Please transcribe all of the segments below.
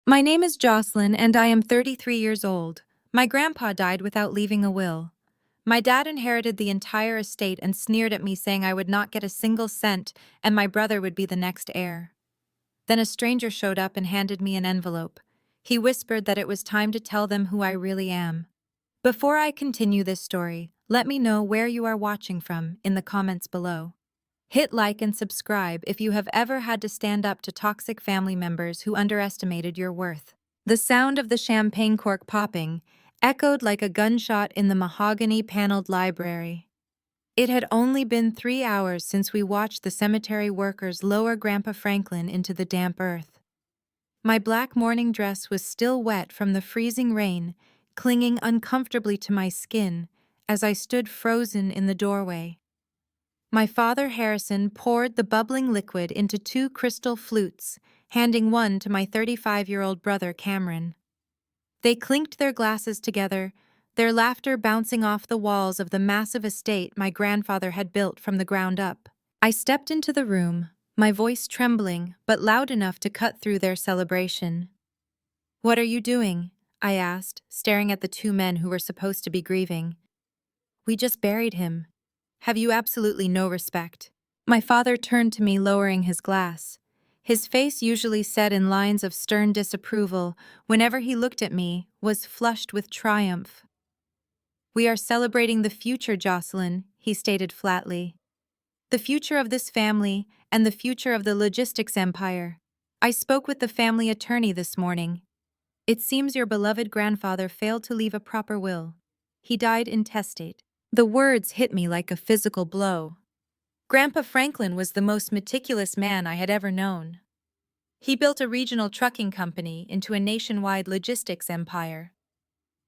My name is Jocelyn and I am 33 years old. My grandpa died without leaving a will. My dad inherited the entire estate and sneered at me saying I would not get a single cent and my brother would be the next heir. Then a stranger showed up and handed me an envelope. He whispered that it was time to tell them who I really am. Before I continue this story, let me know where you are watching from in the comments below. Hit like and subscribe if you have ever had to stand up to toxic family members who underestimated your worth. The sound of the champagne cork popping echoed like a gunshot in the mahogany-paneled library. It had only been 3 hours since we watched the cemetery workers lower Grandpa Franklin into the damp earth. My black morning dress was still wet from the freezing rain, clinging uncomfortably to my skin as I stood frozen in the doorway. My father Harrison poured the bubbling liquid into 2 crystal flutes, handing one to my 35-year-old brother Cameron. They clinked their glasses together, their laughter bouncing off the walls of the massive estate my grandfather had built from the ground up. I stepped into the room, my voice trembling but loud enough to cut through their celebration. "What are you doing?" I asked, staring at the 2 men who were supposed to be grieving. "We just buried him. Have you absolutely no respect?" My father turned to me, lowering his glass. His face, usually set in lines of stern disapproval, whenever he looked at me, was flushed with triumph. "We are celebrating the future, Jocelyn," he stated flatly. "The future of this family and the future of the logistics empire. I spoke with the family attorney this morning. It seems your beloved grandfather failed to leave a proper will. He died intestate." The words hit me like a physical blow. Grandpa Franklin was the most meticulous man I had ever known. He built a regional trucking company into a nationwide logistics empire.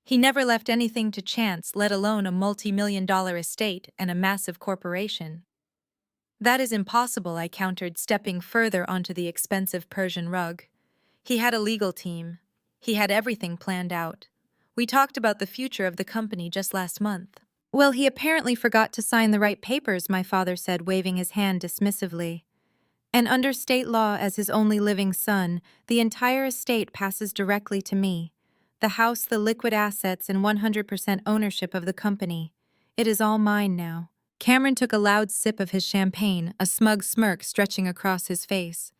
He never left anything to chance, let alone a multi-million-dollar estate and a massive corporation. "That is impossible," I countered, stepping further onto the expensive Persian rug. "He had a legal team. He had everything planned out. We talked about the future of the company just last month." "Well, he apparently forgot to sign the right papers," my father said, waving his hand dismissively. "And under state law, as his only living son, the entire estate passes directly to me. The house, the liquid assets, and 100% ownership of the company. It is all mine now." Cameron took a loud sip of his champagne, a smug smirk stretching across his face.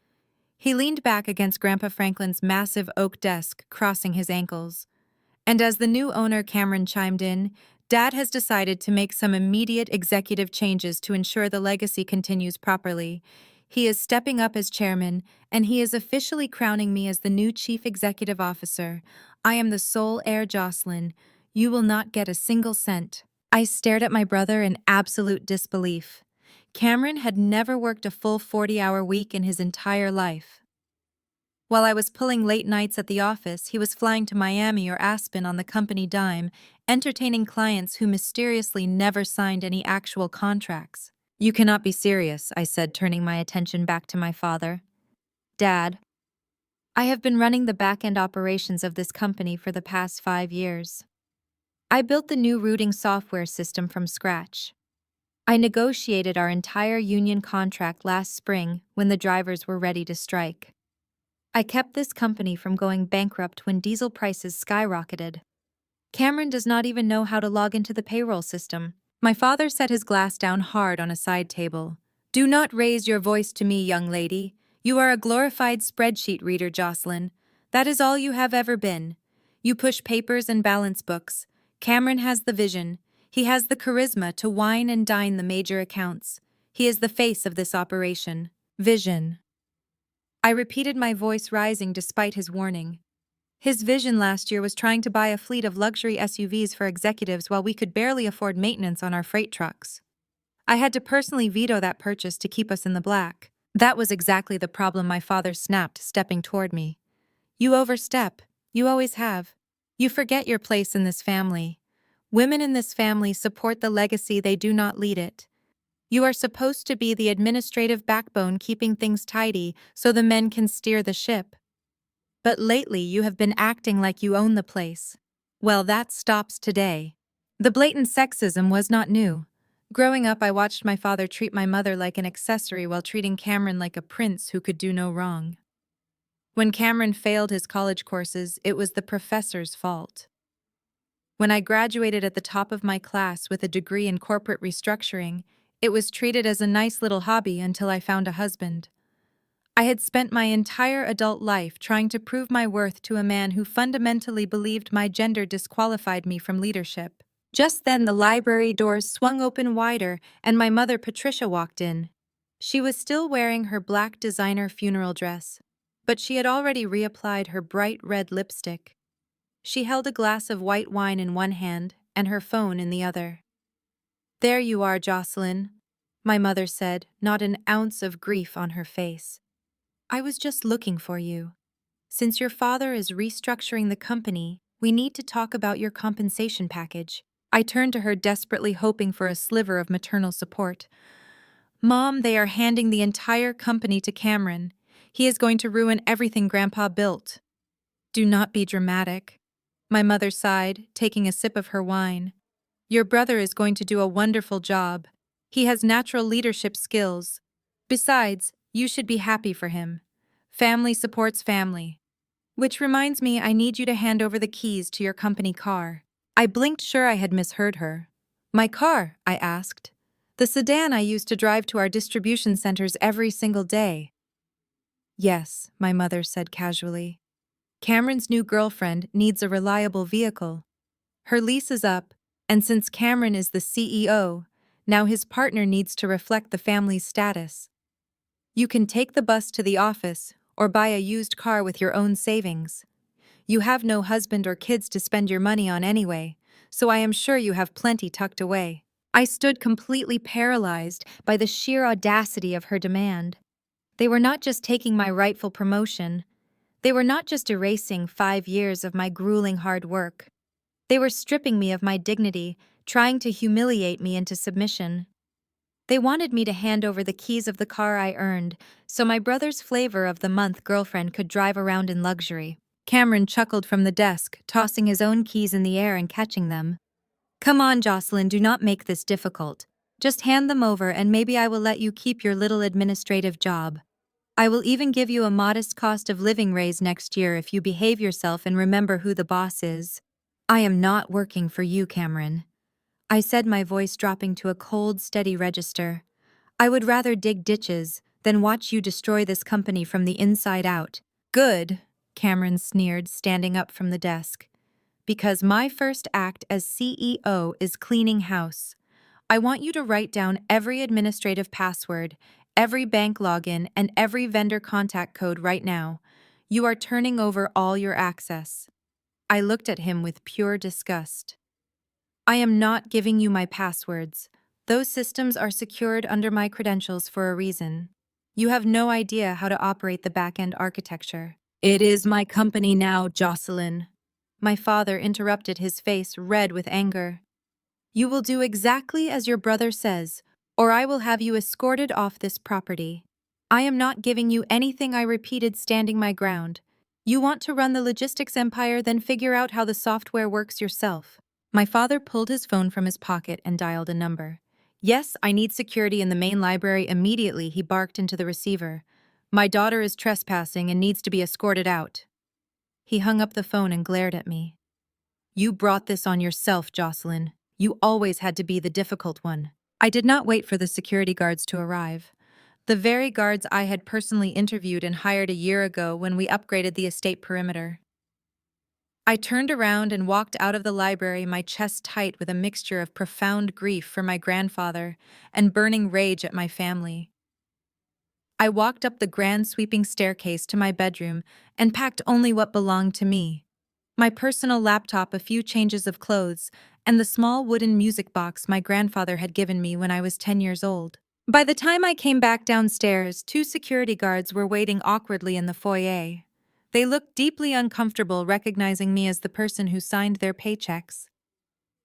He leaned back against Grandpa Franklin's massive oak desk, crossing his ankles. "And as the new owner," Cameron chimed in, "Dad has decided to make some immediate executive changes to ensure the legacy continues properly. He is stepping up as chairman, and he is officially crowning me as the new chief executive officer. I am the sole heir, Jocelyn. You will not get a single cent." I stared at my brother in absolute disbelief. Cameron had never worked a full 40-hour week in his entire life. While I was pulling late nights at the office, he was flying to Miami or Aspen on the company dime, entertaining clients who mysteriously never signed any actual contracts. "You cannot be serious," I said, turning my attention back to my father. "Dad, I have been running the back-end operations of this company for the past 5 years. I built the new routing software system from scratch. I negotiated our entire union contract last spring when the drivers were ready to strike. I kept this company from going bankrupt when diesel prices skyrocketed. Cameron does not even know how to log into the payroll system." My father set his glass down hard on a side table. "Do not raise your voice to me, young lady. You are a glorified spreadsheet reader, Jocelyn. That is all you have ever been. You push papers and balance books. Cameron has the vision. He has the charisma to wine and dine the major accounts. He is the face of this operation." Vision. I repeated, my voice rising despite his warning. His vision last year was trying to buy a fleet of luxury SUVs for executives while we could barely afford maintenance on our freight trucks. I had to personally veto that purchase to keep us in the black. That was exactly the problem, my father snapped, stepping toward me. "You overstep. You always have. You forget your place in this family. Women in this family support the legacy, they do not lead it. You are supposed to be the administrative backbone, keeping things tidy so the men can steer the ship. But lately you have been acting like you own the place. Well, that stops today." The blatant sexism was not new. Growing up, I watched my father treat my mother like an accessory while treating Cameron like a prince who could do no wrong. When Cameron failed his college courses, it was the professor's fault. When I graduated at the top of my class with a degree in corporate restructuring, it was treated as a nice little hobby until I found a husband. I had spent my entire adult life trying to prove my worth to a man who fundamentally believed my gender disqualified me from leadership. Just then, the library doors swung open wider, and my mother, Patricia, walked in. She was still wearing her black designer funeral dress, but she had already reapplied her bright red lipstick. She held a glass of white wine in one hand and her phone in the other. "There you are, Jocelyn," my mother said, not an ounce of grief on her face. "I was just looking for you. Since your father is restructuring the company, we need to talk about your compensation package." I turned to her, desperately hoping for a sliver of maternal support. "Mom, they are handing the entire company to Cameron. He is going to ruin everything Grandpa built." "Do not be dramatic," my mother sighed, taking a sip of her wine. "Your brother is going to do a wonderful job. He has natural leadership skills. Besides, you should be happy for him. Family supports family. Which reminds me, I need you to hand over the keys to your company car." I blinked, sure I had misheard her. "My car?" I asked. "The sedan I use to drive to our distribution centers every single day." "Yes," my mother said casually. "Cameron's new girlfriend needs a reliable vehicle. Her lease is up, and since Cameron is the CEO, now his partner needs to reflect the family's status. You can take the bus to the office or buy a used car with your own savings. You have no husband or kids to spend your money on anyway, so I am sure you have plenty tucked away." I stood completely paralyzed by the sheer audacity of her demand. They were not just taking my rightful promotion. They were not just erasing 5 years of my grueling hard work. They were stripping me of my dignity, trying to humiliate me into submission. They wanted me to hand over the keys of the car I earned, so my brother's flavor of the month girlfriend could drive around in luxury. Cameron chuckled from the desk, tossing his own keys in the air and catching them. "Come on, Jocelyn, do not make this difficult. Just hand them over and maybe I will let you keep your little administrative job. I will even give you a modest cost of living raise next year if you behave yourself and remember who the boss is." "I am not working for you, Cameron," I said, my voice dropping to a cold, steady register. "I would rather dig ditches than watch you destroy this company from the inside out." "Good," Cameron sneered, standing up from the desk. "Because my first act as CEO is cleaning house. I want you to write down every administrative password, every bank login, and every vendor contact code right now. You are turning over all your access." I looked at him with pure disgust. "I am not giving you my passwords. Those systems are secured under my credentials for a reason. You have no idea how to operate the back-end architecture." "It is my company now, Jocelyn." My father interrupted, his face red with anger. "You will do exactly as your brother says, or I will have you escorted off this property. I am not giving you anything," I repeated, standing my ground. "You want to run the logistics empire, then figure out how the software works yourself." My father pulled his phone from his pocket and dialed a number. "Yes, I need security in the main library immediately," he barked into the receiver. "My daughter is trespassing and needs to be escorted out." He hung up the phone and glared at me. "You brought this on yourself, Jocelyn. You always had to be the difficult one." I did not wait for the security guards to arrive. The very guards I had personally interviewed and hired a year ago when we upgraded the estate perimeter. I turned around and walked out of the library, my chest tight with a mixture of profound grief for my grandfather and burning rage at my family. I walked up the grand sweeping staircase to my bedroom and packed only what belonged to me. My personal laptop, a few changes of clothes, and the small wooden music box my grandfather had given me when I was 10 years old. By the time I came back downstairs, 2 security guards were waiting awkwardly in the foyer. They looked deeply uncomfortable, recognizing me as the person who signed their paychecks.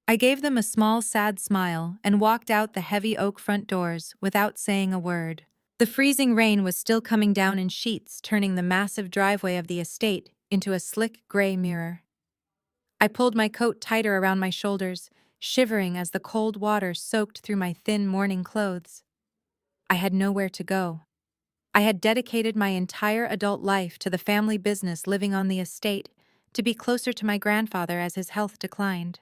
I gave them a small, sad smile and walked out the heavy oak front doors without saying a word. The freezing rain was still coming down in sheets, turning the massive driveway of the estate into a slick gray mirror. I pulled my coat tighter around my shoulders, shivering as the cold water soaked through my thin morning clothes. I had nowhere to go. I had dedicated my entire adult life to the family business living on the estate, to be closer to my grandfather as his health declined.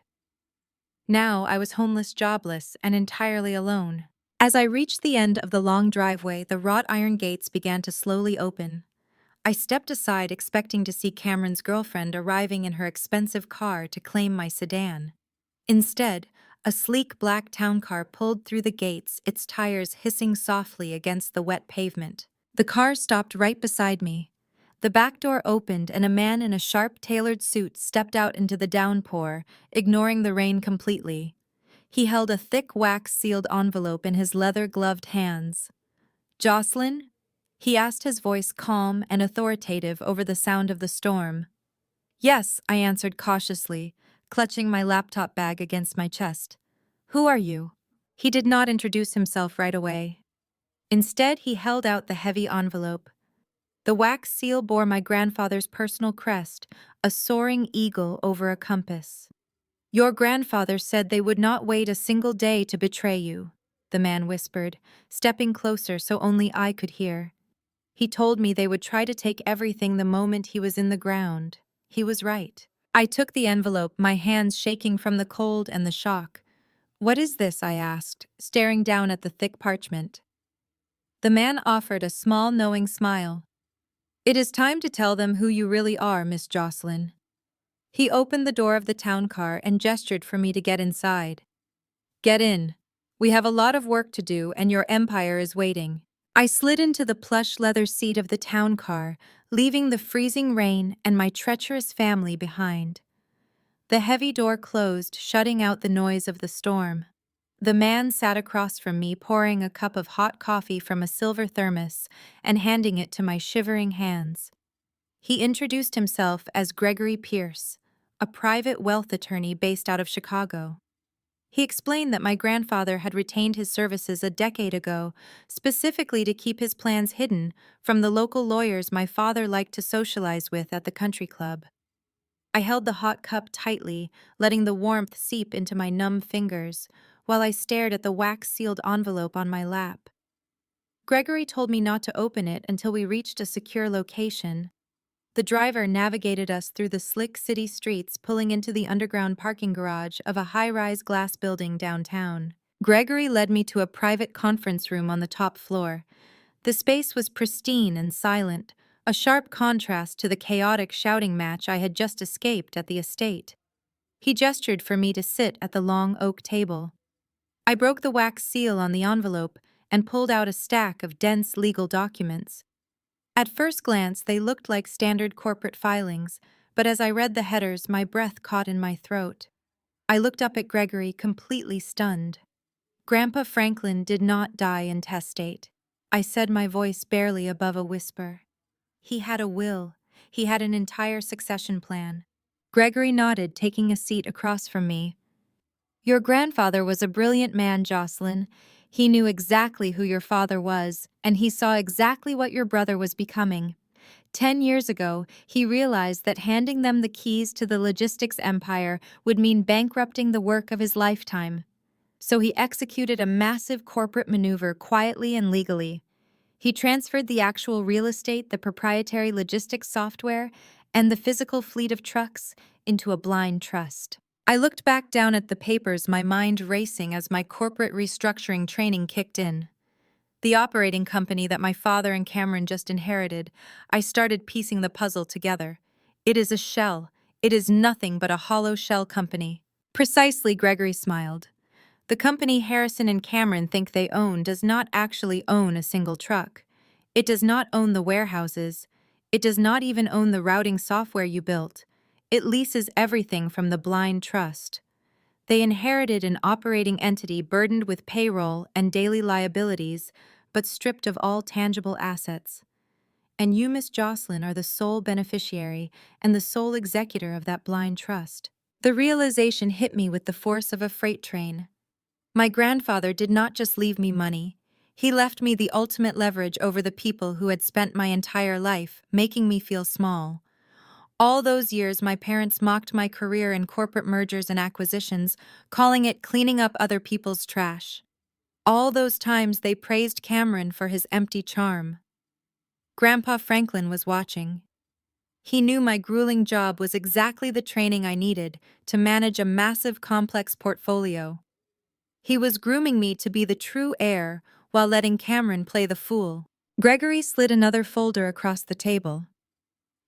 Now I was homeless, jobless, and entirely alone. As I reached the end of the long driveway, the wrought iron gates began to slowly open. I stepped aside, expecting to see Cameron's girlfriend arriving in her expensive car to claim my sedan. Instead, a sleek black town car pulled through the gates, its tires hissing softly against the wet pavement. The car stopped right beside me. The back door opened and a man in a sharp, tailored suit stepped out into the downpour, ignoring the rain completely. He held a thick wax-sealed envelope in his leather-gloved hands. "Jocelyn?" he asked, his voice calm and authoritative over the sound of the storm. "Yes," I answered cautiously, clutching my laptop bag against my chest. "Who are you?" He did not introduce himself right away. Instead, he held out the heavy envelope. The wax seal bore my grandfather's personal crest, a soaring eagle over a compass. "Your grandfather said they would not wait a single day to betray you," the man whispered, stepping closer so only I could hear. "He told me they would try to take everything the moment he was in the ground." He was right. I took the envelope, my hands shaking from the cold and the shock. "What is this?" I asked, staring down at the thick parchment. The man offered a small, knowing smile. "It is time to tell them who you really are, Miss Jocelyn." He opened the door of the town car and gestured for me to get inside. "Get in. We have a lot of work to do and your empire is waiting." I slid into the plush leather seat of the town car, leaving the freezing rain and my treacherous family behind. The heavy door closed, shutting out the noise of the storm. The man sat across from me, pouring a cup of hot coffee from a silver thermos and handing it to my shivering hands. He introduced himself as Gregory Pierce, a private wealth attorney based out of Chicago. He explained that my grandfather had retained his services a decade ago, specifically to keep his plans hidden from the local lawyers my father liked to socialize with at the country club. I held the hot cup tightly, letting the warmth seep into my numb fingers, while I stared at the wax-sealed envelope on my lap. Gregory told me not to open it until we reached a secure location. The driver navigated us through the slick city streets, pulling into the underground parking garage of a high-rise glass building downtown. Gregory led me to a private conference room on the top floor. The space was pristine and silent, a sharp contrast to the chaotic shouting match I had just escaped at the estate. He gestured for me to sit at the long oak table. I broke the wax seal on the envelope and pulled out a stack of dense legal documents. At first glance, they looked like standard corporate filings, but as I read the headers, my breath caught in my throat. I looked up at Gregory, completely stunned. "Grandpa Franklin did not die intestate," I said, my voice barely above a whisper. "He had a will. He had an entire succession plan." Gregory nodded, taking a seat across from me. "Your grandfather was a brilliant man, Jocelyn. He knew exactly who your father was, and he saw exactly what your brother was becoming. 10 years ago, he realized that handing them the keys to the logistics empire would mean bankrupting the work of his lifetime. So he executed a massive corporate maneuver quietly and legally. He transferred the actual real estate, the proprietary logistics software, and the physical fleet of trucks into a blind trust." I looked back down at the papers, my mind racing as my corporate restructuring training kicked in. The operating company that my father and Cameron just inherited, I started piecing the puzzle together. It is a shell. It is nothing but a hollow shell company. "Precisely," Gregory smiled. "The company Harrison and Cameron think they own does not actually own a single truck. It does not own the warehouses. It does not even own the routing software you built. It leases everything from the blind trust. They inherited an operating entity burdened with payroll and daily liabilities, but stripped of all tangible assets. And you, Miss Jocelyn, are the sole beneficiary and the sole executor of that blind trust." The realization hit me with the force of a freight train. My grandfather did not just leave me money. He left me the ultimate leverage over the people who had spent my entire life making me feel small. All those years, my parents mocked my career in corporate mergers and acquisitions, calling it cleaning up other people's trash. All those times they praised Cameron for his empty charm. Grandpa Franklin was watching. He knew my grueling job was exactly the training I needed to manage a massive complex portfolio. He was grooming me to be the true heir while letting Cameron play the fool. Gregory slid another folder across the table.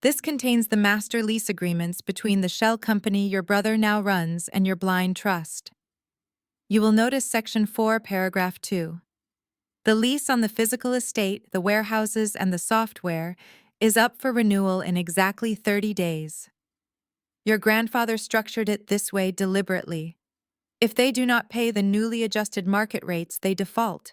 This contains the master lease agreements between the shell company your brother now runs and your blind trust. You will notice Section 4, Paragraph 2. The lease on the physical estate, the warehouses, and the software is up for renewal in exactly 30 days. Your grandfather structured it this way deliberately. If they do not pay the newly adjusted market rates, they default.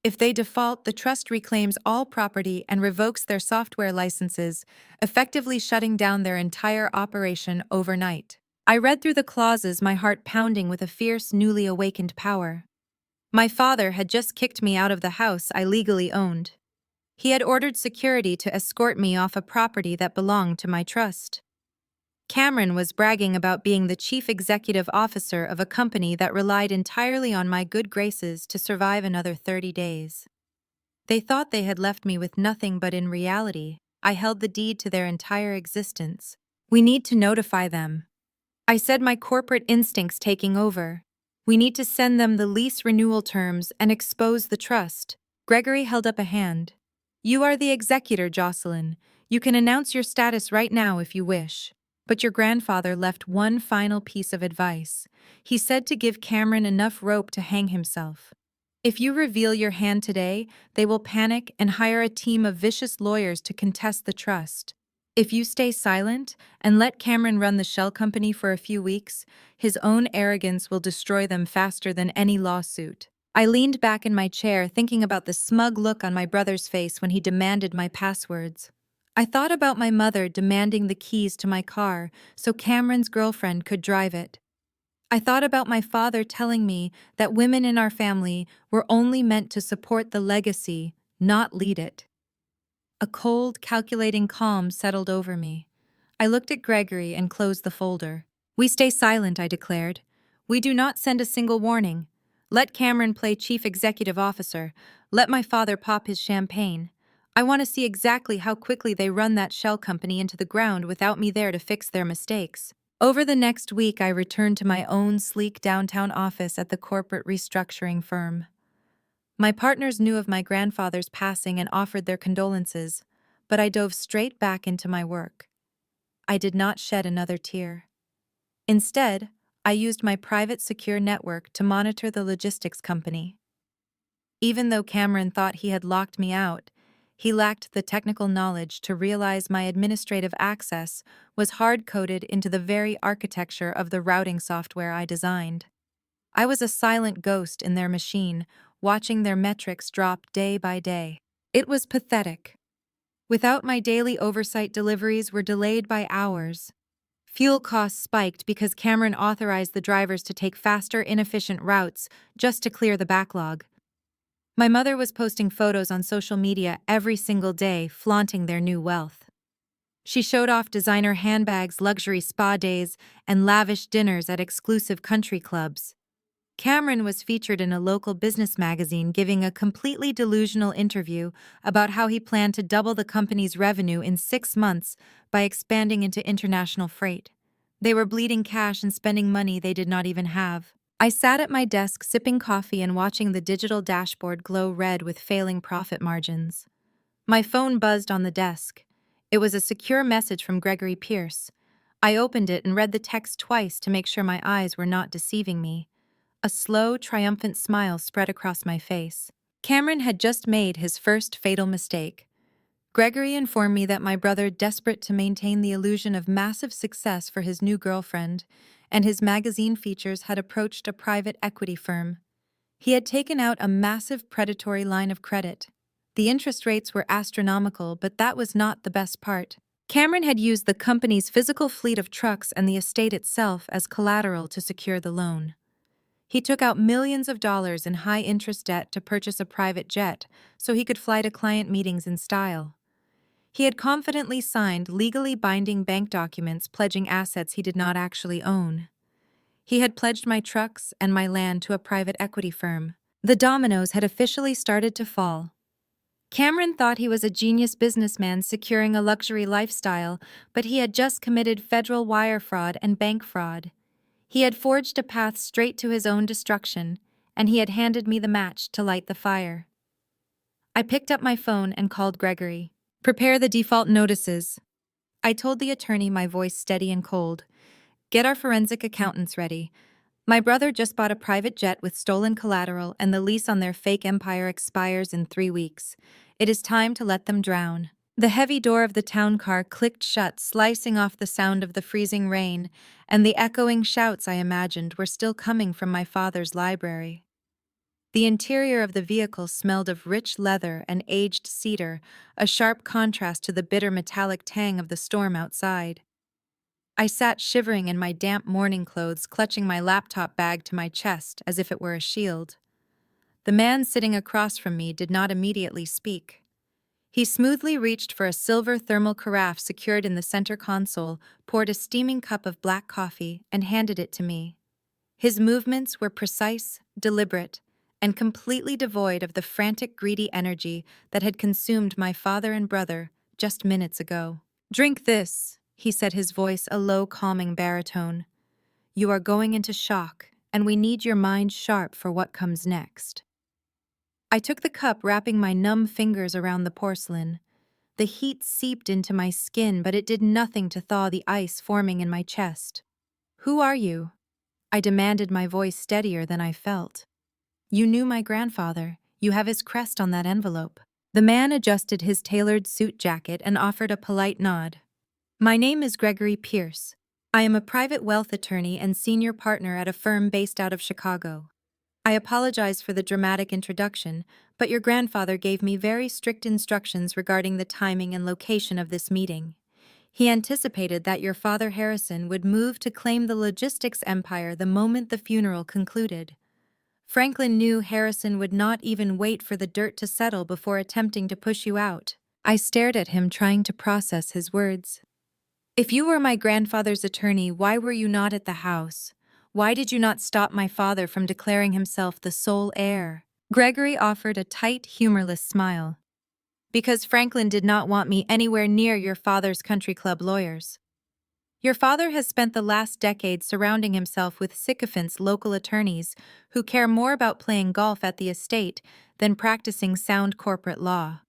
If they default, the trust reclaims all property and revokes their software licenses, effectively shutting down their entire operation overnight. I read through the clauses, my heart pounding with a fierce, newly awakened power. My father had just kicked me out of the house I legally owned. He had ordered security to escort me off a property that belonged to my trust. Cameron was bragging about being the chief executive officer of a company that relied entirely on my good graces to survive another 30 days. They thought they had left me with nothing, but in reality, I held the deed to their entire existence. We need to notify them. I said, my corporate instincts taking over. We need to send them the lease renewal terms and expose the trust. Gregory held up a hand. You are the executor, Jocelyn. You can announce your status right now if you wish. But your grandfather left one final piece of advice. He said to give Cameron enough rope to hang himself. If you reveal your hand today, they will panic and hire a team of vicious lawyers to contest the trust. If you stay silent and let Cameron run the shell company for a few weeks, his own arrogance will destroy them faster than any lawsuit. I leaned back in my chair, thinking about the smug look on my brother's face when he demanded my passwords. I thought about my mother demanding the keys to my car so Cameron's girlfriend could drive it. I thought about my father telling me that women in our family were only meant to support the legacy, not lead it. A cold, calculating calm settled over me. I looked at Gregory and closed the folder. We stay silent, I declared. We do not send a single warning. Let Cameron play chief executive officer. Let my father pop his champagne. I want to see exactly how quickly they run that shell company into the ground without me there to fix their mistakes. Over the next week, I returned to my own sleek downtown office at the corporate restructuring firm. My partners knew of my grandfather's passing and offered their condolences, but I dove straight back into my work. I did not shed another tear. Instead, I used my private secure network to monitor the logistics company. Even though Cameron thought he had locked me out, he lacked the technical knowledge to realize my administrative access was hard-coded into the very architecture of the routing software I designed. I was a silent ghost in their machine, watching their metrics drop day by day. It was pathetic. Without my daily oversight, deliveries were delayed by hours. Fuel costs spiked because Cameron authorized the drivers to take faster, inefficient routes just to clear the backlog. My mother was posting photos on social media every single day, flaunting their new wealth. She showed off designer handbags, luxury spa days, and lavish dinners at exclusive country clubs. Cameron was featured in a local business magazine giving a completely delusional interview about how he planned to double the company's revenue in 6 months by expanding into international freight. They were bleeding cash and spending money they did not even have. I sat at my desk sipping coffee and watching the digital dashboard glow red with failing profit margins. My phone buzzed on the desk. It was a secure message from Gregory Pierce. I opened it and read the text twice to make sure my eyes were not deceiving me. A slow, triumphant smile spread across my face. Cameron had just made his first fatal mistake. Gregory informed me that my brother, desperate to maintain the illusion of massive success for his new girlfriend, and his magazine features, had approached a private equity firm. He had taken out a massive predatory line of credit. The interest rates were astronomical, but that was not the best part. Cameron had used the company's physical fleet of trucks and the estate itself as collateral to secure the loan. He took out millions of dollars in high-interest debt to purchase a private jet so he could fly to client meetings in style. He had confidently signed legally binding bank documents pledging assets he did not actually own. He had pledged my trucks and my land to a private equity firm. The dominoes had officially started to fall. Cameron thought he was a genius businessman securing a luxury lifestyle, but he had just committed federal wire fraud and bank fraud. He had forged a path straight to his own destruction, and he had handed me the match to light the fire. I picked up my phone and called Gregory. "Prepare the default notices," I told the attorney, my voice steady and cold. "Get our forensic accountants ready. My brother just bought a private jet with stolen collateral, and the lease on their fake empire expires in 3 weeks. It is time to let them drown." The heavy door of the town car clicked shut, slicing off the sound of the freezing rain, and the echoing shouts I imagined were still coming from my father's library. The interior of the vehicle smelled of rich leather and aged cedar, a sharp contrast to the bitter metallic tang of the storm outside. I sat shivering in my damp morning clothes, clutching my laptop bag to my chest as if it were a shield. The man sitting across from me did not immediately speak. He smoothly reached for a silver thermal carafe secured in the center console, poured a steaming cup of black coffee, and handed it to me. His movements were precise, deliberate, and completely devoid of the frantic, greedy energy that had consumed my father and brother just minutes ago. "Drink this," he said, his voice a low, calming baritone. "You are going into shock, and we need your mind sharp for what comes next." I took the cup, wrapping my numb fingers around the porcelain. The heat seeped into my skin, but it did nothing to thaw the ice forming in my chest. "Who are you?" I demanded, my voice steadier than I felt. "You knew my grandfather. You have his crest on that envelope." The man adjusted his tailored suit jacket and offered a polite nod. "My name is Gregory Pierce. I am a private wealth attorney and senior partner at a firm based out of Chicago. I apologize for the dramatic introduction, but your grandfather gave me very strict instructions regarding the timing and location of this meeting. He anticipated that your father Harrison would move to claim the logistics empire the moment the funeral concluded. Franklin knew Harrison would not even wait for the dirt to settle before attempting to push you out." I stared at him, trying to process his words. "If you were my grandfather's attorney, why were you not at the house? Why did you not stop my father from declaring himself the sole heir?" Gregory offered a tight, humorless smile. "Because Franklin did not want me anywhere near your father's country club lawyers. Your father has spent the last decade surrounding himself with sycophants local attorneys who care more about playing golf at the estate than practicing sound corporate law.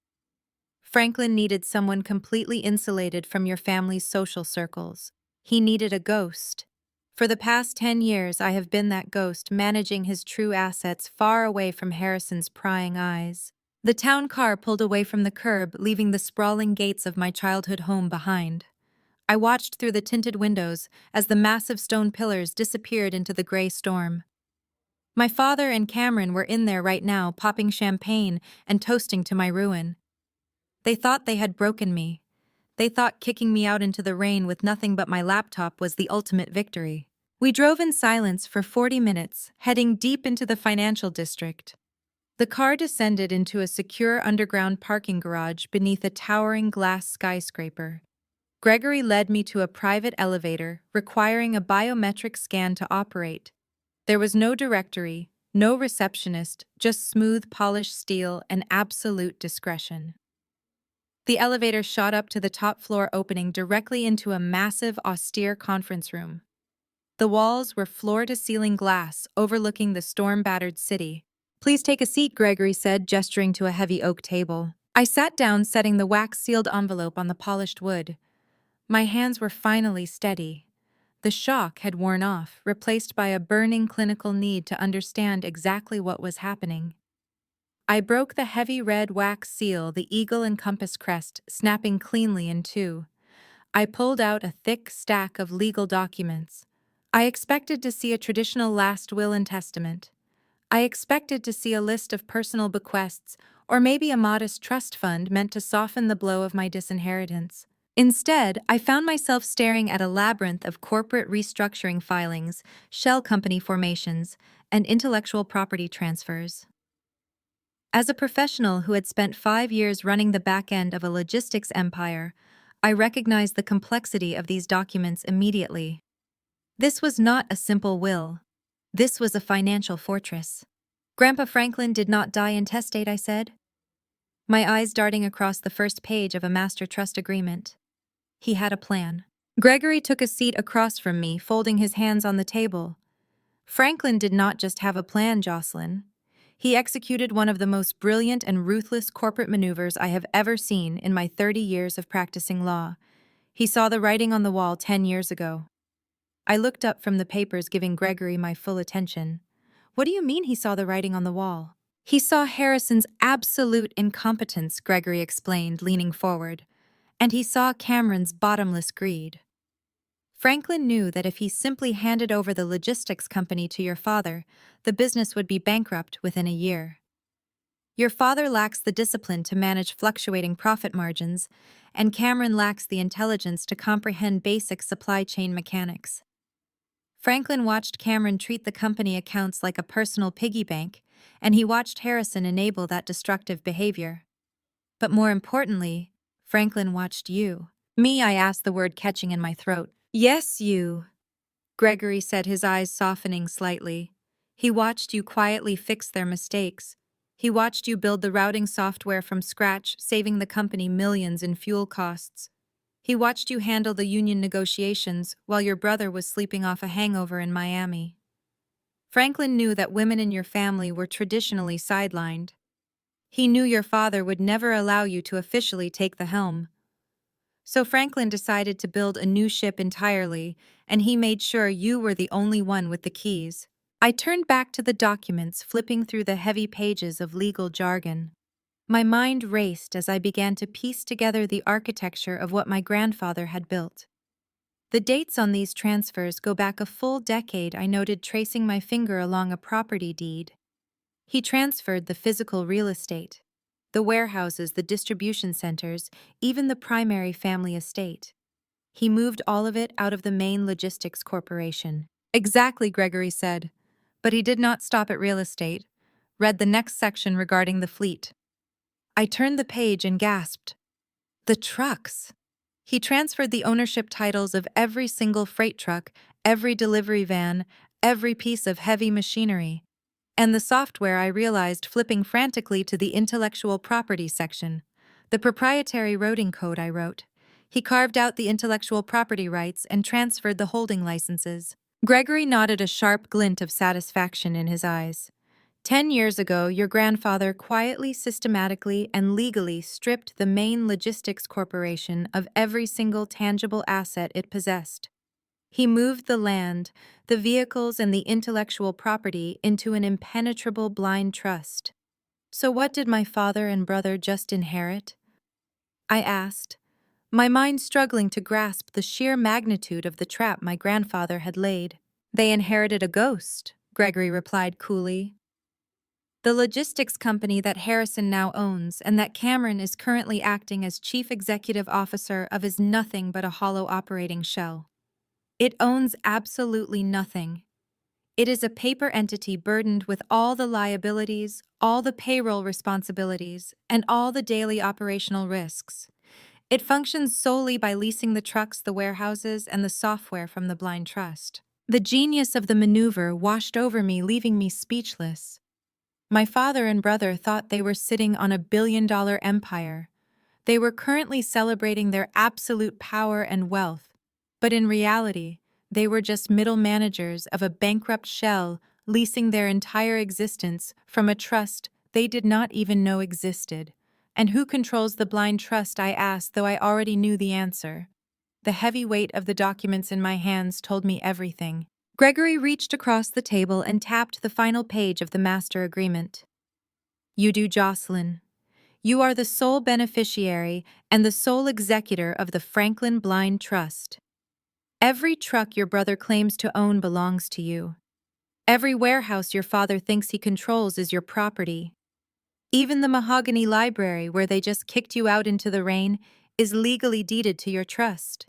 Franklin needed someone completely insulated from your family's social circles. He needed a ghost. For the past 10 years, I have been that ghost, managing his true assets far away from Harrison's prying eyes." The town car pulled away from the curb, leaving the sprawling gates of my childhood home behind. I watched through the tinted windows as the massive stone pillars disappeared into the gray storm. My father and Cameron were in there right now, popping champagne and toasting to my ruin. They thought they had broken me. They thought kicking me out into the rain with nothing but my laptop was the ultimate victory. We drove in silence for 40 minutes, heading deep into the financial district. The car descended into a secure underground parking garage beneath a towering glass skyscraper. Gregory led me to a private elevator, requiring a biometric scan to operate. There was no directory, no receptionist, just smooth, polished steel and absolute discretion. The elevator shot up to the top floor, opening directly into a massive, austere conference room. The walls were floor-to-ceiling glass, overlooking the storm-battered city. "Please take a seat," Gregory said, gesturing to a heavy oak table. I sat down, setting the wax-sealed envelope on the polished wood. My hands were finally steady. The shock had worn off, replaced by a burning clinical need to understand exactly what was happening. I broke the heavy red wax seal, the eagle and compass crest, snapping cleanly in two. I pulled out a thick stack of legal documents. I expected to see a traditional last will and testament. I expected to see a list of personal bequests, or maybe a modest trust fund meant to soften the blow of my disinheritance. Instead, I found myself staring at a labyrinth of corporate restructuring filings, shell company formations, and intellectual property transfers. As a professional who had spent 5 years running the back end of a logistics empire, I recognized the complexity of these documents immediately. This was not a simple will. This was a financial fortress. "Grandpa Franklin did not die intestate," I said. my eyes darting across the first page of a master trust agreement. He had a plan. Gregory took a seat across from me, folding his hands on the table. Franklin did not just have a plan, Jocelyn. He executed one of the most brilliant and ruthless corporate maneuvers I have ever seen in my 30 years of practicing law. He saw the writing on the wall 10 years ago. I looked up from the papers, giving Gregory my full attention. What do you mean he saw the writing on the wall? He saw Harrison's absolute incompetence, Gregory explained, leaning forward. And he saw Cameron's bottomless greed. Franklin knew that if he simply handed over the logistics company to your father, the business would be bankrupt within a year. Your father lacks the discipline to manage fluctuating profit margins, and Cameron lacks the intelligence to comprehend basic supply chain mechanics. Franklin watched Cameron treat the company accounts like a personal piggy bank, and he watched Harrison enable that destructive behavior. But more importantly, Franklin watched you. Me, I asked, the word catching in my throat. Yes, you, Gregory said, his eyes softening slightly. He watched you quietly fix their mistakes. He watched you build the routing software from scratch, saving the company millions in fuel costs. He watched you handle the union negotiations while your brother was sleeping off a hangover in Miami. Franklin knew that women in your family were traditionally sidelined. He knew your father would never allow you to officially take the helm. So Franklin decided to build a new ship entirely, and he made sure you were the only one with the keys. I turned back to the documents, flipping through the heavy pages of legal jargon. My mind raced as I began to piece together the architecture of what my grandfather had built. The dates on these transfers go back a full decade, I noted, tracing my finger along a property deed. He transferred the physical real estate, the warehouses, the distribution centers, even the primary family estate. He moved all of it out of the main logistics corporation. Exactly, Gregory said. But he did not stop at real estate. Read the next section regarding the fleet. I turned the page and gasped. The trucks! He transferred the ownership titles of every single freight truck, every delivery van, every piece of heavy machinery. And the software, I realized, flipping frantically to the intellectual property section. The proprietary routing code, I wrote. He carved out the intellectual property rights and transferred the holding licenses. Gregory nodded, a sharp glint of satisfaction in his eyes. 10 years ago, your grandfather quietly, systematically, and legally stripped the main logistics corporation of every single tangible asset it possessed. He moved the land, the vehicles, and the intellectual property into an impenetrable blind trust. So what did my father and brother just inherit? I asked, my mind struggling to grasp the sheer magnitude of the trap my grandfather had laid. They inherited a ghost, Gregory replied coolly. The logistics company that Harrison now owns and that Cameron is currently acting as chief executive officer of is nothing but a hollow operating shell. It owns absolutely nothing. It is a paper entity burdened with all the liabilities, all the payroll responsibilities, and all the daily operational risks. It functions solely by leasing the trucks, the warehouses, and the software from the blind trust. The genius of the maneuver washed over me, leaving me speechless. My father and brother thought they were sitting on a billion-dollar empire. They were currently celebrating their absolute power and wealth. But in reality, they were just middle managers of a bankrupt shell, leasing their entire existence from a trust they did not even know existed. And who controls the blind trust, I asked, though I already knew the answer. The heavy weight of the documents in my hands told me everything. Gregory reached across the table and tapped the final page of the master agreement. You do, Jocelyn. You are the sole beneficiary and the sole executor of the Franklin Blind Trust. Every truck your brother claims to own belongs to you. Every warehouse your father thinks he controls is your property. Even the mahogany library where they just kicked you out into the rain is legally deeded to your trust.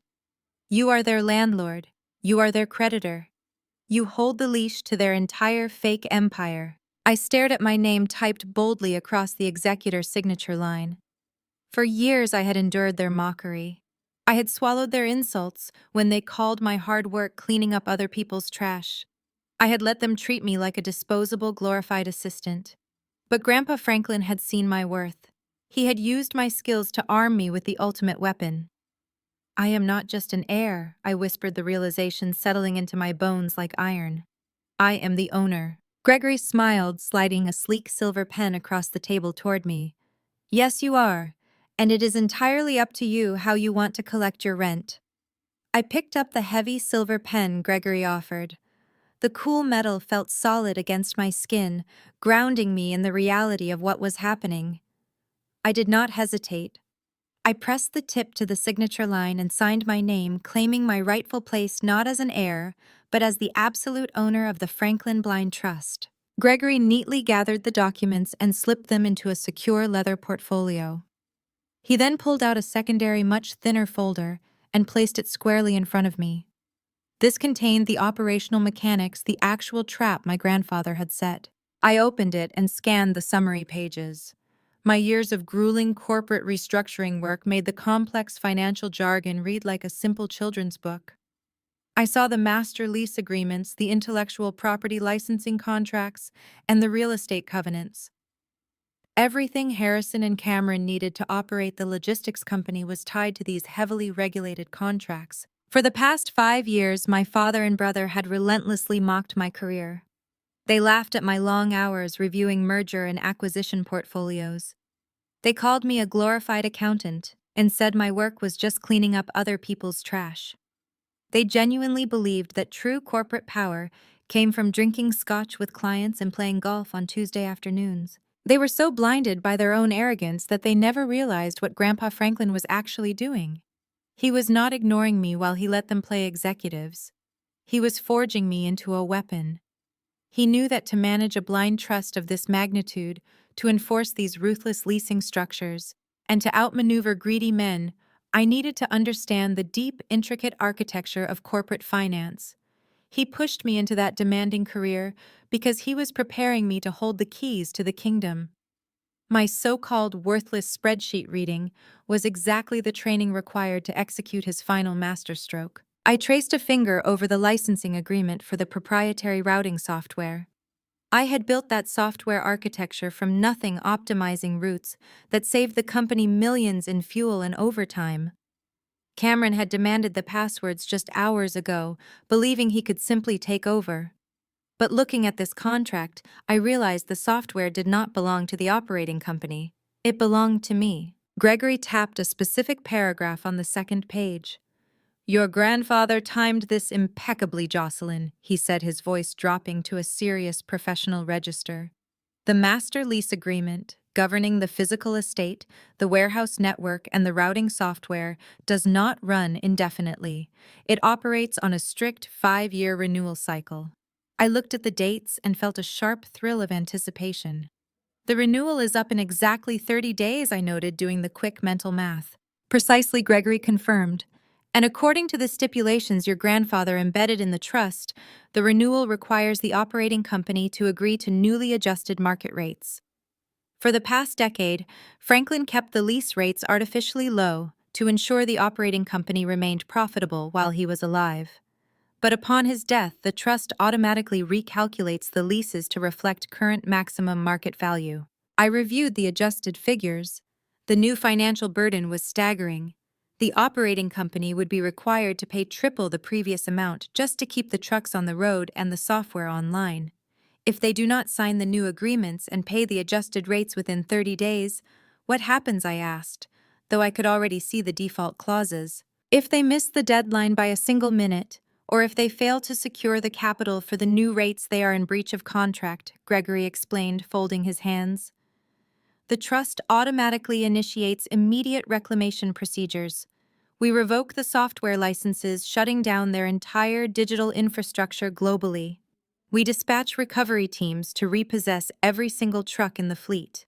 You are their landlord. You are their creditor. You hold the leash to their entire fake empire. I stared at my name typed boldly across the executor's signature line. For years I had endured their mockery. I had swallowed their insults when they called my hard work cleaning up other people's trash. I had let them treat me like a disposable, glorified assistant. But Grandpa Franklin had seen my worth. He had used my skills to arm me with the ultimate weapon. I am not just an heir, I whispered, the realization settling into my bones like iron. I am the owner. Gregory smiled, sliding a sleek silver pen across the table toward me. Yes, you are, and it is entirely up to you how you want to collect your rent. I picked up the heavy silver pen Gregory offered. The cool metal felt solid against my skin, grounding me in the reality of what was happening. I did not hesitate. I pressed the tip to the signature line and signed my name, claiming my rightful place not as an heir, but as the absolute owner of the Franklin Blind Trust. Gregory neatly gathered the documents and slipped them into a secure leather portfolio. He then pulled out a secondary, much thinner folder and placed it squarely in front of me. This contained the operational mechanics, the actual trap my grandfather had set. I opened it and scanned the summary pages. My years of grueling corporate restructuring work made the complex financial jargon read like a simple children's book. I saw the master lease agreements, the intellectual property licensing contracts, and the real estate covenants. Everything Harrison and Cameron needed to operate the logistics company was tied to these heavily regulated contracts. For the past 5 years, my father and brother had relentlessly mocked my career. They laughed at my long hours reviewing merger and acquisition portfolios. They called me a glorified accountant and said my work was just cleaning up other people's trash. They genuinely believed that true corporate power came from drinking scotch with clients and playing golf on Tuesday afternoons. They were so blinded by their own arrogance that they never realized what Grandpa Franklin was actually doing. He was not ignoring me while he let them play executives. He was forging me into a weapon. He knew that to manage a blind trust of this magnitude, to enforce these ruthless leasing structures, and to outmaneuver greedy men, I needed to understand the deep, intricate architecture of corporate finance. He pushed me into that demanding career because he was preparing me to hold the keys to the kingdom. My so-called worthless spreadsheet reading was exactly the training required to execute his final masterstroke. I traced a finger over the licensing agreement for the proprietary routing software. I had built that software architecture from nothing, optimizing routes that saved the company millions in fuel and overtime. Cameron had demanded the passwords just hours ago, believing he could simply take over. But looking at this contract, I realized the software did not belong to the operating company. It belonged to me. Gregory tapped a specific paragraph on the second page. Your grandfather timed this impeccably, Jocelyn, he said, his voice dropping to a serious professional register. The master lease agreement, governing the physical estate, the warehouse network, and the routing software, does not run indefinitely. It operates on a strict 5-year renewal cycle. I looked at the dates and felt a sharp thrill of anticipation. The renewal is up in exactly 30 days, I noted, doing the quick mental math. Precisely, Gregory confirmed. And according to the stipulations your grandfather embedded in the trust, the renewal requires the operating company to agree to newly adjusted market rates. For the past decade, Franklin kept the lease rates artificially low to ensure the operating company remained profitable while he was alive. But upon his death, the trust automatically recalculates the leases to reflect current maximum market value. I reviewed the adjusted figures. The new financial burden was staggering. The operating company would be required to pay triple the previous amount just to keep the trucks on the road and the software online. If they do not sign the new agreements and pay the adjusted rates within 30 days, what happens, I asked, though I could already see the default clauses. If they miss the deadline by a single minute, or if they fail to secure the capital for the new rates, they are in breach of contract, Gregory explained, folding his hands. The trust automatically initiates immediate reclamation procedures. We revoke the software licenses, shutting down their entire digital infrastructure globally. We dispatch recovery teams to repossess every single truck in the fleet.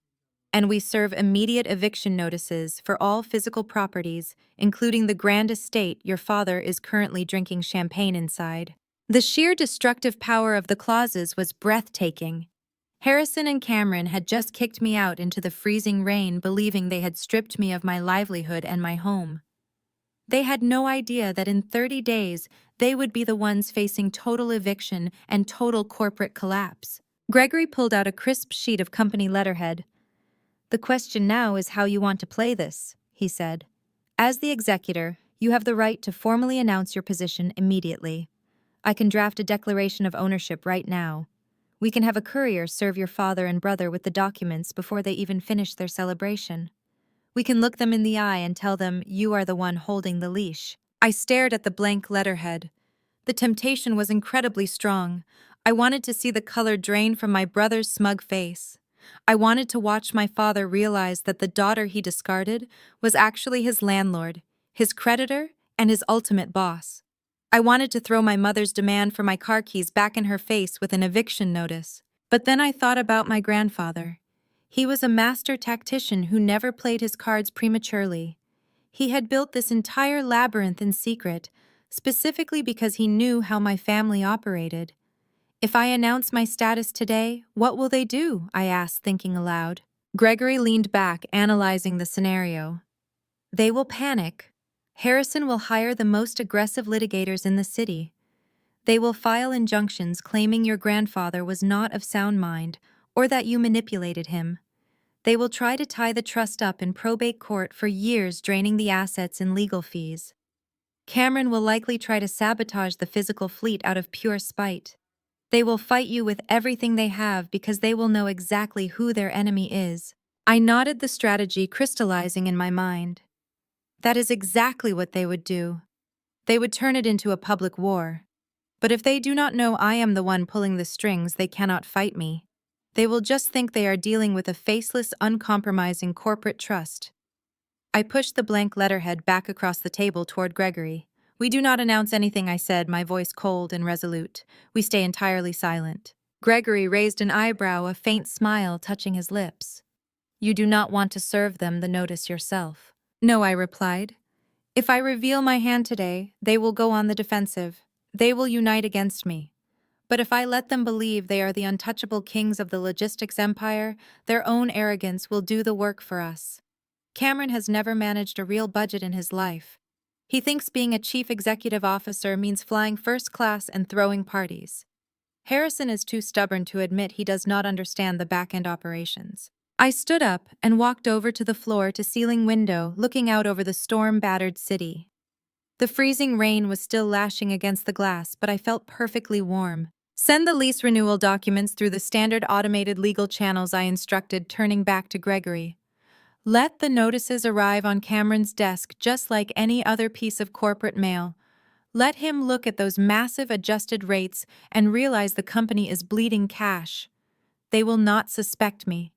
And we serve immediate eviction notices for all physical properties, including the grand estate your father is currently drinking champagne inside. The sheer destructive power of the clauses was breathtaking. Harrison and Cameron had just kicked me out into the freezing rain, believing they had stripped me of my livelihood and my home. They had no idea that in 30 days, they would be the ones facing total eviction and total corporate collapse. Gregory pulled out a crisp sheet of company letterhead. "The question now is how you want to play this," he said. "As the executor, you have the right to formally announce your position immediately. I can draft a declaration of ownership right now. We can have a courier serve your father and brother with the documents before they even finish their celebration. We can look them in the eye and tell them you are the one holding the leash." I stared at the blank letterhead. The temptation was incredibly strong. I wanted to see the color drain from my brother's smug face. I wanted to watch my father realize that the daughter he discarded was actually his landlord, his creditor, and his ultimate boss. I wanted to throw my mother's demand for my car keys back in her face with an eviction notice. But then I thought about my grandfather. He was a master tactician who never played his cards prematurely. He had built this entire labyrinth in secret, specifically because he knew how my family operated. "If I announce my status today, what will they do?" I asked, thinking aloud. Gregory leaned back, analyzing the scenario. "They will panic. Harrison will hire the most aggressive litigators in the city. They will file injunctions claiming your grandfather was not of sound mind or that you manipulated him. They will try to tie the trust up in probate court for years, draining the assets in legal fees. Cameron will likely try to sabotage the physical fleet out of pure spite. They will fight you with everything they have because they will know exactly who their enemy is." I nodded, the strategy crystallizing in my mind. That is exactly what they would do. They would turn it into a public war. But if they do not know I am the one pulling the strings, they cannot fight me. They will just think they are dealing with a faceless, uncompromising corporate trust. I pushed the blank letterhead back across the table toward Gregory. "We do not announce anything," I said, my voice cold and resolute. "We stay entirely silent." Gregory raised an eyebrow, a faint smile touching his lips. "You do not want to serve them the notice yourself?" "No," I replied. "If I reveal my hand today, they will go on the defensive. They will unite against me. But if I let them believe they are the untouchable kings of the logistics empire, their own arrogance will do the work for us. Cameron has never managed a real budget in his life. He thinks being a chief executive officer means flying first class and throwing parties. Harrison is too stubborn to admit he does not understand the back-end operations." I stood up and walked over to the floor-to-ceiling window, looking out over the storm-battered city. The freezing rain was still lashing against the glass, but I felt perfectly warm. "Send the lease renewal documents through the standard automated legal channels," I instructed, turning back to Gregory. "Let the notices arrive on Cameron's desk just like any other piece of corporate mail. Let him look at those massive adjusted rates and realize the company is bleeding cash. They will not suspect me.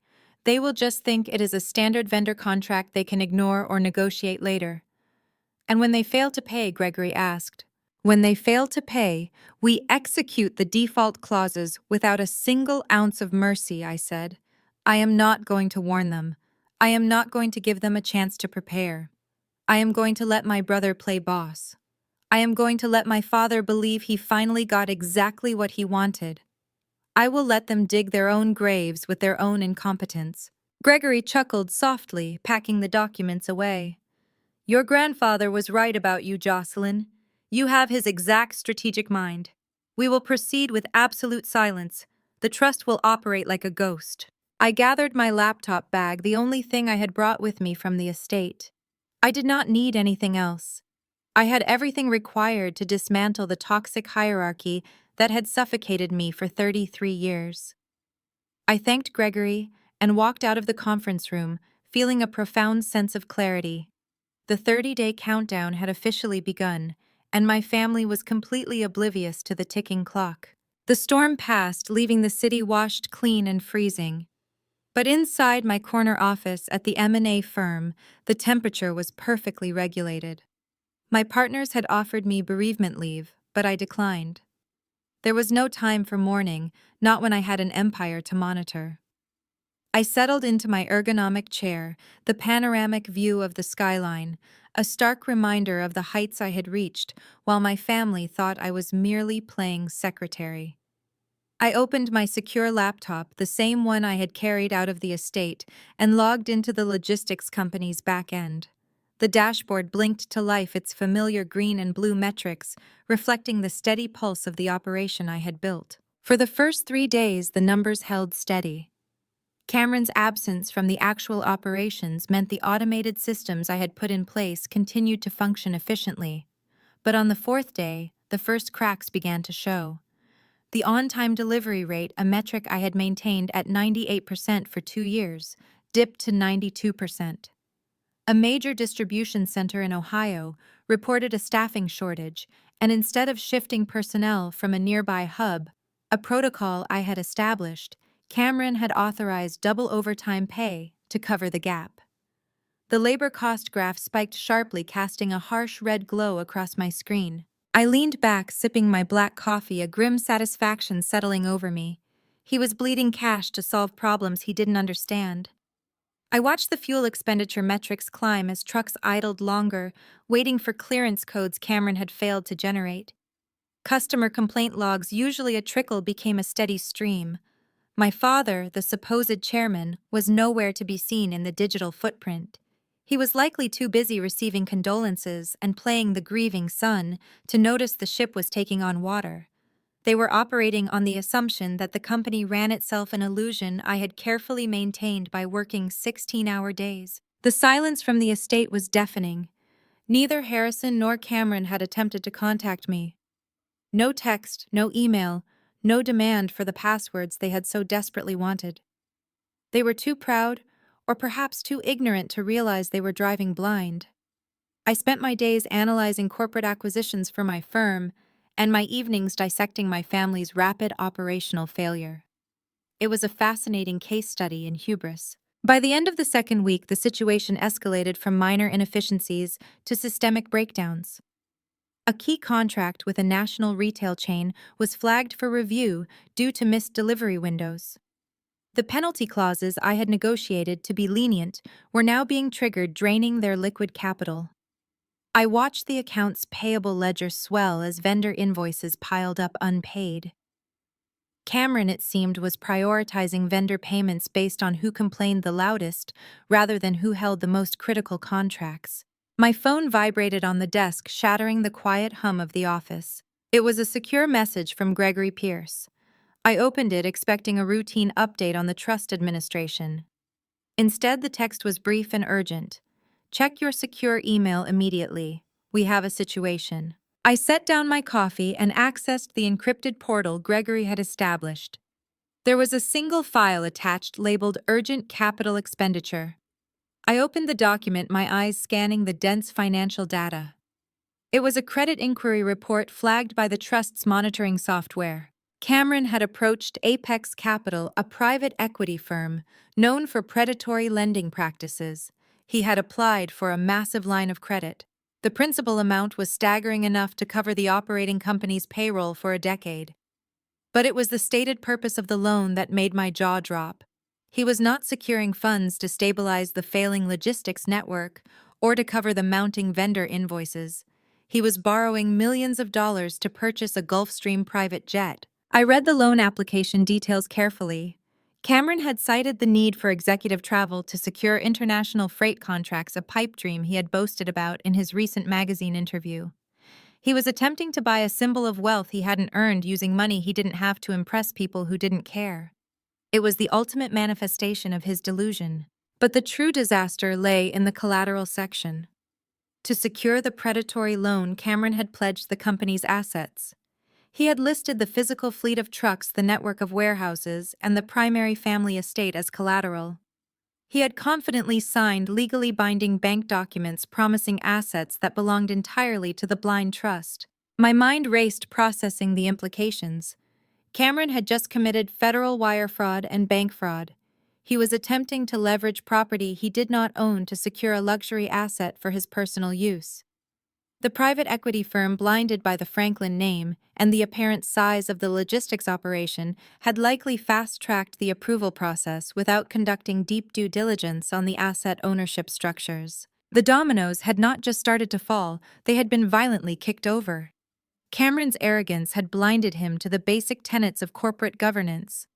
They will just think it is a standard vendor contract they can ignore or negotiate later." "And when they fail to pay," Gregory asked. "When they fail to pay, we execute the default clauses without a single ounce of mercy," I said. "I am not going to warn them. I am not going to give them a chance to prepare. I am going to let my brother play boss. I am going to let my father believe he finally got exactly what he wanted. I will let them dig their own graves with their own incompetence." Gregory chuckled softly, packing the documents away. "Your grandfather was right about you, Jocelyn. You have his exact strategic mind. We will proceed with absolute silence. The trust will operate like a ghost." I gathered my laptop bag, the only thing I had brought with me from the estate. I did not need anything else. I had everything required to dismantle the toxic hierarchy that had suffocated me for 33 years. I thanked Gregory and walked out of the conference room, feeling a profound sense of clarity. The 30-day countdown had officially begun, and my family was completely oblivious to the ticking clock. The storm passed, leaving the city washed clean and freezing. But inside my corner office at the M&A firm, the temperature was perfectly regulated. My partners had offered me bereavement leave, but I declined. There was no time for mourning, not when I had an empire to monitor. I settled into my ergonomic chair, the panoramic view of the skyline, a stark reminder of the heights I had reached, while my family thought I was merely playing secretary. I opened my secure laptop, the same one I had carried out of the estate, and logged into the logistics company's back end. The dashboard blinked to life, its familiar green and blue metrics, reflecting the steady pulse of the operation I had built. For the first 3 days, the numbers held steady. Cameron's absence from the actual operations meant the automated systems I had put in place continued to function efficiently. But on the fourth day, the first cracks began to show. The on-time delivery rate, a metric I had maintained at 98% for 2 years, dipped to 92%. A major distribution center in Ohio reported a staffing shortage, and instead of shifting personnel from a nearby hub, a protocol I had established, Cameron had authorized double overtime pay to cover the gap. The labor cost graph spiked sharply, casting a harsh red glow across my screen. I leaned back, sipping my black coffee, a grim satisfaction settling over me. He was bleeding cash to solve problems he didn't understand. I watched the fuel expenditure metrics climb as trucks idled longer, waiting for clearance codes Cameron had failed to generate. Customer complaint logs, usually a trickle, became a steady stream. My father, the supposed chairman, was nowhere to be seen in the digital footprint. He was likely too busy receiving condolences and playing the grieving son to notice the ship was taking on water. They were operating on the assumption that the company ran itself, an illusion I had carefully maintained by working 16-hour days. The silence from the estate was deafening. Neither Harrison nor Cameron had attempted to contact me. No text, no email, no demand for the passwords they had so desperately wanted. They were too proud, or perhaps too ignorant, to realize they were driving blind. I spent my days analyzing corporate acquisitions for my firm, and my evenings dissecting my family's rapid operational failure. It was a fascinating case study in hubris. By the end of the second week, the situation escalated from minor inefficiencies to systemic breakdowns. A key contract with a national retail chain was flagged for review due to missed delivery windows. The penalty clauses I had negotiated to be lenient were now being triggered, draining their liquid capital. I watched the accounts payable ledger swell as vendor invoices piled up unpaid. Cameron, it seemed, was prioritizing vendor payments based on who complained the loudest rather than who held the most critical contracts. My phone vibrated on the desk, shattering the quiet hum of the office. It was a secure message from Gregory Pierce. I opened it, expecting a routine update on the trust administration. Instead, the text was brief and urgent. Check your secure email immediately. We have a situation. I set down my coffee and accessed the encrypted portal Gregory had established. There was a single file attached labeled Urgent Capital Expenditure. I opened the document, my eyes scanning the dense financial data. It was a credit inquiry report flagged by the trust's monitoring software. Cameron had approached Apex Capital, a private equity firm known for predatory lending practices. He had applied for a massive line of credit. The principal amount was staggering enough to cover the operating company's payroll for a decade. But it was the stated purpose of the loan that made my jaw drop. He was not securing funds to stabilize the failing logistics network or to cover the mounting vendor invoices. He was borrowing millions of dollars to purchase a Gulfstream private jet. I read the loan application details carefully. Cameron had cited the need for executive travel to secure international freight contracts, a pipe dream he had boasted about in his recent magazine interview. He was attempting to buy a symbol of wealth he hadn't earned using money he didn't have to impress people who didn't care. It was the ultimate manifestation of his delusion. But the true disaster lay in the collateral section. To secure the predatory loan, Cameron had pledged the company's assets. He had listed the physical fleet of trucks, the network of warehouses, and the primary family estate as collateral. He had confidently signed legally binding bank documents promising assets that belonged entirely to the blind trust. My mind raced, processing the implications. Cameron had just committed federal wire fraud and bank fraud. He was attempting to leverage property he did not own to secure a luxury asset for his personal use. The private equity firm, blinded by the Franklin name and the apparent size of the logistics operation, had likely fast-tracked the approval process without conducting deep due diligence on the asset ownership structures. The dominoes had not just started to fall, they had been violently kicked over. Cameron's arrogance had blinded him to the basic tenets of corporate governance.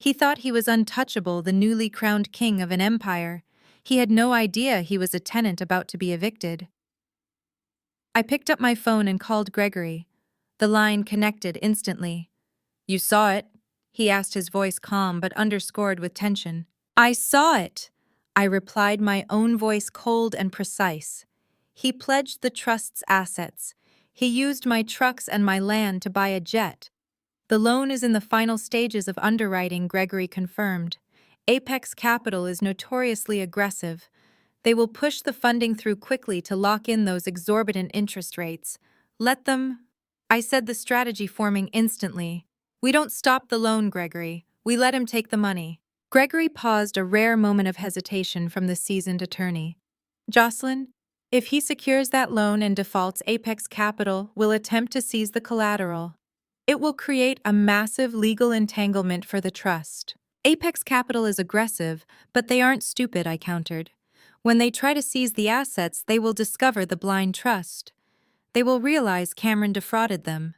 He thought he was untouchable, the newly crowned king of an empire. He had no idea he was a tenant about to be evicted. I picked up my phone and called Gregory. The line connected instantly. "You saw it?" he asked, his voice calm but underscored with tension. I saw it, I replied, my own voice cold and precise. He pledged the trust's assets. He used my trucks and my land to buy a jet. The loan is in the final stages of underwriting, Gregory confirmed. Apex Capital is notoriously aggressive. They will push the funding through quickly to lock in those exorbitant interest rates. Let them... I said, the strategy forming instantly. We don't stop the loan, Gregory. We let him take the money. Gregory paused, a rare moment of hesitation from the seasoned attorney. Jocelyn, if he secures that loan and defaults, Apex Capital will attempt to seize the collateral. It will create a massive legal entanglement for the trust. Apex Capital is aggressive, but they aren't stupid, I countered. When they try to seize the assets, they will discover the blind trust. They will realize Cameron defrauded them.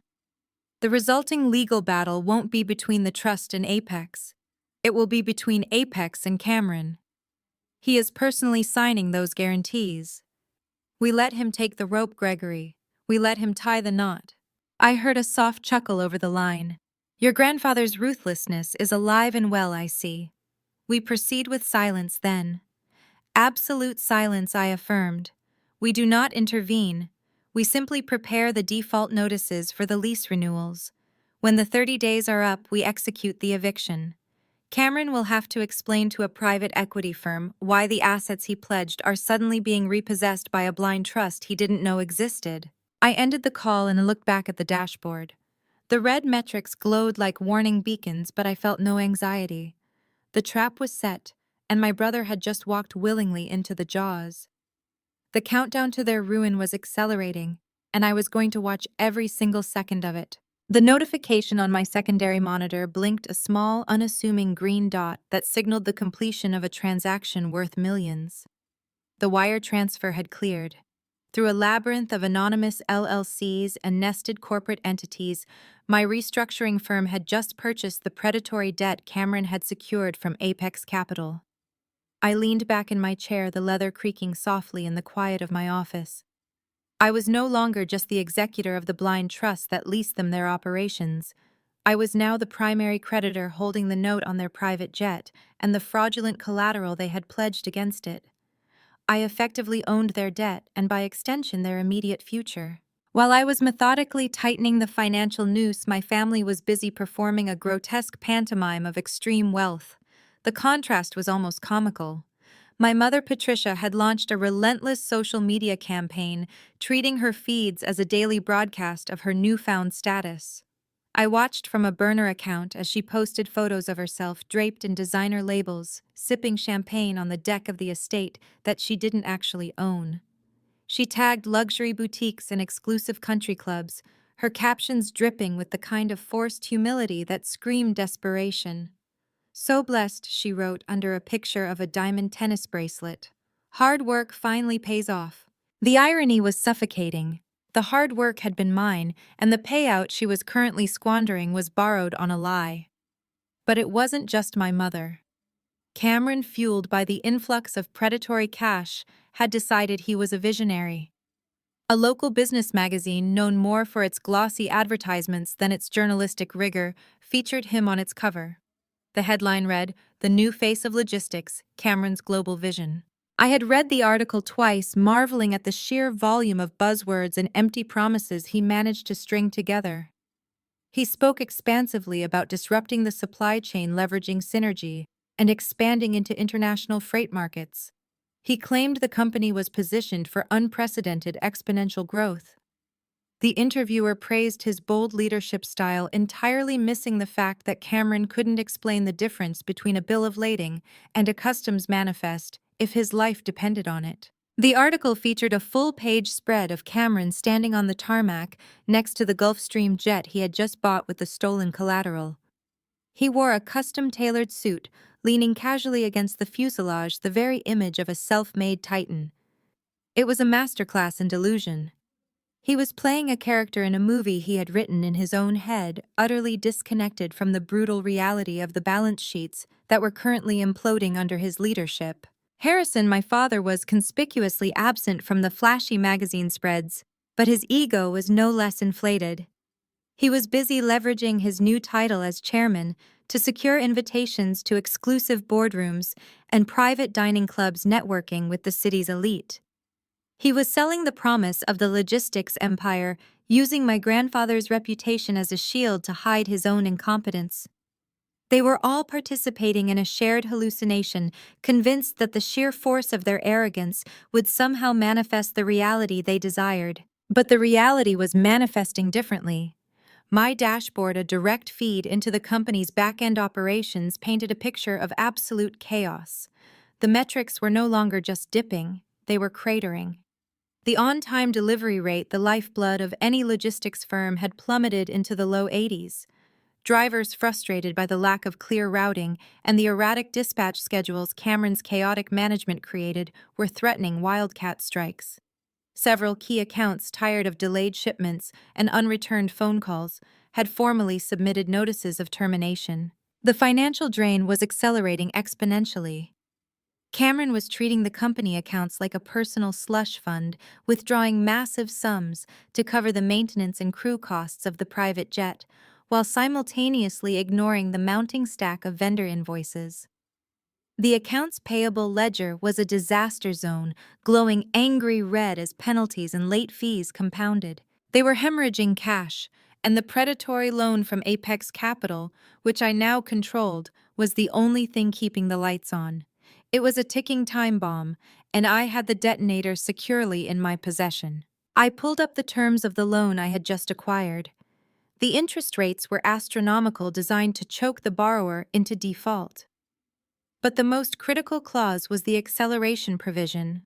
The resulting legal battle won't be between the trust and Apex. It will be between Apex and Cameron. He is personally signing those guarantees. We let him take the rope, Gregory. We let him tie the knot. I heard a soft chuckle over the line. Your grandfather's ruthlessness is alive and well, I see. We proceed with silence then. Absolute silence, I affirmed. We do not intervene. We simply prepare the default notices for the lease renewals. When the 30 days are up, we execute the eviction. Cameron will have to explain to a private equity firm why the assets he pledged are suddenly being repossessed by a blind trust he didn't know existed. I ended the call and looked back at the dashboard. The red metrics glowed like warning beacons, but I felt no anxiety. The trap was set, and my brother had just walked willingly into the jaws. The countdown to their ruin was accelerating, and I was going to watch every single second of it. The notification on my secondary monitor blinked, a small, unassuming green dot that signaled the completion of a transaction worth millions. The wire transfer had cleared. Through a labyrinth of anonymous LLCs and nested corporate entities, my restructuring firm had just purchased the predatory debt Cameron had secured from Apex Capital. I leaned back in my chair, the leather creaking softly in the quiet of my office. I was no longer just the executor of the blind trust that leased them their operations. I was now the primary creditor holding the note on their private jet and the fraudulent collateral they had pledged against it. I effectively owned their debt and, by extension, their immediate future. While I was methodically tightening the financial noose, my family was busy performing a grotesque pantomime of extreme wealth. The contrast was almost comical. My mother, Patricia, had launched a relentless social media campaign, treating her feeds as a daily broadcast of her newfound status. I watched from a burner account as she posted photos of herself draped in designer labels, sipping champagne on the deck of the estate that she didn't actually own. She tagged luxury boutiques and exclusive country clubs, her captions dripping with the kind of forced humility that screamed desperation. So blessed, she wrote under a picture of a diamond tennis bracelet. Hard work finally pays off. The irony was suffocating. The hard work had been mine, and the payout she was currently squandering was borrowed on a lie. But it wasn't just my mother. Cameron, fueled by the influx of predatory cash, had decided he was a visionary. A local business magazine, known more for its glossy advertisements than its journalistic rigor, featured him on its cover. The headline read, "The New Face of Logistics, Cameron's Global Vision." I had read the article twice, marveling at the sheer volume of buzzwords and empty promises he managed to string together. He spoke expansively about disrupting the supply chain, leveraging synergy, and expanding into international freight markets. He claimed the company was positioned for unprecedented exponential growth. The interviewer praised his bold leadership style, entirely missing the fact that Cameron couldn't explain the difference between a bill of lading and a customs manifest if his life depended on it. The article featured a full-page spread of Cameron standing on the tarmac next to the Gulfstream jet he had just bought with the stolen collateral. He wore a custom-tailored suit, leaning casually against the fuselage, the very image of a self-made titan. It was a masterclass in delusion. He was playing a character in a movie he had written in his own head, utterly disconnected from the brutal reality of the balance sheets that were currently imploding under his leadership. Harrison, my father, was conspicuously absent from the flashy magazine spreads, but his ego was no less inflated. He was busy leveraging his new title as chairman to secure invitations to exclusive boardrooms and private dining clubs, networking with the city's elite. He was selling the promise of the logistics empire, using my grandfather's reputation as a shield to hide his own incompetence. They were all participating in a shared hallucination, convinced that the sheer force of their arrogance would somehow manifest the reality they desired. But the reality was manifesting differently. My dashboard, a direct feed into the company's back-end operations, painted a picture of absolute chaos. The metrics were no longer just dipping, they were cratering. The on-time delivery rate, the lifeblood of any logistics firm, had plummeted into the low 80s. Drivers, frustrated by the lack of clear routing and the erratic dispatch schedules Cameron's chaotic management created, were threatening wildcat strikes. Several key accounts, tired of delayed shipments and unreturned phone calls, had formally submitted notices of termination. The financial drain was accelerating exponentially. Cameron was treating the company accounts like a personal slush fund, withdrawing massive sums to cover the maintenance and crew costs of the private jet, while simultaneously ignoring the mounting stack of vendor invoices. The accounts payable ledger was a disaster zone, glowing angry red as penalties and late fees compounded. They were hemorrhaging cash, and the predatory loan from Apex Capital, which I now controlled, was the only thing keeping the lights on. It was a ticking time bomb, and I had the detonator securely in my possession. I pulled up the terms of the loan I had just acquired. The interest rates were astronomical, designed to choke the borrower into default. But the most critical clause was the acceleration provision.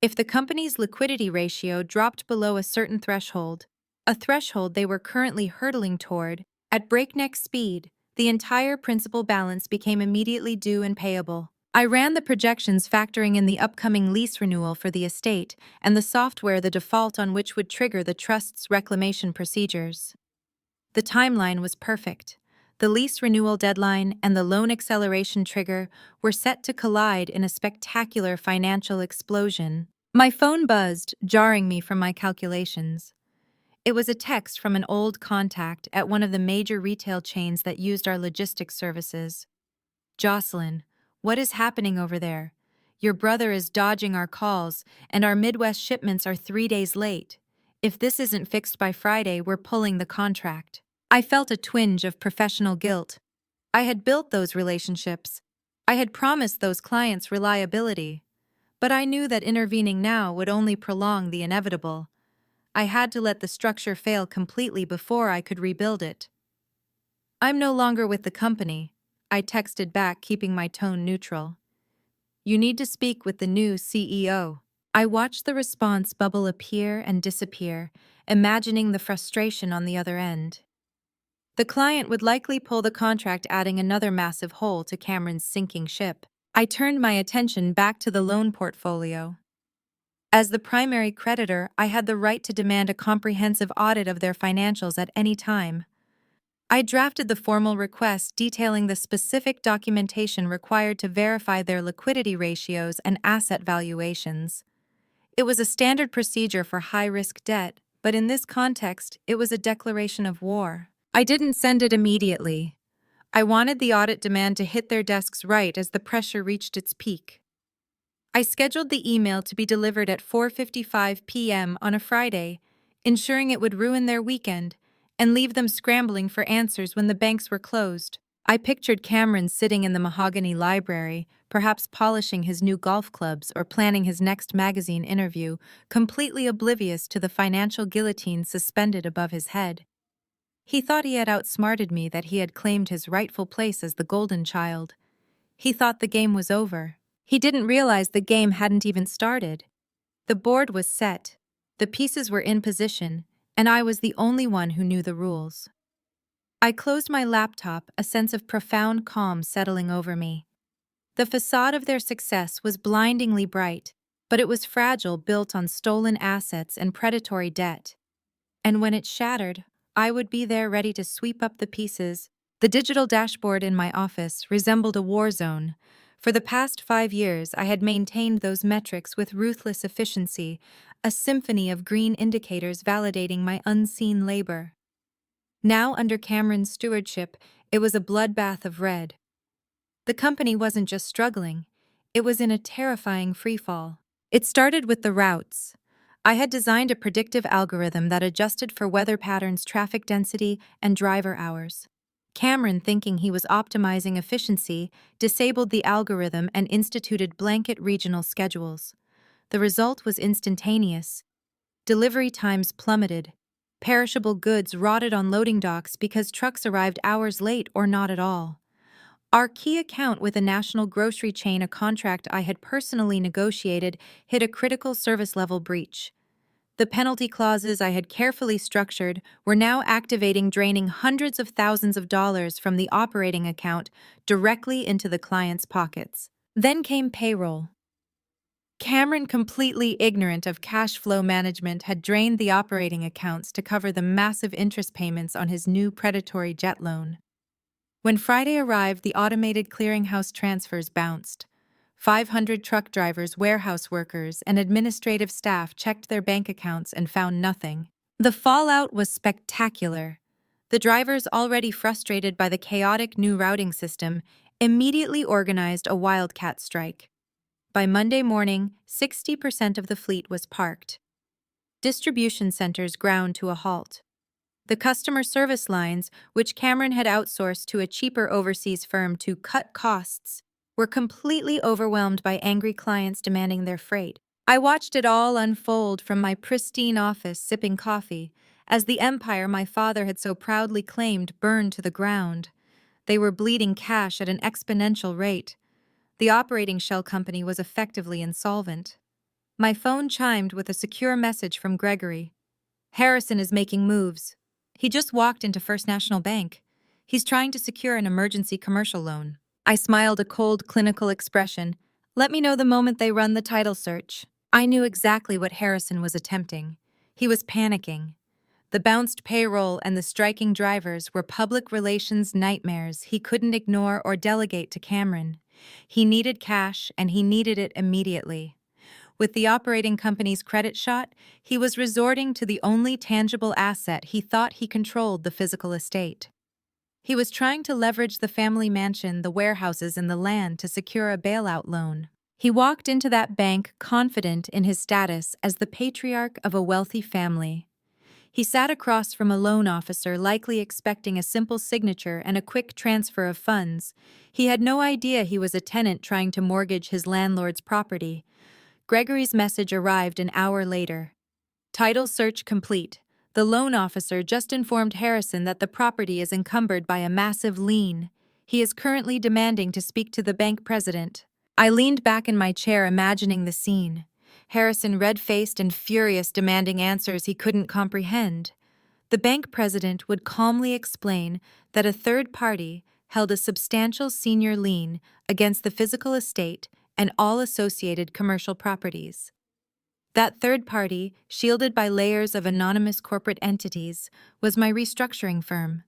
If the company's liquidity ratio dropped below a certain threshold, a threshold they were currently hurtling toward, at breakneck speed, the entire principal balance became immediately due and payable. I ran the projections factoring in the upcoming lease renewal for the estate and the software, the default on which would trigger the trust's reclamation procedures. The timeline was perfect. The lease renewal deadline and the loan acceleration trigger were set to collide in a spectacular financial explosion. My phone buzzed, jarring me from my calculations. It was a text from an old contact at one of the major retail chains that used our logistics services. "Jocelyn, what is happening over there? Your brother is dodging our calls, and our Midwest shipments are 3 days late. If this isn't fixed by Friday, we're pulling the contract." I felt a twinge of professional guilt. I had built those relationships. I had promised those clients reliability. But I knew that intervening now would only prolong the inevitable. I had to let the structure fail completely before I could rebuild it. "I'm no longer with the company," I texted back, keeping my tone neutral. "You need to speak with the new CEO." I watched the response bubble appear and disappear, imagining the frustration on the other end. The client would likely pull the contract, adding another massive hole to Cameron's sinking ship. I turned my attention back to the loan portfolio. As the primary creditor, I had the right to demand a comprehensive audit of their financials at any time. I drafted the formal request detailing the specific documentation required to verify their liquidity ratios and asset valuations. It was a standard procedure for high-risk debt, but in this context, it was a declaration of war. I didn't send it immediately. I wanted the audit demand to hit their desks right as the pressure reached its peak. I scheduled the email to be delivered at 4:55 p.m. on a Friday, ensuring it would ruin their weekend and leave them scrambling for answers when the banks were closed. I pictured Cameron sitting in the mahogany library, perhaps polishing his new golf clubs or planning his next magazine interview, completely oblivious to the financial guillotine suspended above his head. He thought he had outsmarted me, that he had claimed his rightful place as the golden child. He thought the game was over. He didn't realize the game hadn't even started. The board was set, the pieces were in position, and I was the only one who knew the rules. I closed my laptop, a sense of profound calm settling over me. The facade of their success was blindingly bright, but it was fragile, built on stolen assets and predatory debt. And when it shattered, I would be there ready to sweep up the pieces. The digital dashboard in my office resembled a war zone. For the past 5 years, I had maintained those metrics with ruthless efficiency, a symphony of green indicators validating my unseen labor. Now, under Cameron's stewardship, It was a bloodbath of red. The company wasn't just struggling, it was in a terrifying freefall. It started with the routes. I had designed a predictive algorithm that adjusted for weather patterns, traffic density, and driver hours. Cameron, thinking he was optimizing efficiency, disabled the algorithm and instituted blanket regional schedules. The result was instantaneous. Delivery times plummeted. Perishable goods rotted on loading docks because trucks arrived hours late or not at all. Our key account with a national grocery chain, a contract I had personally negotiated, hit a critical service level breach. The penalty clauses I had carefully structured were now activating, draining hundreds of thousands of dollars from the operating account directly into the client's pockets. Then came payroll. Cameron, completely ignorant of cash flow management, had drained the operating accounts to cover the massive interest payments on his new predatory jet loan. When Friday arrived, the automated clearinghouse transfers bounced. 500 truck drivers, warehouse workers, and administrative staff checked their bank accounts and found nothing. The fallout was spectacular. The drivers, already frustrated by the chaotic new routing system, immediately organized a wildcat strike. By Monday morning, 60% of the fleet was parked. Distribution centers ground to a halt. The customer service lines, which Cameron had outsourced to a cheaper overseas firm to cut costs, were completely overwhelmed by angry clients demanding their freight. I watched it all unfold from my pristine office, sipping coffee, as the empire my father had so proudly claimed burned to the ground. They were bleeding cash at an exponential rate. The operating shell company was effectively insolvent. My phone chimed with a secure message from Gregory. "Harrison is making moves. He just walked into First National Bank. He's trying to secure an emergency commercial loan." I smiled a cold, clinical expression. "Let me know the moment they run the title search." I knew exactly what Harrison was attempting. He was panicking. The bounced payroll and the striking drivers were public relations nightmares he couldn't ignore or delegate to Cameron. He needed cash, and he needed it immediately. With the operating company's credit shot, he was resorting to the only tangible asset he thought he controlled: the physical estate. He was trying to leverage the family mansion, the warehouses, and the land to secure a bailout loan. He walked into that bank confident in his status as the patriarch of a wealthy family. He sat across from a loan officer, likely expecting a simple signature and a quick transfer of funds. He had no idea he was a tenant trying to mortgage his landlord's property. Gregory's message arrived an hour later. "Title search complete. The loan officer just informed Harrison that the property is encumbered by a massive lien. He is currently demanding to speak to the bank president." I leaned back in my chair, imagining the scene. Harrison, red-faced and furious, demanding answers he couldn't comprehend. The bank president would calmly explain that a third party held a substantial senior lien against the physical estate and all associated commercial properties. That third party, shielded by layers of anonymous corporate entities, was my restructuring firm.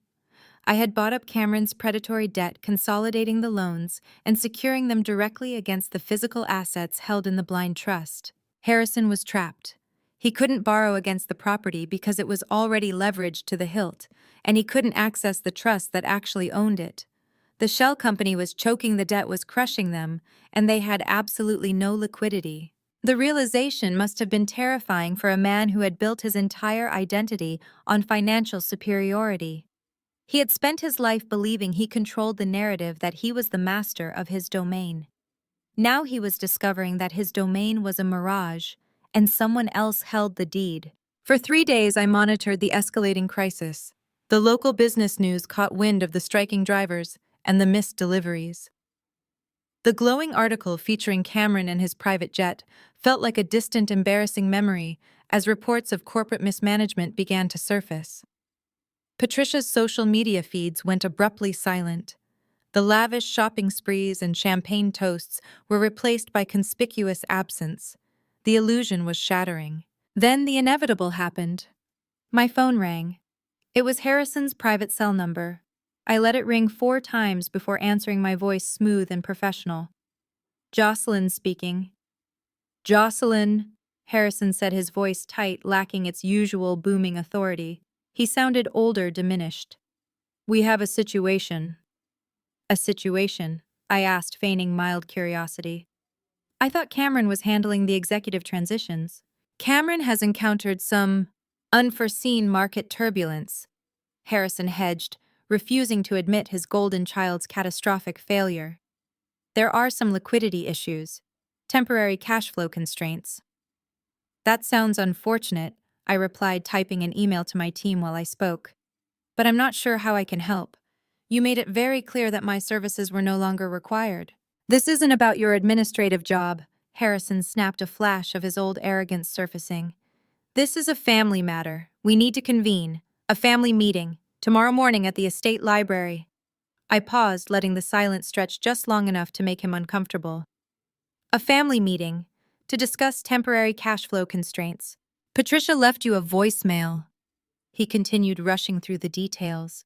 I had bought up Cameron's predatory debt, consolidating the loans and securing them directly against the physical assets held in the blind trust. Harrison was trapped. He couldn't borrow against the property because it was already leveraged to the hilt, and he couldn't access the trust that actually owned it. The shell company was choking the debt, was crushing them, and they had absolutely no liquidity. The realization must have been terrifying for a man who had built his entire identity on financial superiority. He had spent his life believing he controlled the narrative, that he was the master of his domain. Now he was discovering that his domain was a mirage, and someone else held the deed. For 3 days, I monitored the escalating crisis. The local business news caught wind of the striking drivers and the missed deliveries. The glowing article featuring Cameron and his private jet felt like a distant, embarrassing memory as reports of corporate mismanagement began to surface. Patricia's social media feeds went abruptly silent. The lavish shopping sprees and champagne toasts were replaced by conspicuous absence. The illusion was shattering. Then the inevitable happened. My phone rang. It was Harrison's private cell number. I let it ring 4 times before answering, my voice smooth and professional. "Jocelyn speaking." "Jocelyn," Harrison said, his voice tight, lacking its usual booming authority. He sounded older, diminished. We have a situation. A situation? I asked, feigning mild curiosity. I thought Cameron was handling the executive transitions. Cameron has encountered some unforeseen market turbulence. Harrison hedged, refusing to admit his golden child's catastrophic failure. There are some liquidity issues, temporary cash flow constraints. That sounds unfortunate, I replied, typing an email to my team while I spoke. But I'm not sure how I can help. You made it very clear that my services were no longer required. This isn't about your administrative job, Harrison snapped, a flash of his old arrogance surfacing. This is a family matter. We need to convene. A family meeting. Tomorrow morning at the estate library. I paused, letting the silence stretch just long enough to make him uncomfortable. A family meeting. To discuss temporary cash flow constraints. Patricia left you a voicemail. He continued, rushing through the details.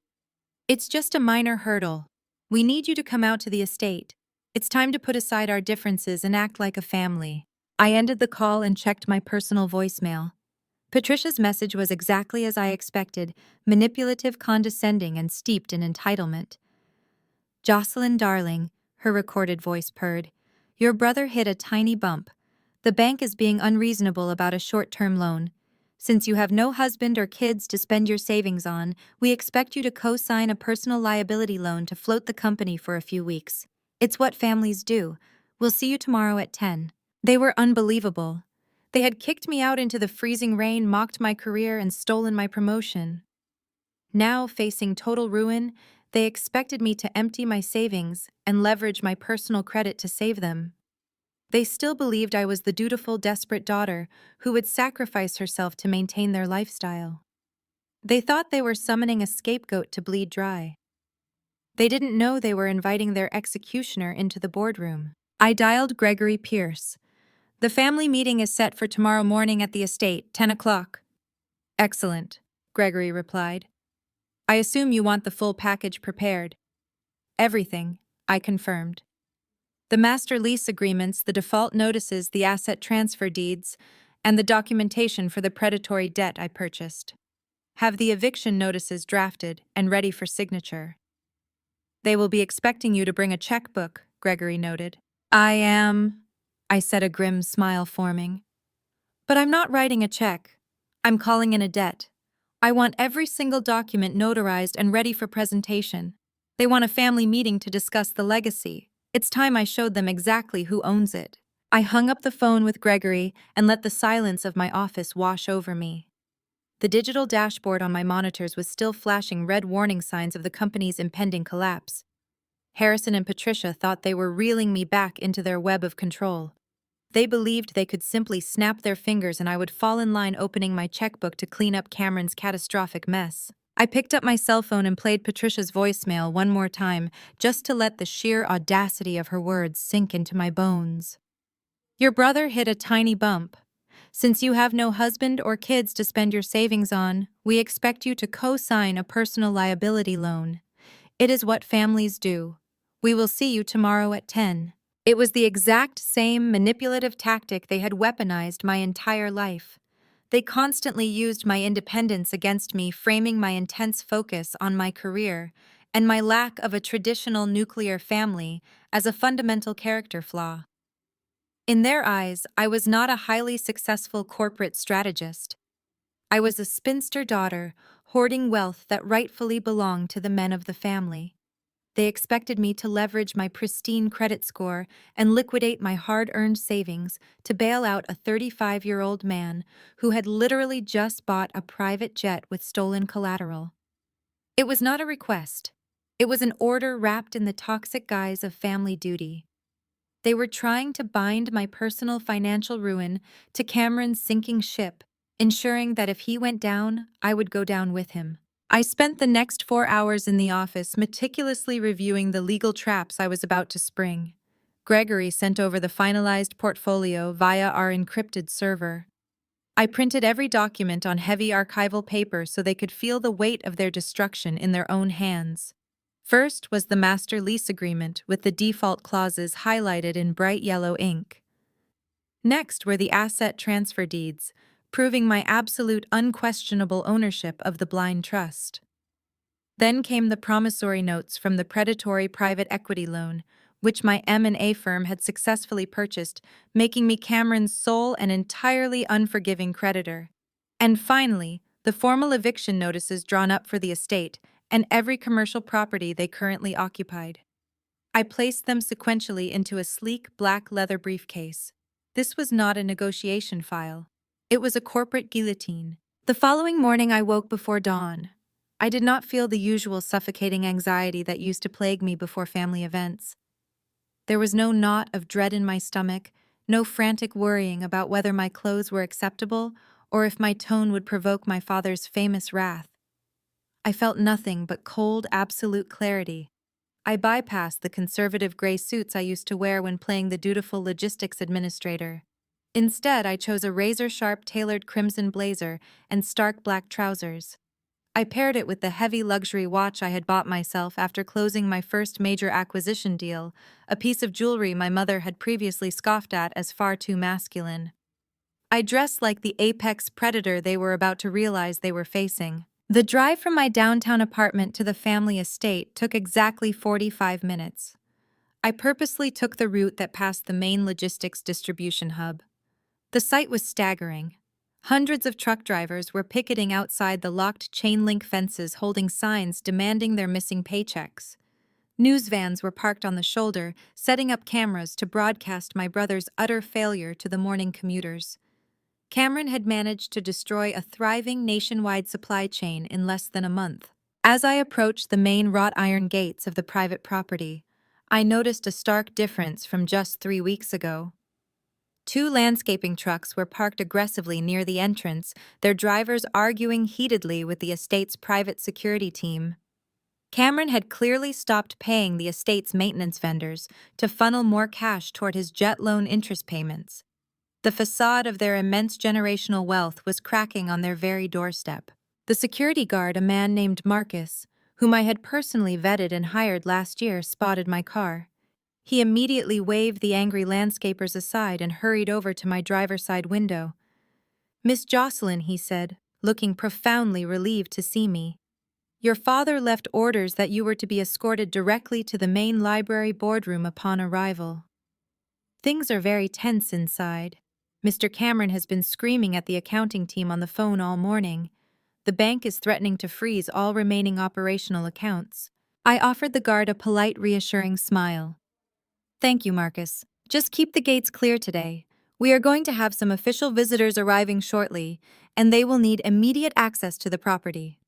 It's just a minor hurdle. We need you to come out to the estate. It's time to put aside our differences and act like a family. I ended the call and checked my personal voicemail. Patricia's message was exactly as I expected, manipulative, condescending, and steeped in entitlement. Jocelyn, darling, her recorded voice purred. Your brother hit a tiny bump. The bank is being unreasonable about a short-term loan. Since you have no husband or kids to spend your savings on, we expect you to co-sign a personal liability loan to float the company for a few weeks. It's what families do. We'll see you tomorrow at 10. They were unbelievable. They had kicked me out into the freezing rain, mocked my career, and stolen my promotion. Now, facing total ruin, they expected me to empty my savings and leverage my personal credit to save them. They still believed I was the dutiful, desperate daughter who would sacrifice herself to maintain their lifestyle. They thought they were summoning a scapegoat to bleed dry. They didn't know they were inviting their executioner into the boardroom. I dialed Gregory Pierce. The family meeting is set for tomorrow morning at the estate, 10 o'clock. Excellent, Gregory replied. I assume you want the full package prepared. Everything, I confirmed. The master lease agreements, the default notices, the asset transfer deeds, and the documentation for the predatory debt I purchased. Have the eviction notices drafted and ready for signature. They will be expecting you to bring a checkbook, Gregory noted. I said, a grim smile forming. But I'm not writing a check. I'm calling in a debt. I want every single document notarized and ready for presentation. They want a family meeting to discuss the legacy. It's time I showed them exactly who owns it. I hung up the phone with Gregory and let the silence of my office wash over me. The digital dashboard on my monitors was still flashing red warning signs of the company's impending collapse. Harrison and Patricia thought they were reeling me back into their web of control. They believed they could simply snap their fingers and I would fall in line, opening my checkbook to clean up Cameron's catastrophic mess. I picked up my cell phone and played Patricia's voicemail one more time, just to let the sheer audacity of her words sink into my bones. Your brother hit a tiny bump. Since you have no husband or kids to spend your savings on, we expect you to co-sign a personal liability loan. It is what families do. We will see you tomorrow at 10. It was the exact same manipulative tactic they had weaponized my entire life. They constantly used my independence against me, framing my intense focus on my career and my lack of a traditional nuclear family as a fundamental character flaw. In their eyes, I was not a highly successful corporate strategist. I was a spinster daughter, hoarding wealth that rightfully belonged to the men of the family. They expected me to leverage my pristine credit score and liquidate my hard-earned savings to bail out a 35-year-old man who had literally just bought a private jet with stolen collateral. It was not a request. It was an order wrapped in the toxic guise of family duty. They were trying to bind my personal financial ruin to Cameron's sinking ship, ensuring that if he went down, I would go down with him. I spent the next 4 hours in the office meticulously reviewing the legal traps I was about to spring. Gregory sent over the finalized portfolio via our encrypted server. I printed every document on heavy archival paper so they could feel the weight of their destruction in their own hands. First was the master lease agreement with the default clauses highlighted in bright yellow ink. Next were the asset transfer deeds, proving my absolute unquestionable ownership of the blind trust. Then came the promissory notes from the predatory private equity loan, which my M&A firm had successfully purchased, making me Cameron's sole and entirely unforgiving creditor. And finally, the formal eviction notices drawn up for the estate and every commercial property they currently occupied. I placed them sequentially into a sleek black leather briefcase. This was not a negotiation file. It was a corporate guillotine. The following morning I woke before dawn. I did not feel the usual suffocating anxiety that used to plague me before family events. There was no knot of dread in my stomach, no frantic worrying about whether my clothes were acceptable or if my tone would provoke my father's famous wrath. I felt nothing but cold, absolute clarity. I bypassed the conservative gray suits I used to wear when playing the dutiful logistics administrator. Instead, I chose a razor-sharp tailored crimson blazer and stark black trousers. I paired it with the heavy luxury watch I had bought myself after closing my first major acquisition deal, a piece of jewelry my mother had previously scoffed at as far too masculine. I dressed like the apex predator they were about to realize they were facing. The drive from my downtown apartment to the family estate took exactly 45 minutes. I purposely took the route that passed the main logistics distribution hub. The sight was staggering. Hundreds of truck drivers were picketing outside the locked chain-link fences holding signs demanding their missing paychecks. News vans were parked on the shoulder, setting up cameras to broadcast my brother's utter failure to the morning commuters. Cameron had managed to destroy a thriving nationwide supply chain in less than a month. As I approached the main wrought iron gates of the private property, I noticed a stark difference from just 3 weeks ago. Two landscaping trucks were parked aggressively near the entrance, their drivers arguing heatedly with the estate's private security team. Cameron had clearly stopped paying the estate's maintenance vendors to funnel more cash toward his jet loan interest payments. The facade of their immense generational wealth was cracking on their very doorstep. The security guard, a man named Marcus, whom I had personally vetted and hired last year, spotted my car. He immediately waved the angry landscapers aside and hurried over to my driver's side window. "Miss Jocelyn," he said, looking profoundly relieved to see me. "Your father left orders that you were to be escorted directly to the main library boardroom upon arrival." Things are very tense inside. Mr. Cameron has been screaming at the accounting team on the phone all morning. The bank is threatening to freeze all remaining operational accounts. I offered the guard a polite, reassuring smile. "Thank you, Marcus. Just keep the gates clear today. We are going to have some official visitors arriving shortly, and they will need immediate access to the property."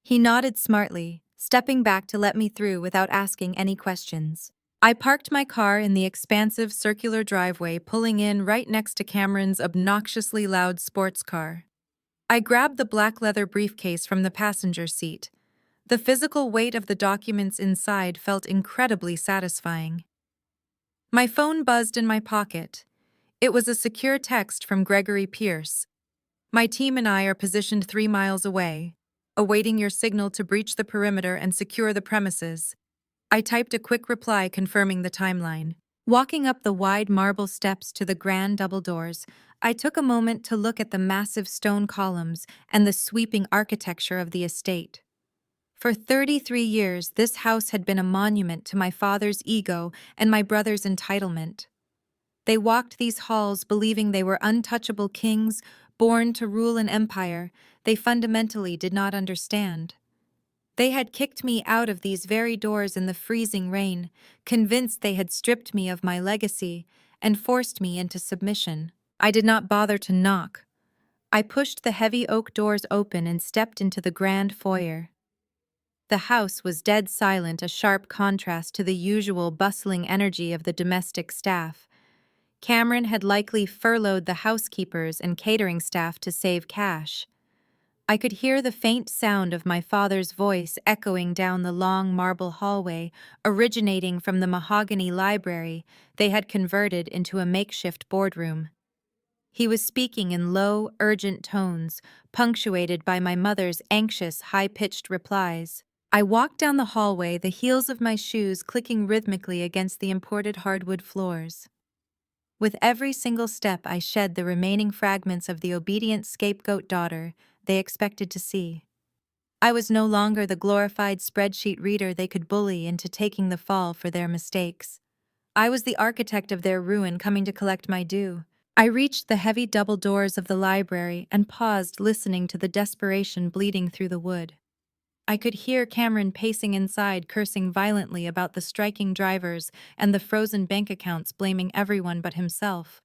He nodded smartly, stepping back to let me through without asking any questions. I parked my car in the expansive circular driveway, pulling in right next to Cameron's obnoxiously loud sports car. I grabbed the black leather briefcase from the passenger seat. The physical weight of the documents inside felt incredibly satisfying. My phone buzzed in my pocket. It was a secure text from Gregory Pierce. "My team and I are positioned 3 miles away, awaiting your signal to breach the perimeter and secure the premises." I typed a quick reply confirming the timeline. Walking up the wide marble steps to the grand double doors, I took a moment to look at the massive stone columns and the sweeping architecture of the estate. For 33 years, this house had been a monument to my father's ego and my brother's entitlement. They walked these halls believing they were untouchable kings, born to rule an empire they fundamentally did not understand. They had kicked me out of these very doors in the freezing rain, convinced they had stripped me of my legacy and forced me into submission. I did not bother to knock. I pushed the heavy oak doors open and stepped into the grand foyer. The house was dead silent, a sharp contrast to the usual bustling energy of the domestic staff. Cameron had likely furloughed the housekeepers and catering staff to save cash. I could hear the faint sound of my father's voice echoing down the long marble hallway, originating from the mahogany library they had converted into a makeshift boardroom. He was speaking in low, urgent tones, punctuated by my mother's anxious, high-pitched replies. I walked down the hallway, the heels of my shoes clicking rhythmically against the imported hardwood floors. With every single step, I shed the remaining fragments of the obedient scapegoat daughter they expected to see. I was no longer the glorified spreadsheet reader they could bully into taking the fall for their mistakes. I was the architect of their ruin coming to collect my due. I reached the heavy double doors of the library and paused, listening to the desperation bleeding through the wood. I could hear Cameron pacing inside, cursing violently about the striking drivers and the frozen bank accounts, blaming everyone but himself.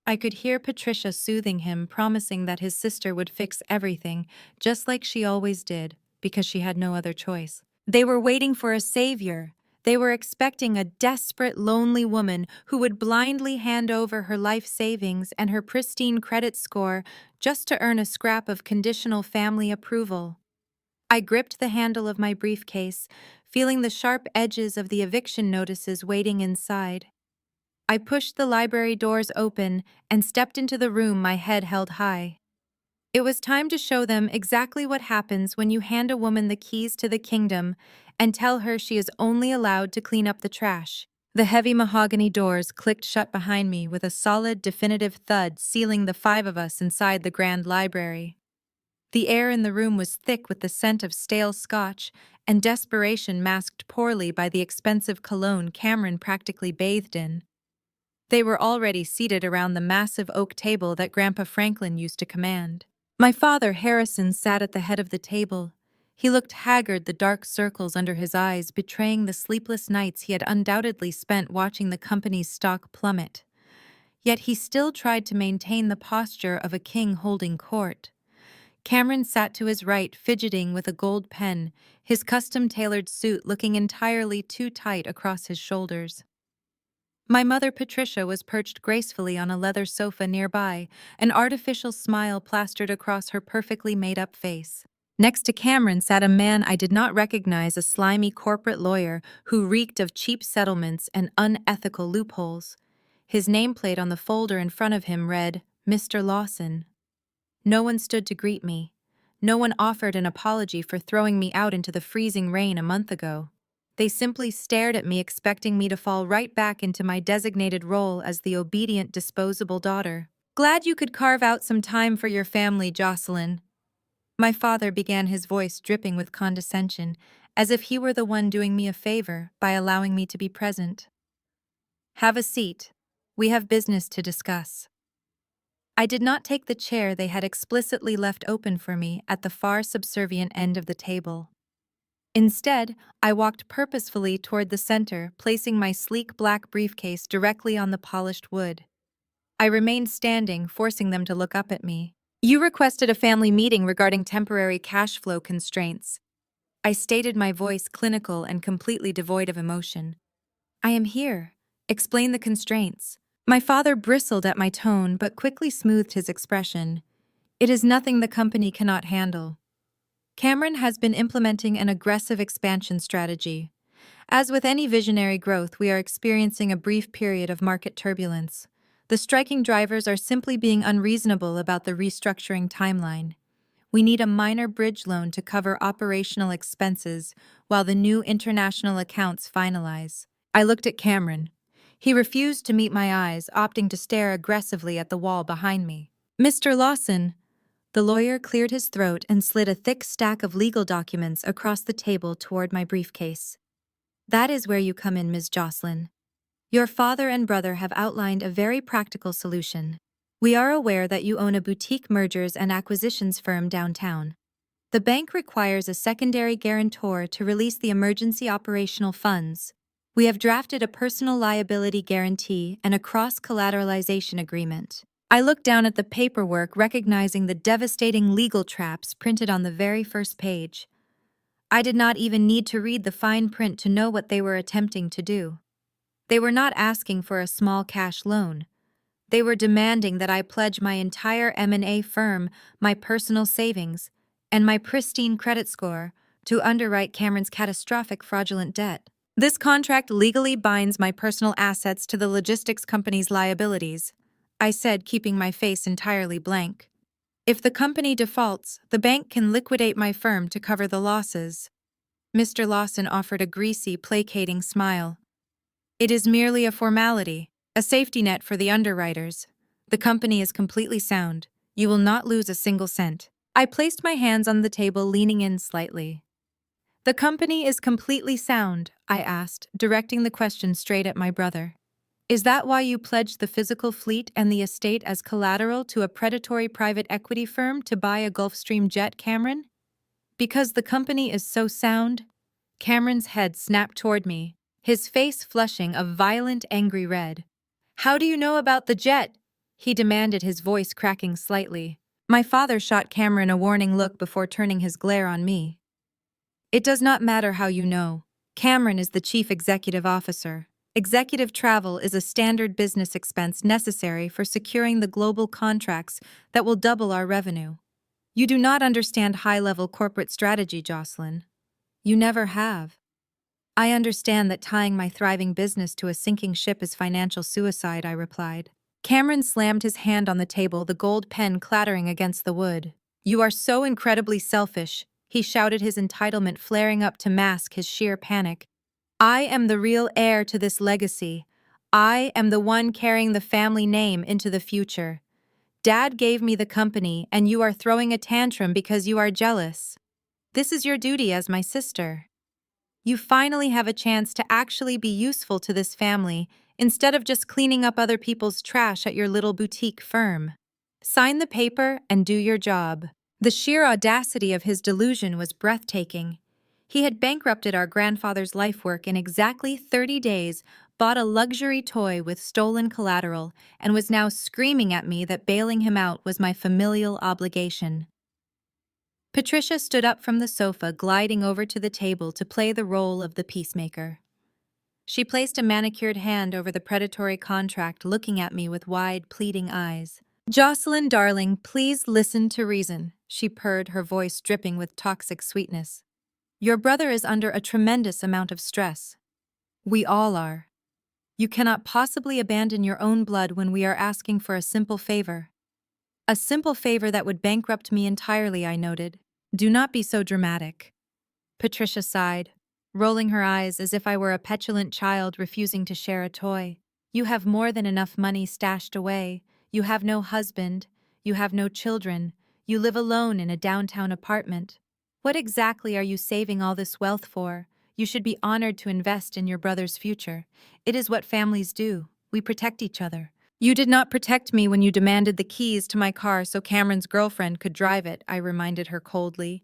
I could hear Patricia soothing him, promising that his sister would fix everything, just like she always did, because she had no other choice. They were waiting for a savior. They were expecting a desperate, lonely woman who would blindly hand over her life savings and her pristine credit score just to earn a scrap of conditional family approval. I gripped the handle of my briefcase, feeling the sharp edges of the eviction notices waiting inside. I pushed the library doors open and stepped into the room, my head held high. It was time to show them exactly what happens when you hand a woman the keys to the kingdom and tell her she is only allowed to clean up the trash. The heavy mahogany doors clicked shut behind me with a solid, definitive thud, sealing the five of us inside the grand library. The air in the room was thick with the scent of stale scotch and desperation, masked poorly by the expensive cologne Cameron practically bathed in. They were already seated around the massive oak table that Grandpa Franklin used to command. My father, Harrison, sat at the head of the table. He looked haggard, the dark circles under his eyes betraying the sleepless nights he had undoubtedly spent watching the company's stock plummet. Yet he still tried to maintain the posture of a king holding court. Cameron sat to his right, fidgeting with a gold pen, his custom-tailored suit looking entirely too tight across his shoulders. My mother, Patricia, was perched gracefully on a leather sofa nearby, an artificial smile plastered across her perfectly made-up face. Next to Cameron sat a man I did not recognize, a slimy corporate lawyer who reeked of cheap settlements and unethical loopholes. His nameplate on the folder in front of him read, Mr. Lawson. No one stood to greet me. No one offered an apology for throwing me out into the freezing rain a month ago. They simply stared at me, expecting me to fall right back into my designated role as the obedient, disposable daughter. "Glad you could carve out some time for your family, Jocelyn." My father began, his voice dripping with condescension, as if he were the one doing me a favor by allowing me to be present. "Have a seat. We have business to discuss." I did not take the chair they had explicitly left open for me at the far subservient end of the table. Instead, I walked purposefully toward the center, placing my sleek black briefcase directly on the polished wood. I remained standing, forcing them to look up at me. "You requested a family meeting regarding temporary cash flow constraints." I stated, my voice clinical and completely devoid of emotion. "I am here. Explain the constraints." My father bristled at my tone but quickly smoothed his expression. "It is nothing the company cannot handle." Cameron has been implementing an aggressive expansion strategy. As with any visionary growth, we are experiencing a brief period of market turbulence. The striking drivers are simply being unreasonable about the restructuring timeline. We need a minor bridge loan to cover operational expenses while the new international accounts finalize. I looked at Cameron. He refused to meet my eyes, opting to stare aggressively at the wall behind me. "Mr. Lawson." The lawyer cleared his throat and slid a thick stack of legal documents across the table toward my briefcase. "That is where you come in, Ms. Jocelyn. Your father and brother have outlined a very practical solution. We are aware that you own a boutique mergers and acquisitions firm downtown. The bank requires a secondary guarantor to release the emergency operational funds. We have drafted a personal liability guarantee and a cross-collateralization agreement." I looked down at the paperwork, recognizing the devastating legal traps printed on the very first page. I did not even need to read the fine print to know what they were attempting to do. They were not asking for a small cash loan. They were demanding that I pledge my entire M&A firm, my personal savings, and my pristine credit score to underwrite Cameron's catastrophic fraudulent debt. "This contract legally binds my personal assets to the logistics company's liabilities," I said, keeping my face entirely blank. "If the company defaults, the bank can liquidate my firm to cover the losses." Mr. Lawson offered a greasy, placating smile. "It is merely a formality, a safety net for the underwriters. The company is completely sound. You will not lose a single cent." I placed my hands on the table, leaning in slightly. The company is completely sound, I asked, directing the question straight at my brother. Is that why you pledged the physical fleet and the estate as collateral to a predatory private equity firm to buy a Gulfstream jet, Cameron? Because the company is so sound? Cameron's head snapped toward me, his face flushing a violent, angry red. How do you know about the jet? He demanded, his voice cracking slightly. My father shot Cameron a warning look before turning his glare on me. It does not matter how you know. Cameron is the chief executive officer. Executive travel is a standard business expense necessary for securing the global contracts that will double our revenue. You do not understand high-level corporate strategy, Jocelyn. You never have. I understand that tying my thriving business to a sinking ship is financial suicide, I replied. Cameron slammed his hand on the table, the gold pen clattering against the wood. You are so incredibly selfish, he shouted, his entitlement flaring up to mask his sheer panic. I am the real heir to this legacy. I am the one carrying the family name into the future. Dad gave me the company, and you are throwing a tantrum because you are jealous. This is your duty as my sister. You finally have a chance to actually be useful to this family instead of just cleaning up other people's trash at your little boutique firm. Sign the paper and do your job. The sheer audacity of his delusion was breathtaking. He had bankrupted our grandfather's life work in exactly 30 days, bought a luxury toy with stolen collateral, and was now screaming at me that bailing him out was my familial obligation. Patricia stood up from the sofa, gliding over to the table to play the role of the peacemaker. She placed a manicured hand over the predatory contract, looking at me with wide, pleading eyes. Jocelyn, darling, please listen to reason, she purred, her voice dripping with toxic sweetness. Your brother is under a tremendous amount of stress. We all are. You cannot possibly abandon your own blood when we are asking for a simple favor. A simple favor that would bankrupt me entirely, I noted. Do not be so dramatic. Patricia sighed, rolling her eyes as if I were a petulant child refusing to share a toy. You have more than enough money stashed away. You have no husband. You have no children. You live alone in a downtown apartment. What exactly are you saving all this wealth for? You should be honored to invest in your brother's future. It is what families do. We protect each other. You did not protect me when you demanded the keys to my car so Cameron's girlfriend could drive it, I reminded her coldly.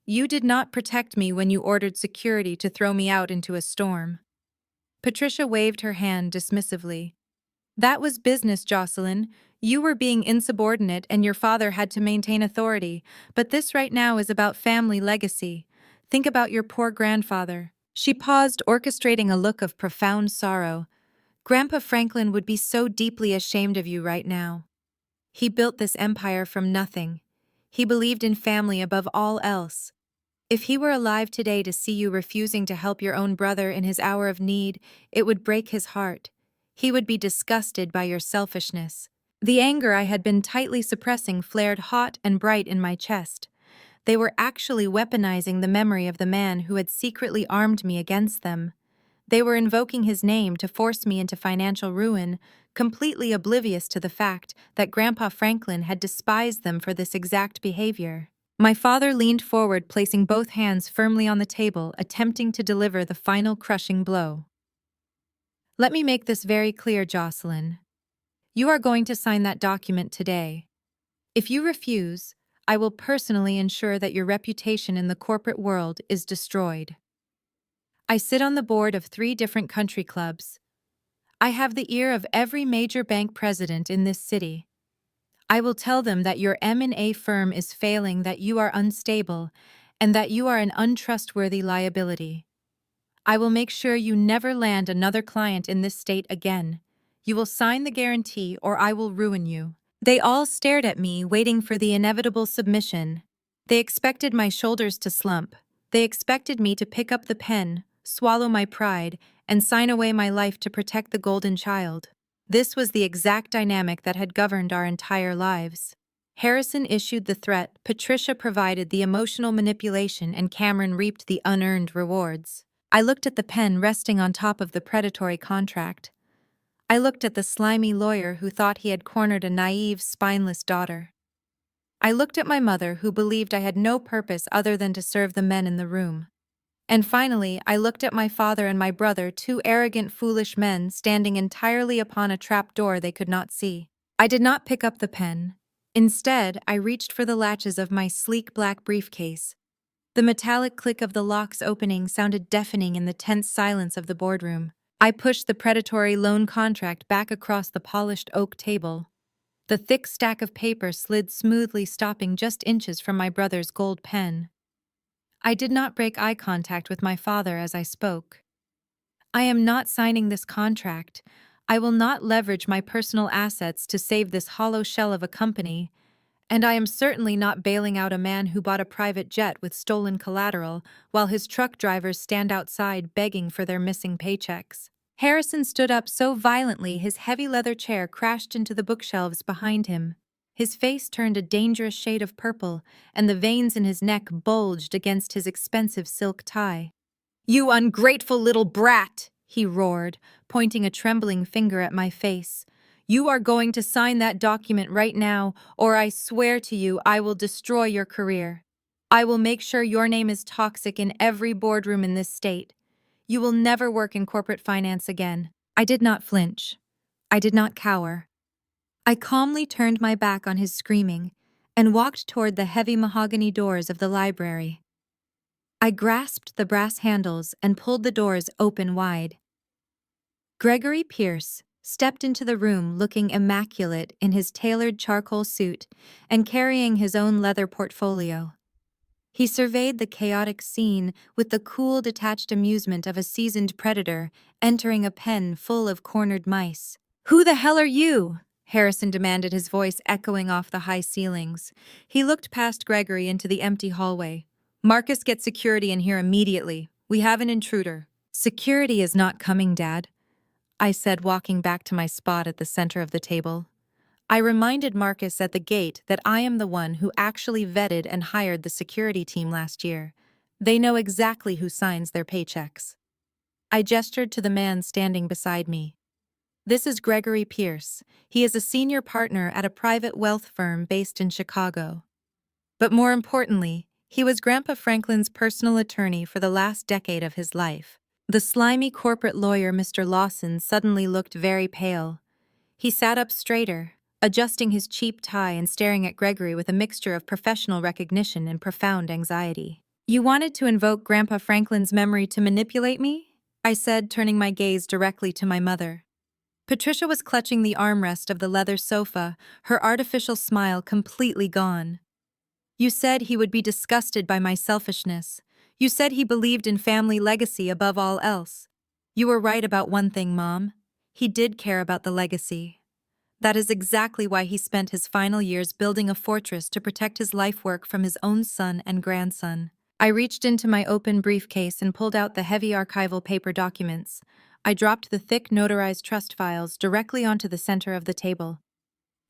You did not protect me when you ordered security to throw me out into a storm. Patricia waved her hand dismissively. That was business, Jocelyn. You were being insubordinate and your father had to maintain authority, but this right now is about family legacy. Think about your poor grandfather. She paused, orchestrating a look of profound sorrow. Grandpa Franklin would be so deeply ashamed of you right now. He built this empire from nothing. He believed in family above all else. If he were alive today to see you refusing to help your own brother in his hour of need, it would break his heart. He would be disgusted by your selfishness. The anger I had been tightly suppressing flared hot and bright in my chest. They were actually weaponizing the memory of the man who had secretly armed me against them. They were invoking his name to force me into financial ruin, completely oblivious to the fact that Grandpa Franklin had despised them for this exact behavior. My father leaned forward, placing both hands firmly on the table, attempting to deliver the final crushing blow. Let me make this very clear, Jocelyn. You are going to sign that document today. If you refuse, I will personally ensure that your reputation in the corporate world is destroyed. I sit on the board of 3 different country clubs. I have the ear of every major bank president in this city. I will tell them that your M&A firm is failing, that you are unstable, and that you are an untrustworthy liability. I will make sure you never land another client in this state again. You will sign the guarantee or I will ruin you. They all stared at me, waiting for the inevitable submission. They expected my shoulders to slump. They expected me to pick up the pen, swallow my pride, and sign away my life to protect the golden child. This was the exact dynamic that had governed our entire lives. Harrison issued the threat, Patricia provided the emotional manipulation, and Cameron reaped the unearned rewards. I looked at the pen resting on top of the predatory contract. I looked at the slimy lawyer who thought he had cornered a naive, spineless daughter. I looked at my mother, who believed I had no purpose other than to serve the men in the room. And finally, I looked at my father and my brother, two arrogant, foolish men standing entirely upon a trap door they could not see. I did not pick up the pen. Instead, I reached for the latches of my sleek black briefcase. The metallic click of the lock's opening sounded deafening in the tense silence of the boardroom. I pushed the predatory loan contract back across the polished oak table. The thick stack of paper slid smoothly, stopping just inches from my brother's gold pen. I did not break eye contact with my father as I spoke. I am not signing this contract. I will not leverage my personal assets to save this hollow shell of a company. And I am certainly not bailing out a man who bought a private jet with stolen collateral while his truck drivers stand outside begging for their missing paychecks. Harrison stood up so violently his heavy leather chair crashed into the bookshelves behind him. His face turned a dangerous shade of purple, and the veins in his neck bulged against his expensive silk tie. "You ungrateful little brat!" he roared, pointing a trembling finger at my face. "You are going to sign that document right now, or I swear to you I will destroy your career. I will make sure your name is toxic in every boardroom in this state. You will never work in corporate finance again." I did not flinch. I did not cower. I calmly turned my back on his screaming and walked toward the heavy mahogany doors of the library. I grasped the brass handles and pulled the doors open wide. Gregory Pierce stepped into the room looking immaculate in his tailored charcoal suit and carrying his own leather portfolio. He surveyed the chaotic scene with the cool, detached amusement of a seasoned predator entering a pen full of cornered mice. "Who the hell are you?" Harrison demanded, his voice echoing off the high ceilings. He looked past Gregory into the empty hallway. "Marcus, get security in here immediately. We have an intruder." "Security is not coming, Dad," I said, walking back to my spot at the center of the table. I reminded Marcus at the gate that I am the one who actually vetted and hired the security team last year. They know exactly who signs their paychecks. I gestured to the man standing beside me. "This is Gregory Pierce. He is a senior partner at a private wealth firm based in Chicago. But more importantly, he was Grandpa Franklin's personal attorney for the last decade of his life." The slimy corporate lawyer, Mr. Lawson, suddenly looked very pale. He sat up straighter, adjusting his cheap tie and staring at Gregory with a mixture of professional recognition and profound anxiety. "You wanted to invoke Grandpa Franklin's memory to manipulate me?" I said, turning my gaze directly to my mother. Patricia was clutching the armrest of the leather sofa, her artificial smile completely gone. "You said he would be disgusted by my selfishness. You said he believed in family legacy above all else. You were right about one thing, Mom. He did care about the legacy. That is exactly why he spent his final years building a fortress to protect his life work from his own son and grandson." I reached into my open briefcase and pulled out the heavy archival paper documents. I dropped the thick notarized trust files directly onto the center of the table.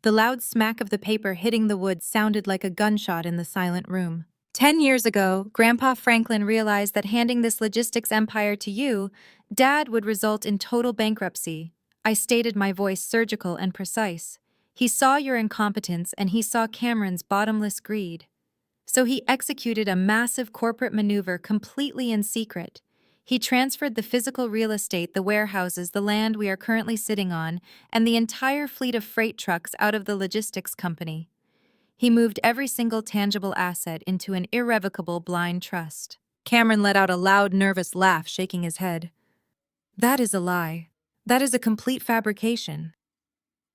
The loud smack of the paper hitting the wood sounded like a gunshot in the silent room. 10 years ago, Grandpa Franklin realized that handing this logistics empire to you, Dad, would result in total bankruptcy. I stated, my voice surgical and precise. He saw your incompetence and he saw Cameron's bottomless greed. So he executed a massive corporate maneuver completely in secret. He transferred the physical real estate, the warehouses, the land we are currently sitting on, and the entire fleet of freight trucks out of the logistics company. He moved every single tangible asset into an irrevocable blind trust. Cameron let out a loud, nervous laugh, shaking his head. "That is a lie. That is a complete fabrication.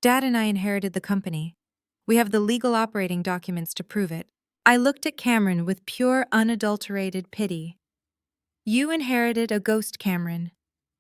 Dad and I inherited the company. We have the legal operating documents to prove it." I looked at Cameron with pure, unadulterated pity. "You inherited a ghost, Cameron.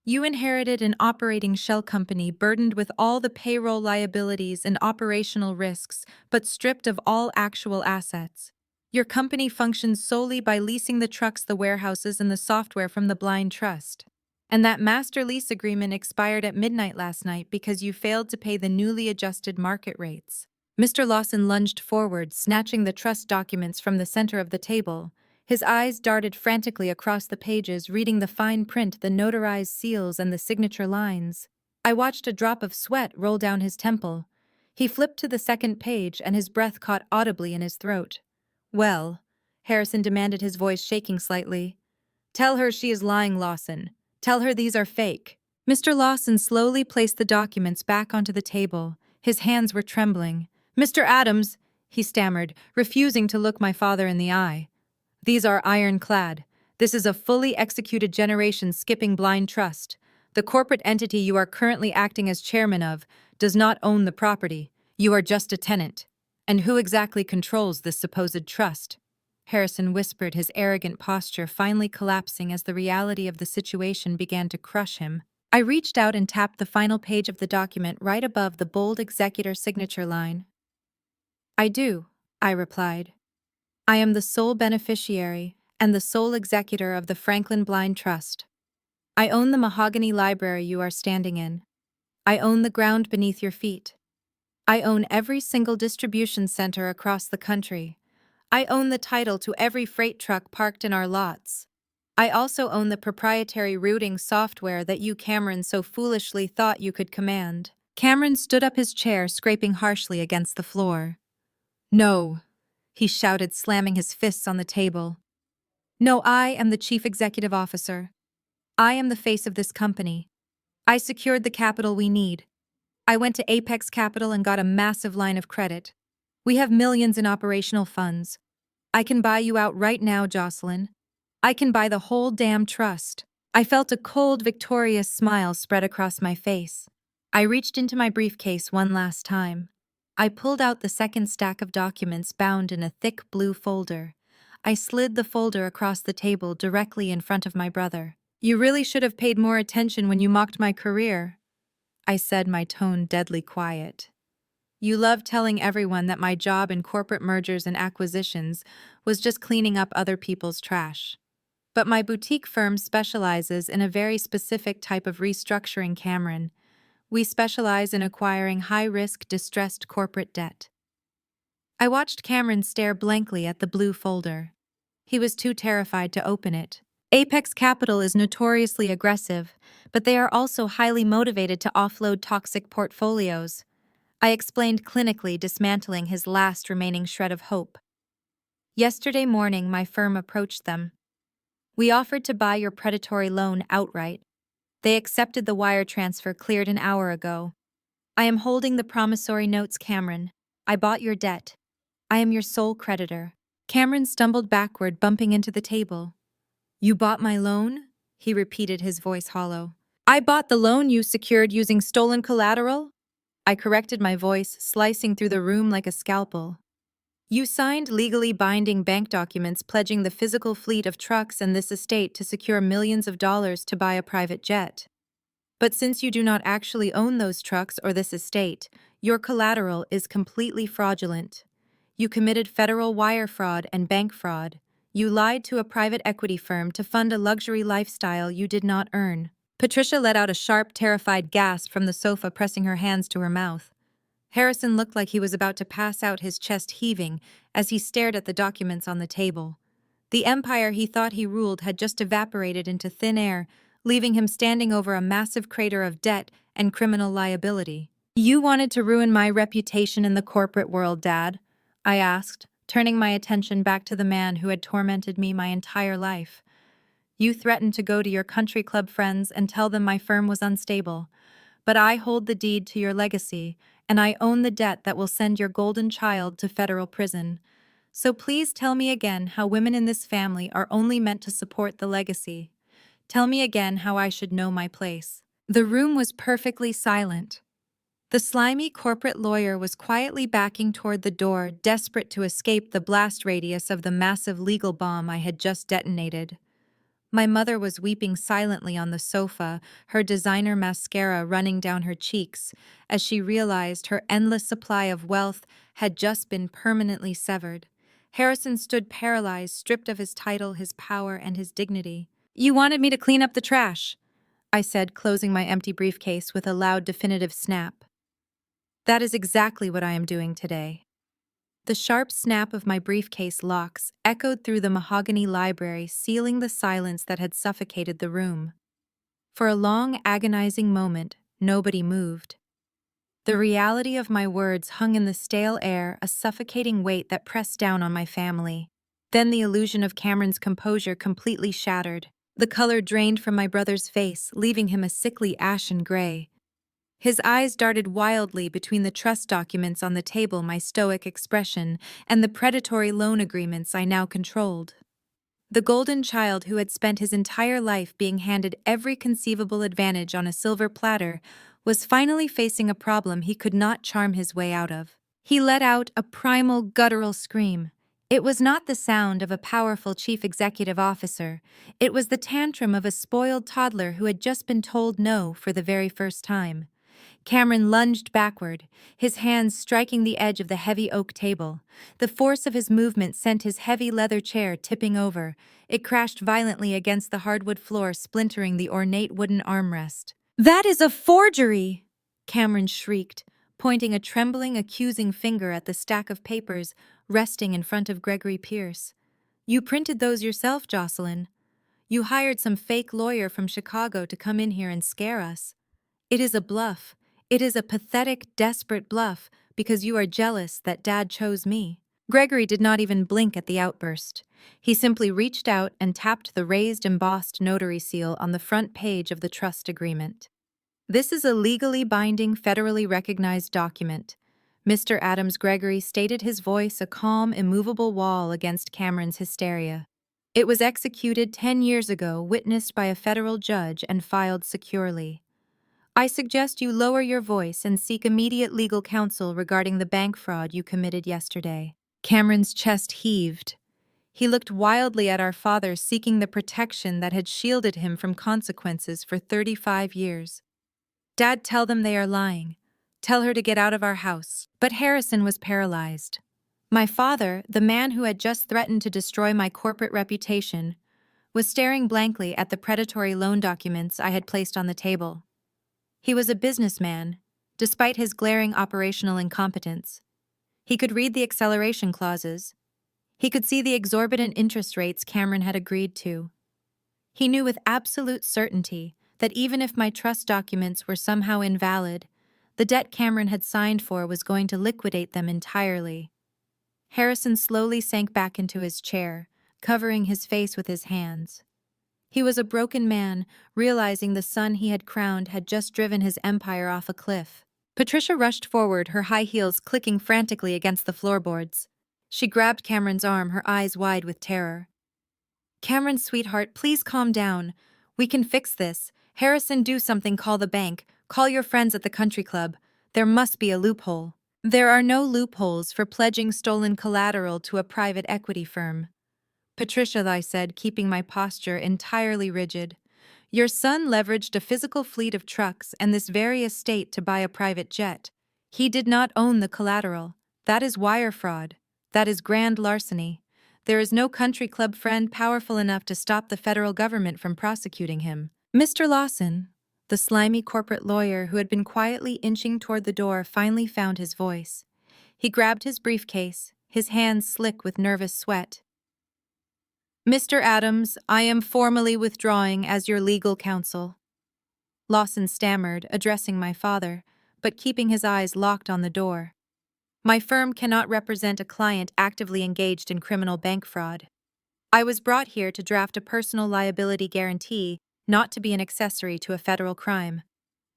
You inherited an operating shell company burdened with all the payroll liabilities and operational risks, but stripped of all actual assets. Your company functions solely by leasing the trucks, the warehouses, and the software from the blind trust. And that master lease agreement expired at midnight last night because you failed to pay the newly adjusted market rates." Mr. Lawson lunged forward, snatching the trust documents from the center of the table. His eyes darted frantically across the pages, reading the fine print, the notarized seals, and the signature lines. I watched a drop of sweat roll down his temple. He flipped to the second page and his breath caught audibly in his throat. "Well," Harrison demanded, his voice shaking slightly. "Tell her she is lying, Lawson. Tell her these are fake." Mr. Lawson slowly placed the documents back onto the table. His hands were trembling. "Mr. Adams," he stammered, refusing to look my father in the eye. "These are ironclad. This is a fully executed generation-skipping blind trust. The corporate entity you are currently acting as chairman of does not own the property. You are just a tenant. And who exactly controls this supposed trust?" Harrison whispered, his arrogant posture finally collapsing as the reality of the situation began to crush him. I reached out and tapped the final page of the document right above the bold executor signature line. "I do," I replied. "I am the sole beneficiary and the sole executor of the Franklin Blind Trust. I own the mahogany library you are standing in. I own the ground beneath your feet. I own every single distribution center across the country. I own the title to every freight truck parked in our lots. I also own the proprietary routing software that you, Cameron, so foolishly thought you could command." Cameron stood up, his chair scraping harshly against the floor. "No," he shouted, slamming his fists on the table. "No, I am the chief executive officer. I am the face of this company. I secured the capital we need. I went to Apex Capital and got a massive line of credit. We have millions in operational funds. I can buy you out right now, Jocelyn. I can buy the whole damn trust." I felt a cold, victorious smile spread across my face. I reached into my briefcase one last time. I pulled out the second stack of documents bound in a thick blue folder. I slid the folder across the table directly in front of my brother. "You really should have paid more attention when you mocked my career," I said, my tone deadly quiet. "You love telling everyone that my job in corporate mergers and acquisitions was just cleaning up other people's trash. But my boutique firm specializes in a very specific type of restructuring, Cameron. We specialize in acquiring high-risk, distressed corporate debt." I watched Cameron stare blankly at the blue folder. He was too terrified to open it. Apex Capital is notoriously aggressive, but they are also highly motivated to offload toxic portfolios. I explained clinically, dismantling his last remaining shred of hope. "Yesterday morning, my firm approached them. We offered to buy your predatory loan outright. They accepted the wire transfer cleared an hour ago. I am holding the promissory notes, Cameron. I bought your debt. I am your sole creditor." Cameron stumbled backward, bumping into the table. "You bought my loan?" he repeated, his voice hollow. "I bought the loan you secured using stolen collateral?" I corrected, my voice slicing through the room like a scalpel. "You signed legally binding bank documents pledging the physical fleet of trucks and this estate to secure millions of dollars to buy a private jet. But since you do not actually own those trucks or this estate, your collateral is completely fraudulent. You committed federal wire fraud and bank fraud. You lied to a private equity firm to fund a luxury lifestyle you did not earn." Patricia let out a sharp, terrified gasp from the sofa, pressing her hands to her mouth. Harrison looked like he was about to pass out, his chest heaving as he stared at the documents on the table. The empire he thought he ruled had just evaporated into thin air, leaving him standing over a massive crater of debt and criminal liability. "You wanted to ruin my reputation in the corporate world, Dad?" I asked, turning my attention back to the man who had tormented me my entire life. "You threatened to go to your country club friends and tell them my firm was unstable. But I hold the deed to your legacy, and I own the debt that will send your golden child to federal prison. So please tell me again how women in this family are only meant to support the legacy. Tell me again how I should know my place." The room was perfectly silent. The slimy corporate lawyer was quietly backing toward the door, desperate to escape the blast radius of the massive legal bomb I had just detonated. My mother was weeping silently on the sofa, her designer mascara running down her cheeks, as she realized her endless supply of wealth had just been permanently severed. Harrison stood paralyzed, stripped of his title, his power, and his dignity. "You wanted me to clean up the trash," I said, closing my empty briefcase with a loud, definitive snap. "That is exactly what I am doing today." The sharp snap of my briefcase locks echoed through the mahogany library, sealing the silence that had suffocated the room. For a long, agonizing moment, nobody moved. The reality of my words hung in the stale air, a suffocating weight that pressed down on my family. Then the illusion of Cameron's composure completely shattered. The color drained from my brother's face, leaving him a sickly ashen gray. His eyes darted wildly between the trust documents on the table, my stoic expression, and the predatory loan agreements I now controlled. The golden child who had spent his entire life being handed every conceivable advantage on a silver platter was finally facing a problem he could not charm his way out of. He let out a primal, guttural scream. It was not the sound of a powerful chief executive officer. It was the tantrum of a spoiled toddler who had just been told no for the very first time. Cameron lunged backward, his hands striking the edge of the heavy oak table. The force of his movement sent his heavy leather chair tipping over. It crashed violently against the hardwood floor, splintering the ornate wooden armrest. "That is a forgery!" Cameron shrieked, pointing a trembling, accusing finger at the stack of papers resting in front of Gregory Pierce. "You printed those yourself, Jocelyn. You hired some fake lawyer from Chicago to come in here and scare us. It is a bluff. It is a pathetic, desperate bluff because you are jealous that Dad chose me." Gregory did not even blink at the outburst. He simply reached out and tapped the raised, embossed notary seal on the front page of the trust agreement. "This is a legally binding, federally recognized document." Mr. Adams Gregory stated, his voice a calm, immovable wall against Cameron's hysteria. "It was executed 10 years ago, witnessed by a federal judge, and filed securely. I suggest you lower your voice and seek immediate legal counsel regarding the bank fraud you committed yesterday." Cameron's chest heaved. He looked wildly at our father, seeking the protection that had shielded him from consequences for 35 years. "Dad, tell them they are lying. Tell her to get out of our house." But Harrison was paralyzed. My father, the man who had just threatened to destroy my corporate reputation, was staring blankly at the predatory loan documents I had placed on the table. He was a businessman, despite his glaring operational incompetence. He could read the acceleration clauses. He could see the exorbitant interest rates Cameron had agreed to. He knew with absolute certainty that even if my trust documents were somehow invalid, the debt Cameron had signed for was going to liquidate them entirely. Harrison slowly sank back into his chair, covering his face with his hands. He was a broken man, realizing the son he had crowned had just driven his empire off a cliff. Patricia rushed forward, her high heels clicking frantically against the floorboards. She grabbed Cameron's arm, her eyes wide with terror. "Cameron, sweetheart, please calm down. We can fix this. Harrison, do something, call the bank. Call your friends at the country club. There must be a loophole." "There are no loopholes for pledging stolen collateral to a private equity firm." "Patricia," I said, keeping my posture entirely rigid. "Your son leveraged a physical fleet of trucks and this very estate to buy a private jet. He did not own the collateral. That is wire fraud. That is grand larceny. There is no country club friend powerful enough to stop the federal government from prosecuting him." Mr. Lawson, the slimy corporate lawyer who had been quietly inching toward the door, finally found his voice. He grabbed his briefcase, his hands slick with nervous sweat. "Mr. Adams, I am formally withdrawing as your legal counsel." Lawson stammered, addressing my father, but keeping his eyes locked on the door. "My firm cannot represent a client actively engaged in criminal bank fraud. I was brought here to draft a personal liability guarantee, not to be an accessory to a federal crime.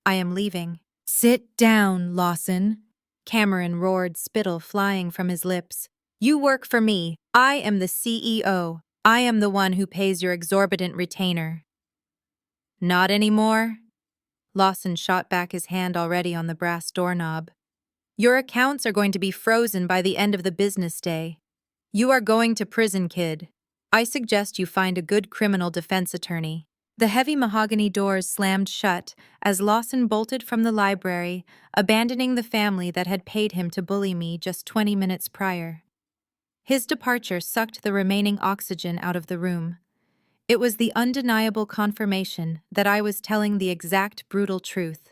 I am leaving." "Sit down, Lawson," Cameron roared, spittle flying from his lips. "You work for me. I am the CEO. I am the one who pays your exorbitant retainer." "Not anymore." Lawson shot back, his hand already on the brass doorknob. "Your accounts are going to be frozen by the end of the business day. You are going to prison, kid. I suggest you find a good criminal defense attorney." The heavy mahogany doors slammed shut as Lawson bolted from the library, abandoning the family that had paid him to bully me just 20 minutes prior. His departure sucked the remaining oxygen out of the room. It was the undeniable confirmation that I was telling the exact brutal truth.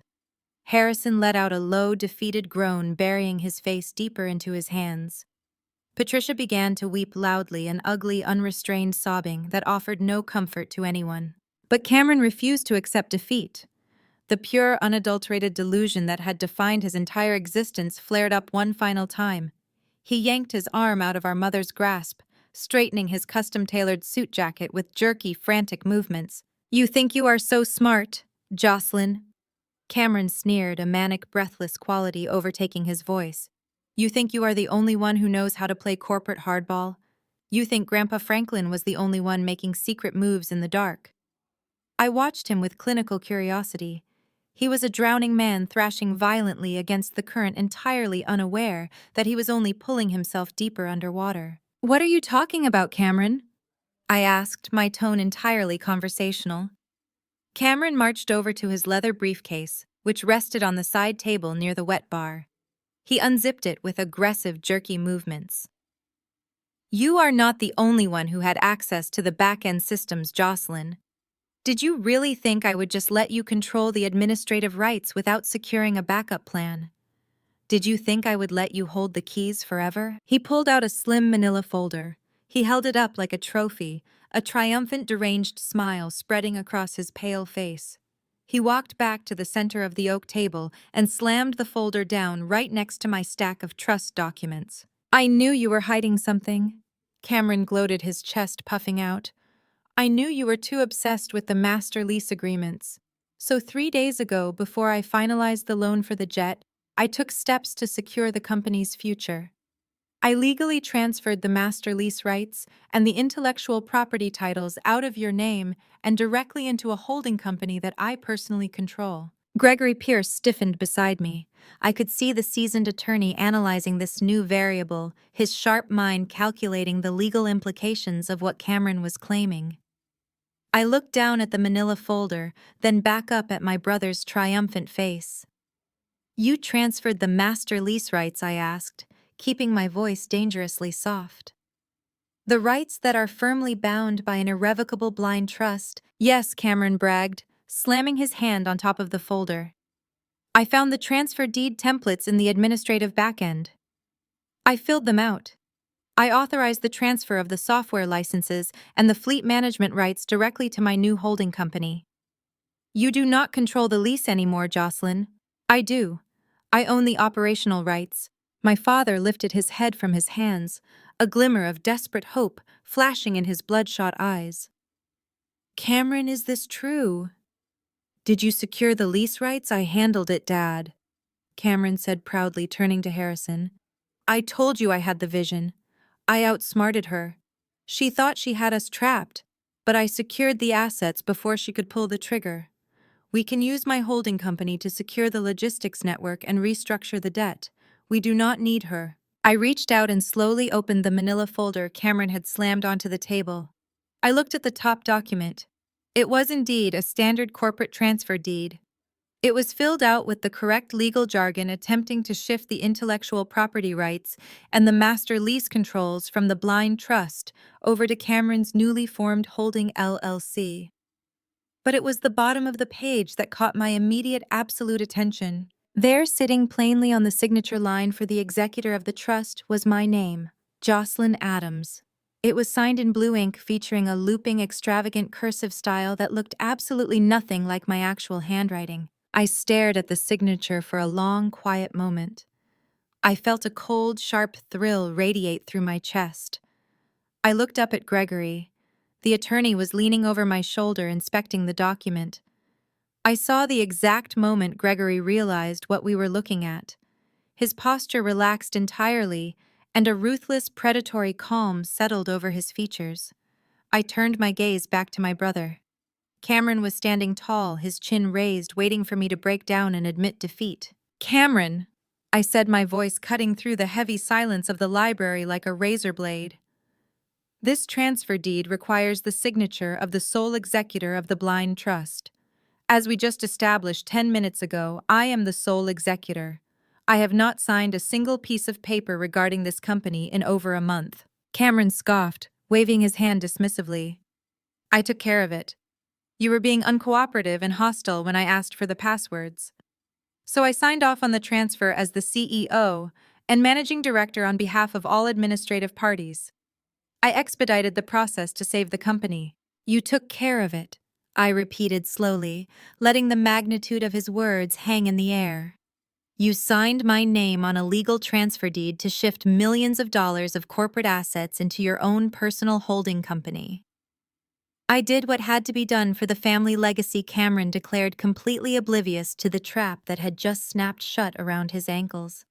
Harrison let out a low, defeated groan, burying his face deeper into his hands. Patricia began to weep loudly, an ugly, unrestrained sobbing that offered no comfort to anyone. But Cameron refused to accept defeat. The pure, unadulterated delusion that had defined his entire existence flared up one final time. He yanked his arm out of our mother's grasp, straightening his custom-tailored suit jacket with jerky, frantic movements. "You think you are so smart, Jocelyn?" Cameron sneered, a manic, breathless quality overtaking his voice. "You think you are the only one who knows how to play corporate hardball? You think Grandpa Franklin was the only one making secret moves in the dark?" I watched him with clinical curiosity. He was a drowning man thrashing violently against the current, entirely unaware that he was only pulling himself deeper underwater. "What are you talking about, Cameron?" I asked, my tone entirely conversational. Cameron marched over to his leather briefcase, which rested on the side table near the wet bar. He unzipped it with aggressive, jerky movements. "You are not the only one who had access to the back-end systems, Jocelyn. Did you really think I would just let you control the administrative rights without securing a backup plan? Did you think I would let you hold the keys forever?" He pulled out a slim manila folder. He held it up like a trophy, a triumphant, deranged smile spreading across his pale face. He walked back to the center of the oak table and slammed the folder down right next to my stack of trust documents. "I knew you were hiding something," Cameron gloated, his chest puffing out. "I knew you were too obsessed with the master lease agreements. So 3 days ago, before I finalized the loan for the jet, I took steps to secure the company's future. I legally transferred the master lease rights and the intellectual property titles out of your name and directly into a holding company that I personally control." Gregory Pierce stiffened beside me. I could see the seasoned attorney analyzing this new variable, his sharp mind calculating the legal implications of what Cameron was claiming. I looked down at the manila folder, then back up at my brother's triumphant face. "You transferred the master lease rights?" I asked, keeping my voice dangerously soft. "The rights that are firmly bound by an irrevocable blind trust." "Yes," Cameron bragged, slamming his hand on top of the folder. "I found the transfer deed templates in the administrative backend. I filled them out. I authorized the transfer of the software licenses and the fleet management rights directly to my new holding company." "You do not control the lease anymore, Jocelyn." "I do. I own the operational rights." My father lifted his head from his hands, a glimmer of desperate hope flashing in his bloodshot eyes. "Cameron, is this true?" "Did you secure the lease rights? I handled it, Dad," Cameron said proudly, turning to Harrison. "I told you I had the vision. I outsmarted her. She thought she had us trapped, but I secured the assets before she could pull the trigger. We can use my holding company to secure the logistics network and restructure the debt. We do not need her." I reached out and slowly opened the manila folder Cameron had slammed onto the table. I looked at the top document. It was indeed a standard corporate transfer deed. It was filled out with the correct legal jargon attempting to shift the intellectual property rights and the master lease controls from the blind trust over to Cameron's newly formed holding LLC. But it was the bottom of the page that caught my immediate absolute attention. There, sitting plainly on the signature line for the executor of the trust, was my name, Jocelyn Adams. It was signed in blue ink, featuring a looping, extravagant cursive style that looked absolutely nothing like my actual handwriting. I stared at the signature for a long, quiet moment. I felt a cold, sharp thrill radiate through my chest. I looked up at Gregory. The attorney was leaning over my shoulder, inspecting the document. I saw the exact moment Gregory realized what we were looking at. His posture relaxed entirely, and a ruthless, predatory calm settled over his features. I turned my gaze back to my brother. Cameron was standing tall, his chin raised, waiting for me to break down and admit defeat. "Cameron," I said, my voice cutting through the heavy silence of the library like a razor blade. "This transfer deed requires the signature of the sole executor of the blind trust. As we just established 10 minutes ago, I am the sole executor. I have not signed a single piece of paper regarding this company in over a month." Cameron scoffed, waving his hand dismissively. "I took care of it. You were being uncooperative and hostile when I asked for the passwords. So I signed off on the transfer as the CEO and managing director on behalf of all administrative parties. I expedited the process to save the company." "You took care of it," I repeated slowly, letting the magnitude of his words hang in the air. You signed my name on a legal transfer deed to shift millions of dollars of corporate assets into your own personal holding company. I did what had to be done for the family legacy. Cameron declared, completely oblivious to the trap that had just snapped shut around his ankles.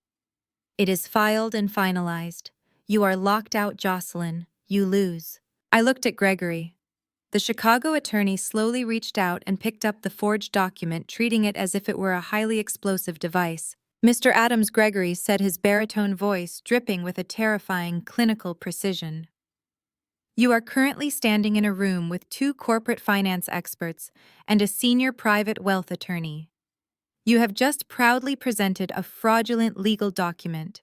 It is filed and finalized. You are locked out, Jocelyn. You lose. I looked at Gregory. The Chicago attorney slowly reached out and picked up the forged document, treating it as if it were a highly explosive device. Mr. Adams, Gregory said, his baritone voice dripping with a terrifying clinical precision. You are currently standing in a room with 2 corporate finance experts and a senior private wealth attorney. You have just proudly presented a fraudulent legal document,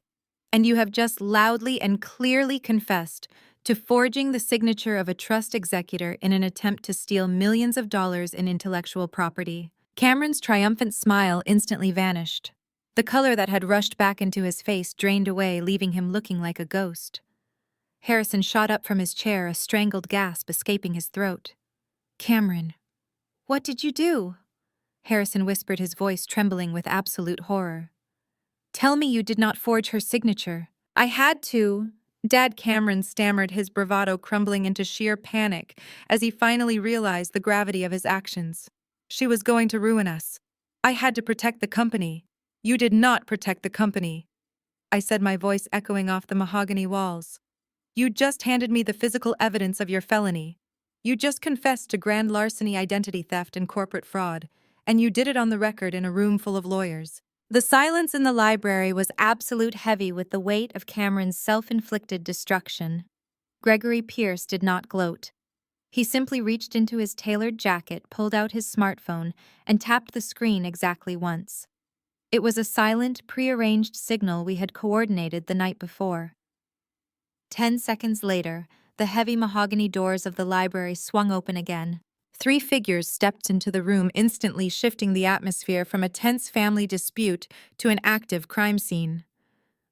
and you have just loudly and clearly confessed to forging the signature of a trust executor in an attempt to steal millions of dollars in intellectual property. Cameron's triumphant smile instantly vanished. The color that had rushed back into his face drained away, leaving him looking like a ghost. Harrison shot up from his chair, a strangled gasp escaping his throat. Cameron, what did you do? Harrison whispered, his voice trembling with absolute horror. Tell me you did not forge her signature. I had to. Dad, Cameron stammered, his bravado crumbling into sheer panic as he finally realized the gravity of his actions. She was going to ruin us. I had to protect the company. You did not protect the company, I said, my voice echoing off the mahogany walls. You just handed me the physical evidence of your felony. You just confessed to grand larceny, identity theft, and corporate fraud, and you did it on the record in a room full of lawyers. The silence in the library was absolute, heavy with the weight of Cameron's self-inflicted destruction. Gregory Pierce did not gloat. He simply reached into his tailored jacket, pulled out his smartphone, and tapped the screen exactly once. It was a silent, prearranged signal we had coordinated the night before. 10 seconds later, the heavy mahogany doors of the library swung open again. 3 figures stepped into the room, instantly shifting the atmosphere from a tense family dispute to an active crime scene.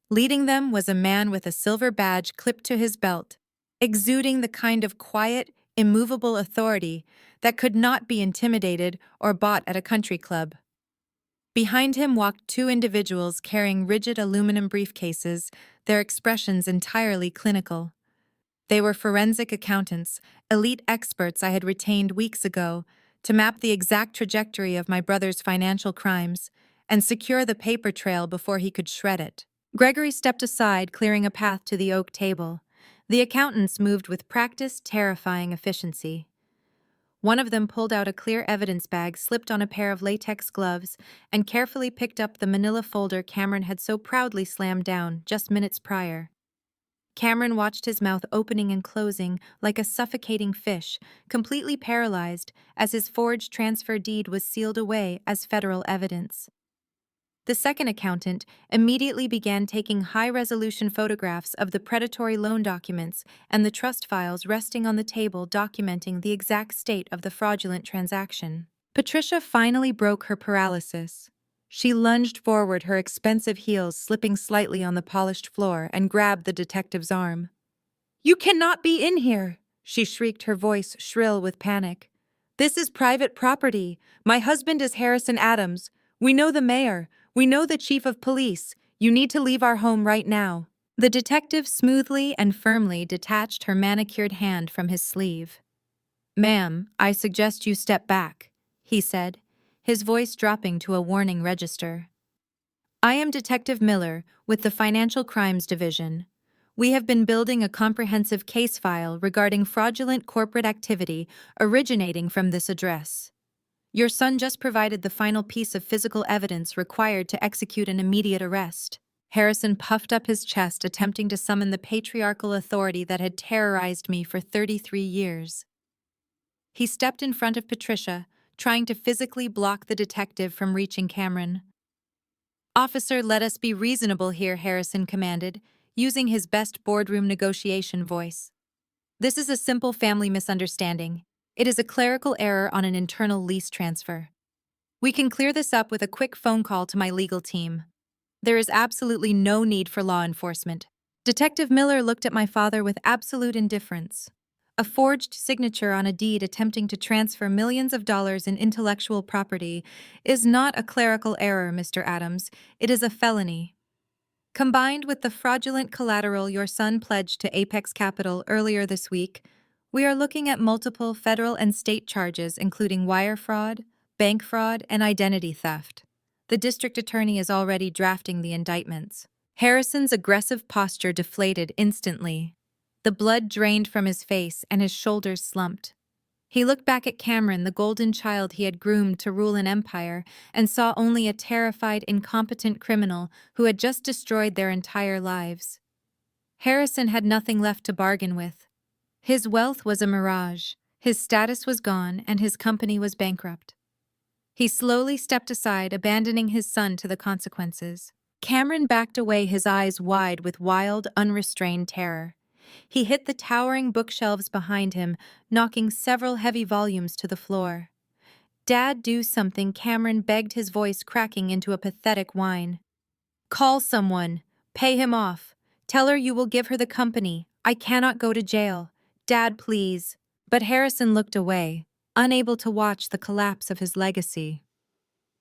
Leading them was a man with a silver badge clipped to his belt, exuding the kind of quiet, immovable authority that could not be intimidated or bought at a country club. Behind him walked 2 individuals carrying rigid aluminum briefcases, their expressions entirely clinical. They were forensic accountants, elite experts I had retained weeks ago to map the exact trajectory of my brother's financial crimes and secure the paper trail before he could shred it. Gregory stepped aside, clearing a path to the oak table. The accountants moved with practiced, terrifying efficiency. One of them pulled out a clear evidence bag, slipped on a pair of latex gloves, and carefully picked up the manila folder Cameron had so proudly slammed down just minutes prior. Cameron watched his mouth opening and closing like a suffocating fish, completely paralyzed as his forged transfer deed was sealed away as federal evidence. The second accountant immediately began taking high-resolution photographs of the predatory loan documents and the trust files resting on the table, documenting the exact state of the fraudulent transaction. Patricia finally broke her paralysis. She lunged forward, her expensive heels slipping slightly on the polished floor, and grabbed the detective's arm. "You cannot be in here!" she shrieked, her voice shrill with panic. "This is private property. My husband is Harrison Adams. We know the mayor. We know the chief of police. You need to leave our home right now." The detective smoothly and firmly detached her manicured hand from his sleeve. "Ma'am, I suggest you step back," he said, his voice dropping to a warning register. "I am Detective Miller with the Financial Crimes Division. We have been building a comprehensive case file regarding fraudulent corporate activity originating from this address. Your son just provided the final piece of physical evidence required to execute an immediate arrest." Harrison puffed up his chest, attempting to summon the patriarchal authority that had terrorized me for 33 years. He stepped in front of Patricia, trying to physically block the detective from reaching Cameron. "Officer, let us be reasonable here," Harrison commanded, using his best boardroom negotiation voice. "This is a simple family misunderstanding. It is a clerical error on an internal lease transfer. We can clear this up with a quick phone call to my legal team. There is absolutely no need for law enforcement." Detective Miller looked at my father with absolute indifference. A forged signature on a deed attempting to transfer millions of dollars in intellectual property is not a clerical error, Mr. Adams. It is a felony. Combined with the fraudulent collateral your son pledged to Apex Capital earlier this week, we are looking at multiple federal and state charges, including wire fraud, bank fraud, and identity theft. The district attorney is already drafting the indictments. Harrison's aggressive posture deflated instantly. The blood drained from his face and his shoulders slumped. He looked back at Cameron, the golden child he had groomed to rule an empire, and saw only a terrified, incompetent criminal who had just destroyed their entire lives. Harrison had nothing left to bargain with. His wealth was a mirage, his status was gone, and his company was bankrupt. He slowly stepped aside, abandoning his son to the consequences. Cameron backed away, his eyes wide with wild, unrestrained terror. He hit the towering bookshelves behind him, knocking several heavy volumes to the floor. "Dad, do something," Cameron begged, his voice cracking into a pathetic whine. "Call someone. Pay him off. Tell her you will give her the company. I cannot go to jail. Dad, please." But Harrison looked away, unable to watch the collapse of his legacy.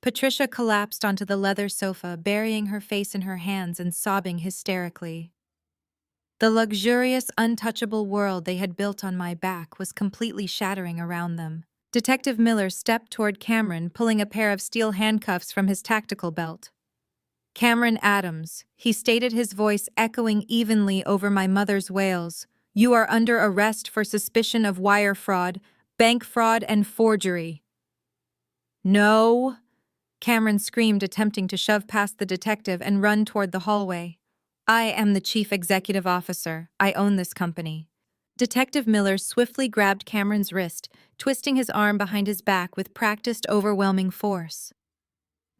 Patricia collapsed onto the leather sofa, burying her face in her hands and sobbing hysterically. The luxurious, untouchable world they had built on my back was completely shattering around them. Detective Miller stepped toward Cameron, pulling a pair of steel handcuffs from his tactical belt. "Cameron Adams," he stated, his voice echoing evenly over my mother's wails, "you are under arrest for suspicion of wire fraud, bank fraud, and forgery." "No!" Cameron screamed, attempting to shove past the detective and run toward the hallway. "I am the chief executive officer. I own this company." Detective Miller swiftly grabbed Cameron's wrist, twisting his arm behind his back with practiced, overwhelming force.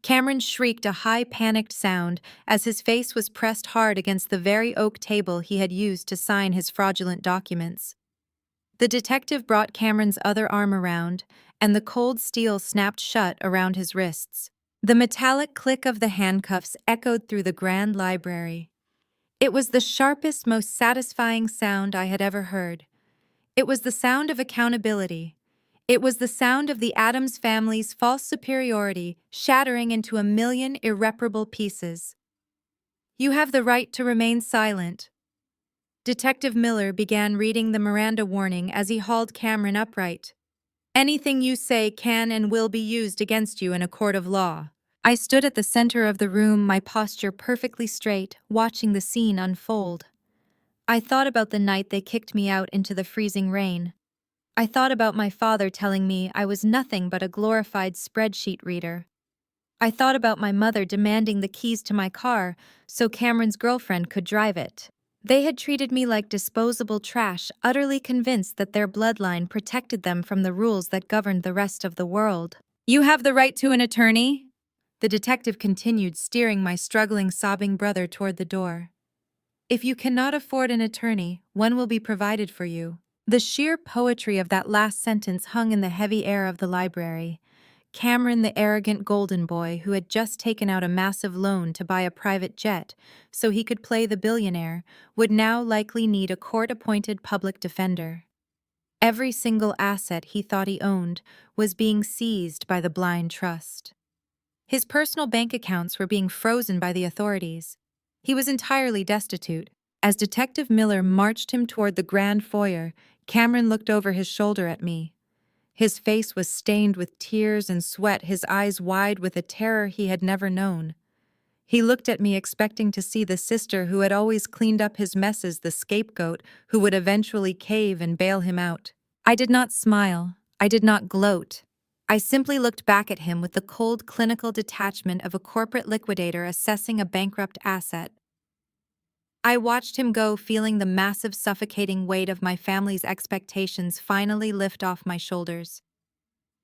Cameron shrieked a high, panicked sound as his face was pressed hard against the very oak table he had used to sign his fraudulent documents. The detective brought Cameron's other arm around, and the cold steel snapped shut around his wrists. The metallic click of the handcuffs echoed through the grand library. It was the sharpest, most satisfying sound I had ever heard. It was the sound of accountability. It was the sound of the Addams family's false superiority shattering into a million irreparable pieces. "You have the right to remain silent." Detective Miller began reading the Miranda warning as he hauled Cameron upright. "Anything you say can and will be used against you in a court of law." I stood at the center of the room, my posture perfectly straight, watching the scene unfold. I thought about the night they kicked me out into the freezing rain. I thought about my father telling me I was nothing but a glorified spreadsheet reader. I thought about my mother demanding the keys to my car so Cameron's girlfriend could drive it. They had treated me like disposable trash, utterly convinced that their bloodline protected them from the rules that governed the rest of the world. "You have the right to an attorney?" The detective continued, steering my struggling, sobbing brother toward the door. "If you cannot afford an attorney, one will be provided for you." The sheer poetry of that last sentence hung in the heavy air of the library. Cameron, the arrogant golden boy who had just taken out a massive loan to buy a private jet so he could play the billionaire, would now likely need a court-appointed public defender. Every single asset he thought he owned was being seized by the blind trust. His personal bank accounts were being frozen by the authorities. He was entirely destitute. As Detective Miller marched him toward the grand foyer, Cameron looked over his shoulder at me. His face was stained with tears and sweat, his eyes wide with a terror he had never known. He looked at me expecting to see the sister who had always cleaned up his messes, the scapegoat who would eventually cave and bail him out. I did not smile. I did not gloat. I simply looked back at him with the cold, clinical detachment of a corporate liquidator assessing a bankrupt asset. I watched him go, feeling the massive, suffocating weight of my family's expectations finally lift off my shoulders.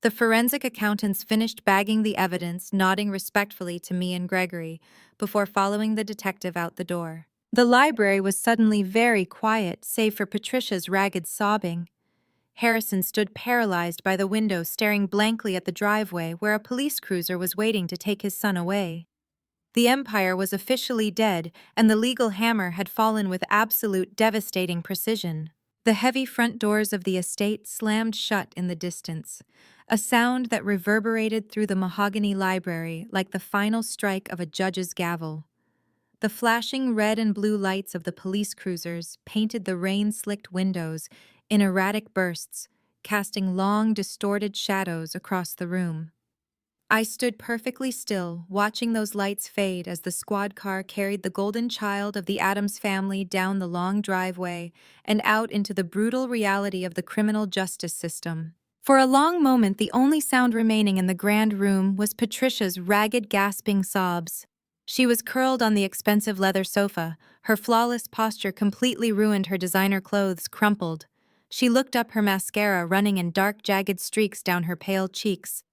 The forensic accountants finished bagging the evidence, nodding respectfully to me and Gregory, before following the detective out the door. The library was suddenly very quiet, save for Patricia's ragged sobbing. Harrison stood paralyzed by the window, staring blankly at the driveway where a police cruiser was waiting to take his son away. The empire was officially dead, and the legal hammer had fallen with absolute, devastating precision. The heavy front doors of the estate slammed shut in the distance, a sound that reverberated through the mahogany library like the final strike of a judge's gavel. The flashing red and blue lights of the police cruisers painted the rain-slicked windows in erratic bursts, casting long, distorted shadows across the room. I stood perfectly still, watching those lights fade as the squad car carried the golden child of the Addams family down the long driveway and out into the brutal reality of the criminal justice system. For a long moment, the only sound remaining in the grand room was Patricia's ragged, gasping sobs. She was curled on the expensive leather sofa, her flawless posture completely ruined, her designer clothes crumpled. She looked up, her mascara running in dark, jagged streaks down her pale cheeks.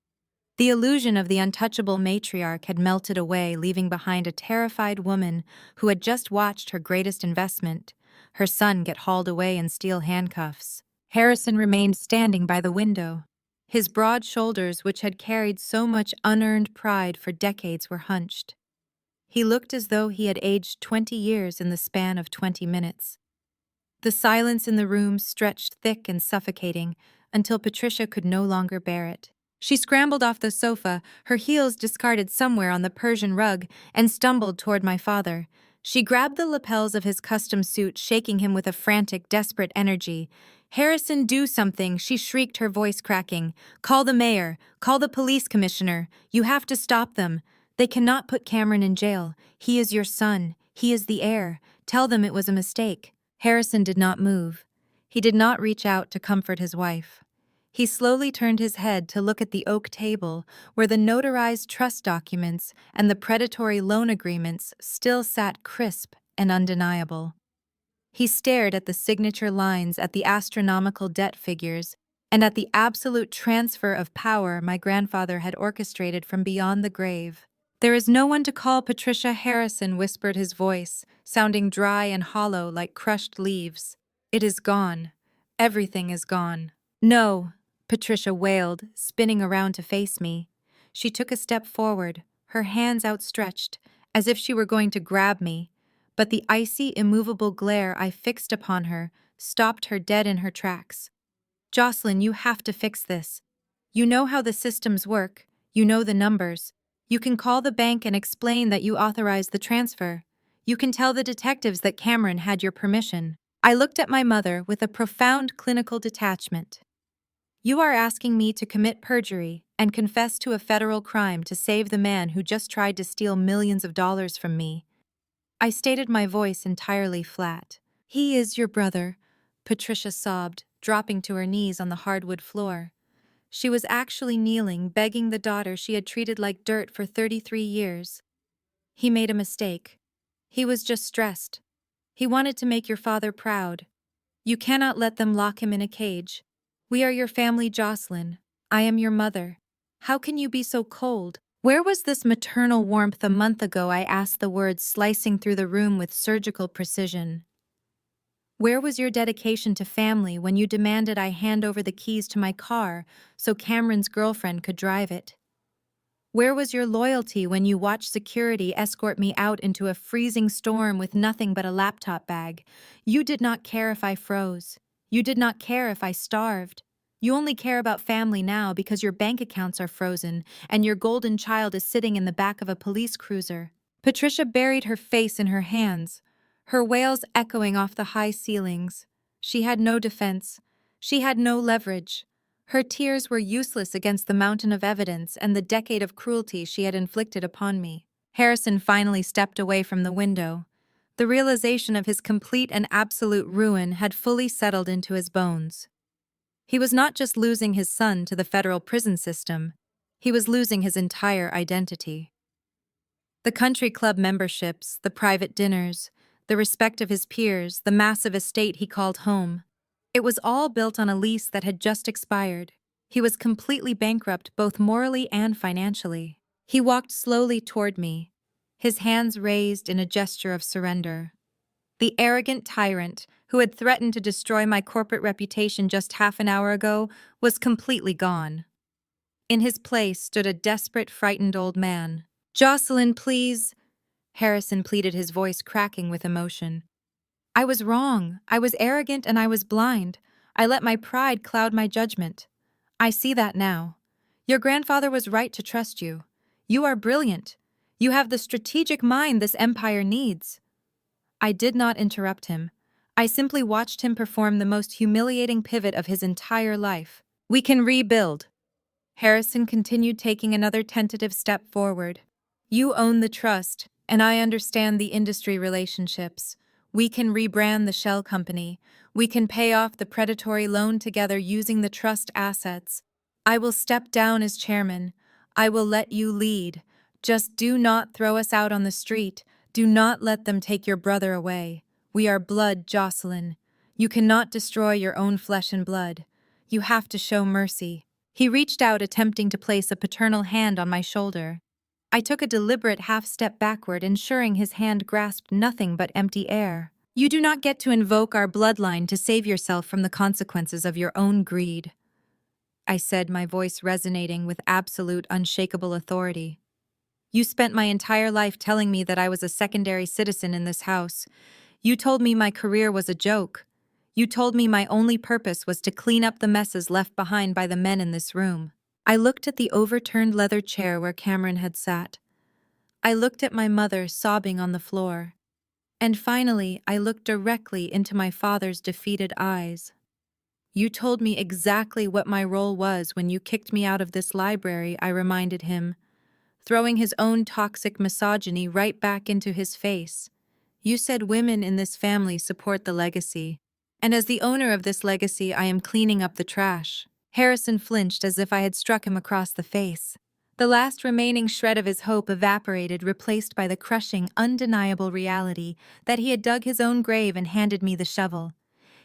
The illusion of the untouchable matriarch had melted away, leaving behind a terrified woman who had just watched her greatest investment, her son, get hauled away in steel handcuffs. Harrison remained standing by the window. His broad shoulders, which had carried so much unearned pride for decades, were hunched. He looked as though he had aged 20 years in the span of 20 minutes. The silence in the room stretched thick and suffocating until Patricia could no longer bear it. She scrambled off the sofa, her heels discarded somewhere on the Persian rug, and stumbled toward my father. She grabbed the lapels of his custom suit, shaking him with a frantic, desperate energy. "Harrison, do something," she shrieked, her voice cracking. "Call the mayor. Call the police commissioner. You have to stop them. They cannot put Cameron in jail. He is your son. He is the heir. Tell them it was a mistake." Harrison did not move. He did not reach out to comfort his wife. He slowly turned his head to look at the oak table, where the notarized trust documents and the predatory loan agreements still sat crisp and undeniable. He stared at the signature lines, at the astronomical debt figures, and at the absolute transfer of power my grandfather had orchestrated from beyond the grave. "There is no one to call Patricia." Harrison whispered, his voice sounding dry and hollow like crushed leaves. "It is gone. Everything is gone." "No," Patricia wailed, spinning around to face me. She took a step forward, her hands outstretched, as if she were going to grab me, but the icy, immovable glare I fixed upon her stopped her dead in her tracks. "Jocelyn, you have to fix this. You know how the systems work, you know the numbers. You can call the bank and explain that you authorized the transfer. You can tell the detectives that Cameron had your permission." I looked at my mother with a profound clinical detachment. "You are asking me to commit perjury and confess to a federal crime to save the man who just tried to steal millions of dollars from me." I stated, my voice entirely flat. "He is your brother," Patricia sobbed, dropping to her knees on the hardwood floor. She was actually kneeling, begging the daughter she had treated like dirt for 33 years. "He made a mistake. He was just stressed. He wanted to make your father proud. You cannot let them lock him in a cage. We are your family, Jocelyn. I am your mother. How can you be so cold?" Where was this maternal warmth a month ago? I asked, the words slicing through the room with surgical precision. Where was your dedication to family when you demanded I hand over the keys to my car so Cameron's girlfriend could drive it? Where was your loyalty when you watched security escort me out into a freezing storm with nothing but a laptop bag? You did not care if I froze. You did not care if I starved. You only care about family now because your bank accounts are frozen and your golden child is sitting in the back of a police cruiser. Patricia buried her face in her hands, her wails echoing off the high ceilings. She had no defense. She had no leverage. Her tears were useless against the mountain of evidence and the decade of cruelty she had inflicted upon me. Harrison finally stepped away from the window. The realization of his complete and absolute ruin had fully settled into his bones. He was not just losing his son to the federal prison system, he was losing his entire identity. The country club memberships, the private dinners, the respect of his peers, the massive estate he called home. It was all built on a lease that had just expired. He was completely bankrupt, both morally and financially. He walked slowly toward me, his hands raised in a gesture of surrender. The arrogant tyrant who had threatened to destroy my corporate reputation just half an hour ago was completely gone. In his place stood a desperate, frightened old man. "Jocelyn, please," Harrison pleaded, his voice cracking with emotion. I was wrong, I was arrogant, and I was blind. I let my pride cloud my judgment. I see that now. Your grandfather was right to trust you. You are brilliant. You have the strategic mind this empire needs. I did not interrupt him. I simply watched him perform the most humiliating pivot of his entire life. We can rebuild. Harrison continued, taking another tentative step forward. You own the trust, and I understand the industry relationships. We can rebrand the shell company. We can pay off the predatory loan together using the trust assets. I will step down as chairman. I will let you lead. Just do not throw us out on the street. Do not let them take your brother away. We are blood, Jocelyn. You cannot destroy your own flesh and blood. You have to show mercy. He reached out, attempting to place a paternal hand on my shoulder. I took a deliberate half-step backward, ensuring his hand grasped nothing but empty air. You do not get to invoke our bloodline to save yourself from the consequences of your own greed, I said, my voice resonating with absolute, unshakable authority. You spent my entire life telling me that I was a secondary citizen in this house. You told me my career was a joke. You told me my only purpose was to clean up the messes left behind by the men in this room. I looked at the overturned leather chair where Cameron had sat. I looked at my mother sobbing on the floor. And finally, I looked directly into my father's defeated eyes. You told me exactly what my role was when you kicked me out of this library, I reminded him, throwing his own toxic misogyny right back into his face. You said women in this family support the legacy. And as the owner of this legacy, I am cleaning up the trash. Harrison flinched as if I had struck him across the face. The last remaining shred of his hope evaporated, replaced by the crushing, undeniable reality that he had dug his own grave and handed me the shovel.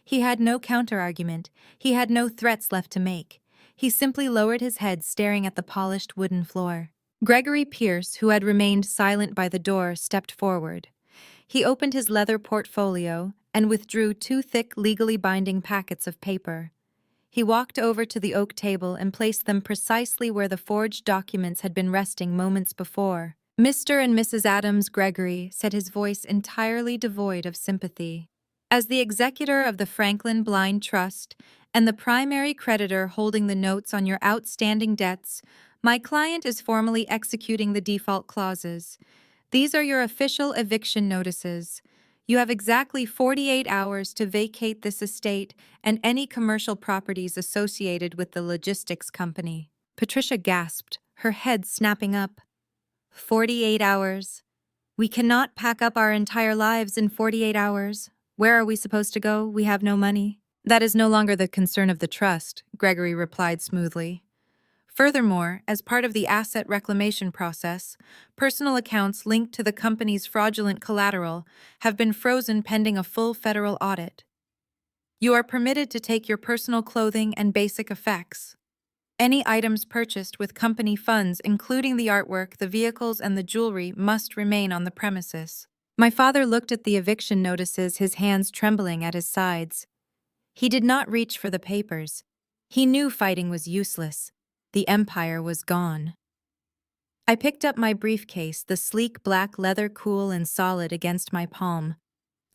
He had no counter-argument. He had no threats left to make. He simply lowered his head, staring at the polished wooden floor. Gregory Pierce, who had remained silent by the door, stepped forward. He opened his leather portfolio and withdrew 2 thick, legally binding packets of paper. He walked over to the oak table and placed them precisely where the forged documents had been resting moments before. Mr. and Mrs. Adams Gregory, said, his voice entirely devoid of sympathy. As the executor of the Franklin Blind Trust and the primary creditor holding the notes on your outstanding debts, my client is formally executing the default clauses. These are your official eviction notices. You have exactly 48 hours to vacate this estate and any commercial properties associated with the logistics company. Patricia gasped, her head snapping up. 48 hours. We cannot pack up our entire lives in 48 hours. Where are we supposed to go? We have no money. That is no longer the concern of the trust, Gregory replied smoothly. Furthermore, as part of the asset reclamation process, personal accounts linked to the company's fraudulent collateral have been frozen pending a full federal audit. You are permitted to take your personal clothing and basic effects. Any items purchased with company funds, including the artwork, the vehicles, and the jewelry, must remain on the premises. My father looked at the eviction notices, his hands trembling at his sides. He did not reach for the papers. He knew fighting was useless. The empire was gone. I picked up my briefcase, the sleek black leather cool and solid against my palm.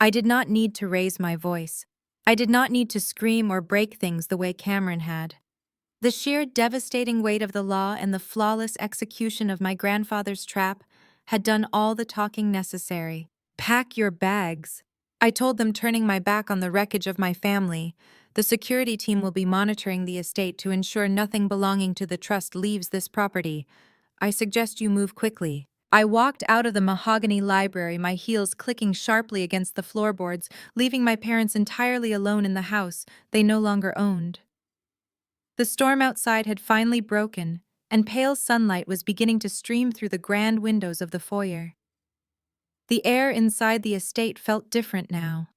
I did not need to raise my voice. I did not need to scream or break things the way Cameron had. The sheer devastating weight of the law and the flawless execution of my grandfather's trap had done all the talking necessary. Pack your bags, I told them, turning my back on the wreckage of my family. The security team will be monitoring the estate to ensure nothing belonging to the trust leaves this property. I suggest you move quickly. I walked out of the mahogany library, my heels clicking sharply against the floorboards, leaving my parents entirely alone in the house they no longer owned. The storm outside had finally broken, and pale sunlight was beginning to stream through the grand windows of the foyer. The air inside the estate felt different now.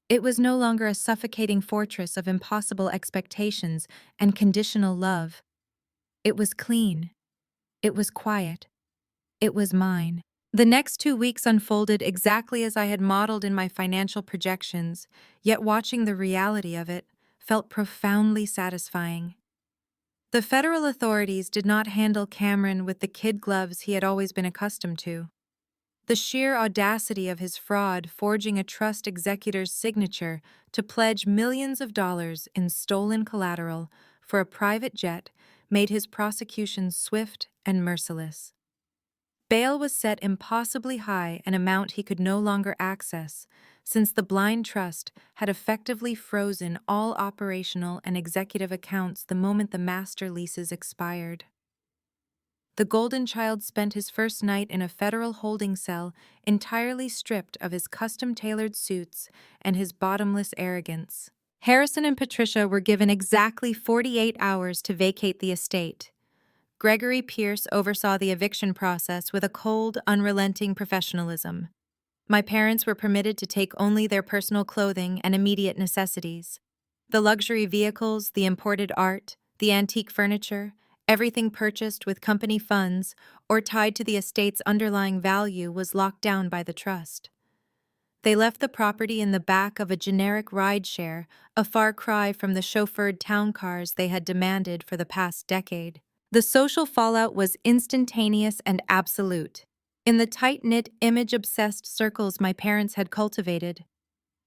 It was no longer a suffocating fortress of impossible expectations and conditional love. It was clean. It was quiet. It was mine. The next 2 weeks unfolded exactly as I had modeled in my financial projections, yet watching the reality of it felt profoundly satisfying. The federal authorities did not handle Cameron with the kid gloves he had always been accustomed to. The sheer audacity of his fraud, forging a trust executor's signature to pledge millions of dollars in stolen collateral for a private jet, made his prosecution swift and merciless. Bail was set impossibly high, an amount he could no longer access, since the blind trust had effectively frozen all operational and executive accounts the moment the master leases expired. The golden child spent his first night in a federal holding cell, entirely stripped of his custom-tailored suits and his bottomless arrogance. Harrison and Patricia were given exactly 48 hours to vacate the estate. Gregory Pierce oversaw the eviction process with a cold, unrelenting professionalism. My parents were permitted to take only their personal clothing and immediate necessities. The luxury vehicles, the imported art, the antique furniture, everything purchased with company funds or tied to the estate's underlying value was locked down by the trust. They left the property in the back of a generic rideshare, a far cry from the chauffeured town cars they had demanded for the past decade. The social fallout was instantaneous and absolute. In the tight-knit, image-obsessed circles my parents had cultivated,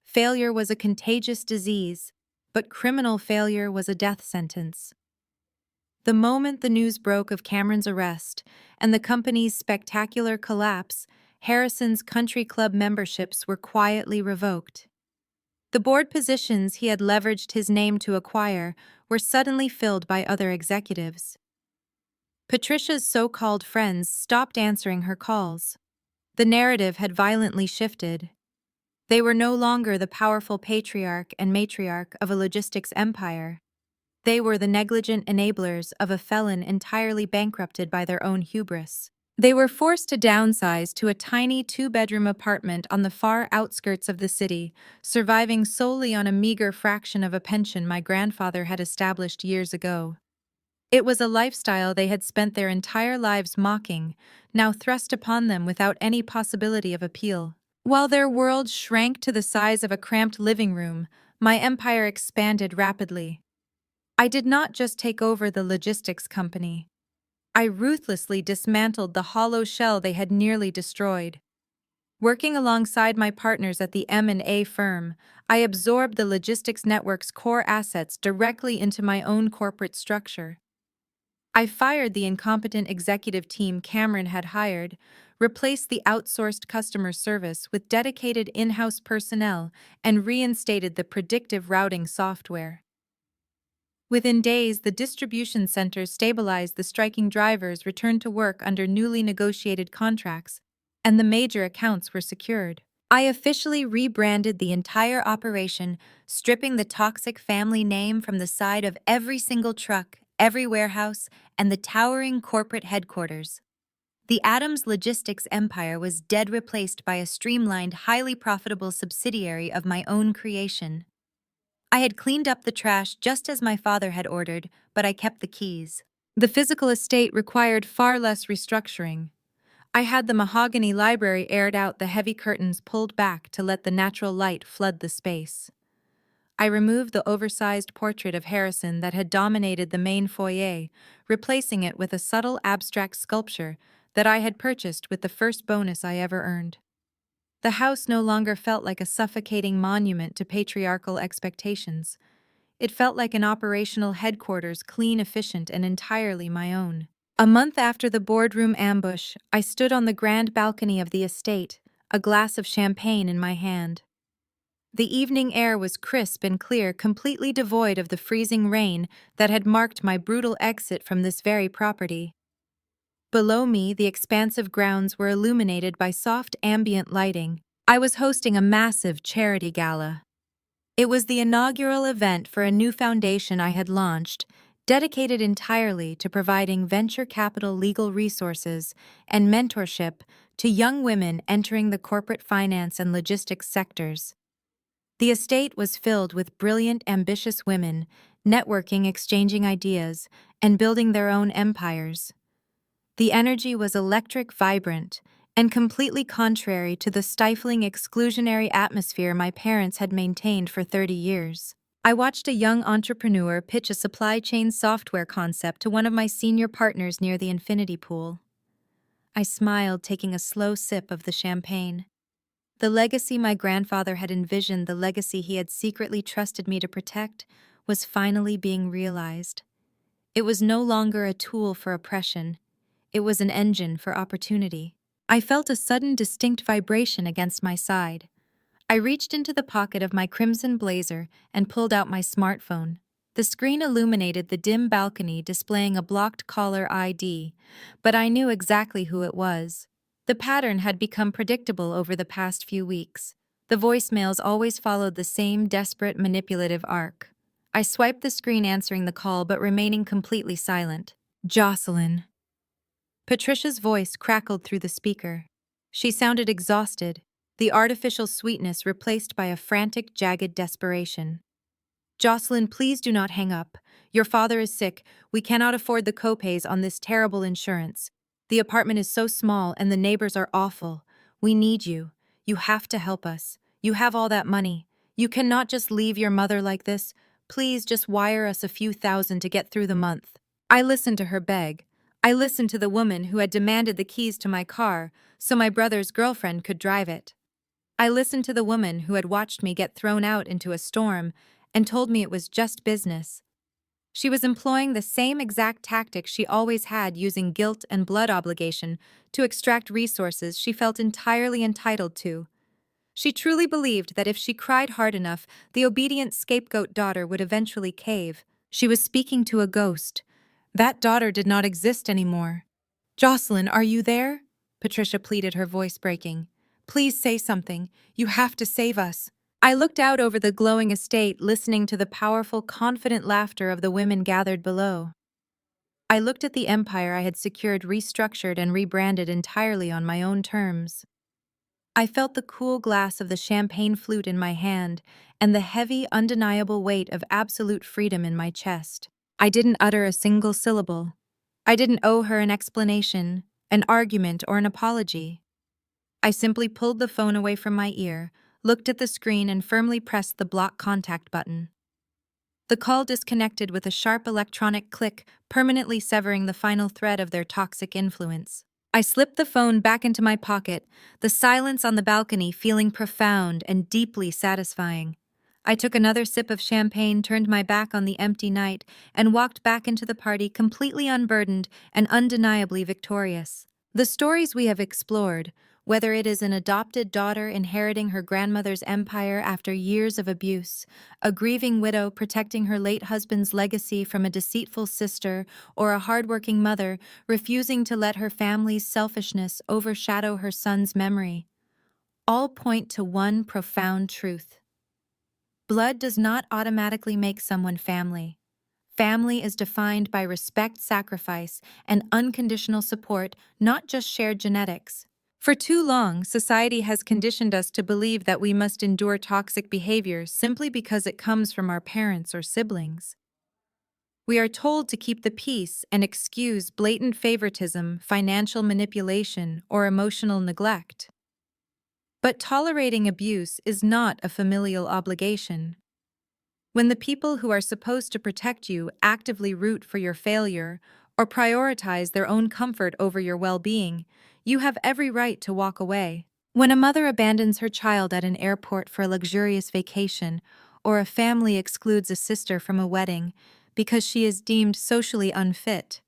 failure was a contagious disease, but criminal failure was a death sentence. The moment the news broke of Cameron's arrest and the company's spectacular collapse, Harrison's country club memberships were quietly revoked. The board positions he had leveraged his name to acquire were suddenly filled by other executives. Patricia's so-called friends stopped answering her calls. The narrative had violently shifted. They were no longer the powerful patriarch and matriarch of a logistics empire. They were the negligent enablers of a felon entirely bankrupted by their own hubris. They were forced to downsize to a tiny two-bedroom apartment on the far outskirts of the city, surviving solely on a meager fraction of a pension my grandfather had established years ago. It was a lifestyle they had spent their entire lives mocking, now thrust upon them without any possibility of appeal. While their world shrank to the size of a cramped living room, my empire expanded rapidly. I did not just take over the logistics company. I ruthlessly dismantled the hollow shell they had nearly destroyed. Working alongside my partners at the M&A firm, I absorbed the logistics network's core assets directly into my own corporate structure. I fired the incompetent executive team Cameron had hired, replaced the outsourced customer service with dedicated in-house personnel, and reinstated the predictive routing software. Within days, the distribution centers stabilized, the striking drivers returned to work under newly negotiated contracts, and the major accounts were secured. I officially rebranded the entire operation, stripping the toxic family name from the side of every single truck, every warehouse, and the towering corporate headquarters. The Adams Logistics empire was dead, replaced by a streamlined, highly profitable subsidiary of my own creation. I had cleaned up the trash just as my father had ordered, but I kept the keys. The physical estate required far less restructuring. I had the mahogany library aired out, the heavy curtains pulled back to let the natural light flood the space. I removed the oversized portrait of Harrison that had dominated the main foyer, replacing it with a subtle abstract sculpture that I had purchased with the first bonus I ever earned. The house no longer felt like a suffocating monument to patriarchal expectations. It felt like an operational headquarters, clean, efficient, and entirely my own. A month after the boardroom ambush, I stood on the grand balcony of the estate, a glass of champagne in my hand. The evening air was crisp and clear, completely devoid of the freezing rain that had marked my brutal exit from this very property. Below me, the expansive grounds were illuminated by soft ambient lighting. I was hosting a massive charity gala. It was the inaugural event for a new foundation I had launched, dedicated entirely to providing venture capital, legal resources, and mentorship to young women entering the corporate finance and logistics sectors. The estate was filled with brilliant, ambitious women, networking, exchanging ideas, and building their own empires. The energy was electric, vibrant, and completely contrary to the stifling, exclusionary atmosphere my parents had maintained for 30 years. I watched a young entrepreneur pitch a supply chain software concept to one of my senior partners near the infinity pool. I smiled, taking a slow sip of the champagne. The legacy my grandfather had envisioned, the legacy he had secretly trusted me to protect, was finally being realized. It was no longer a tool for oppression. It was an engine for opportunity. I felt a sudden distinct vibration against my side. I reached into the pocket of my crimson blazer and pulled out my smartphone. The screen illuminated the dim balcony displaying a blocked caller ID, but I knew exactly who it was. The pattern had become predictable over the past few weeks. The voicemails always followed the same desperate, manipulative arc. I swiped the screen, answering the call but remaining completely silent. Jocelyn. Patricia's voice crackled through the speaker. She sounded exhausted, the artificial sweetness replaced by a frantic, jagged desperation. Jocelyn, please do not hang up. Your father is sick. We cannot afford the copays on this terrible insurance. The apartment is so small and the neighbors are awful. We need you. You have to help us. You have all that money. You cannot just leave your mother like this. Please just wire us a few thousand to get through the month. I listened to her beg. I listened to the woman who had demanded the keys to my car so my brother's girlfriend could drive it. I listened to the woman who had watched me get thrown out into a storm and told me it was just business. She was employing the same exact tactics she always had, using guilt and blood obligation to extract resources she felt entirely entitled to. She truly believed that if she cried hard enough, the obedient scapegoat daughter would eventually cave. She was speaking to a ghost. That daughter did not exist anymore. Jocelyn, are you there? Patricia pleaded, her voice breaking. Please say something. You have to save us. I looked out over the glowing estate, listening to the powerful, confident laughter of the women gathered below. I looked at the empire I had secured, restructured and rebranded entirely on my own terms. I felt the cool glass of the champagne flute in my hand and the heavy, undeniable weight of absolute freedom in my chest. I didn't utter a single syllable. I didn't owe her an explanation, an argument, or an apology. I simply pulled the phone away from my ear, looked at the screen, and firmly pressed the block contact button. The call disconnected with a sharp electronic click, permanently severing the final thread of their toxic influence. I slipped the phone back into my pocket, the silence on the balcony feeling profound and deeply satisfying. I took another sip of champagne, turned my back on the empty night, and walked back into the party completely unburdened and undeniably victorious. The stories we have explored, whether it is an adopted daughter inheriting her grandmother's empire after years of abuse, a grieving widow protecting her late husband's legacy from a deceitful sister, or a hardworking mother refusing to let her family's selfishness overshadow her son's memory, all point to one profound truth. Blood does not automatically make someone family. Family is defined by respect, sacrifice, and unconditional support, not just shared genetics. For too long, society has conditioned us to believe that we must endure toxic behavior simply because it comes from our parents or siblings. We are told to keep the peace and excuse blatant favoritism, financial manipulation, or emotional neglect. But tolerating abuse is not a familial obligation. When the people who are supposed to protect you actively root for your failure or prioritize their own comfort over your well-being, you have every right to walk away. When a mother abandons her child at an airport for a luxurious vacation, or a family excludes a sister from a wedding because she is deemed socially unfit,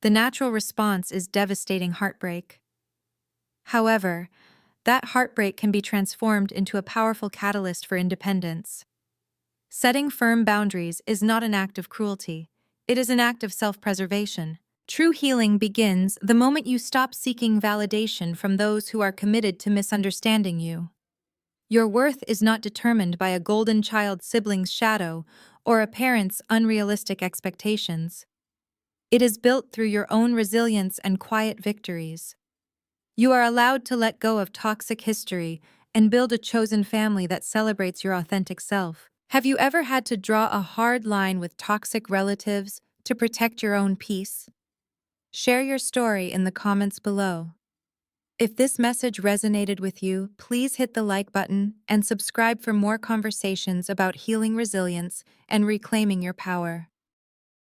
the natural response is devastating heartbreak. However, that heartbreak can be transformed into a powerful catalyst for independence. Setting firm boundaries is not an act of cruelty. It is an act of self-preservation. True healing begins the moment you stop seeking validation from those who are committed to misunderstanding you. Your worth is not determined by a golden child sibling's shadow or a parent's unrealistic expectations. It is built through your own resilience and quiet victories. You are allowed to let go of toxic history and build a chosen family that celebrates your authentic self. Have you ever had to draw a hard line with toxic relatives to protect your own peace? Share your story in the comments below. If this message resonated with you, please hit the like button and subscribe for more conversations about healing resilience and reclaiming your power.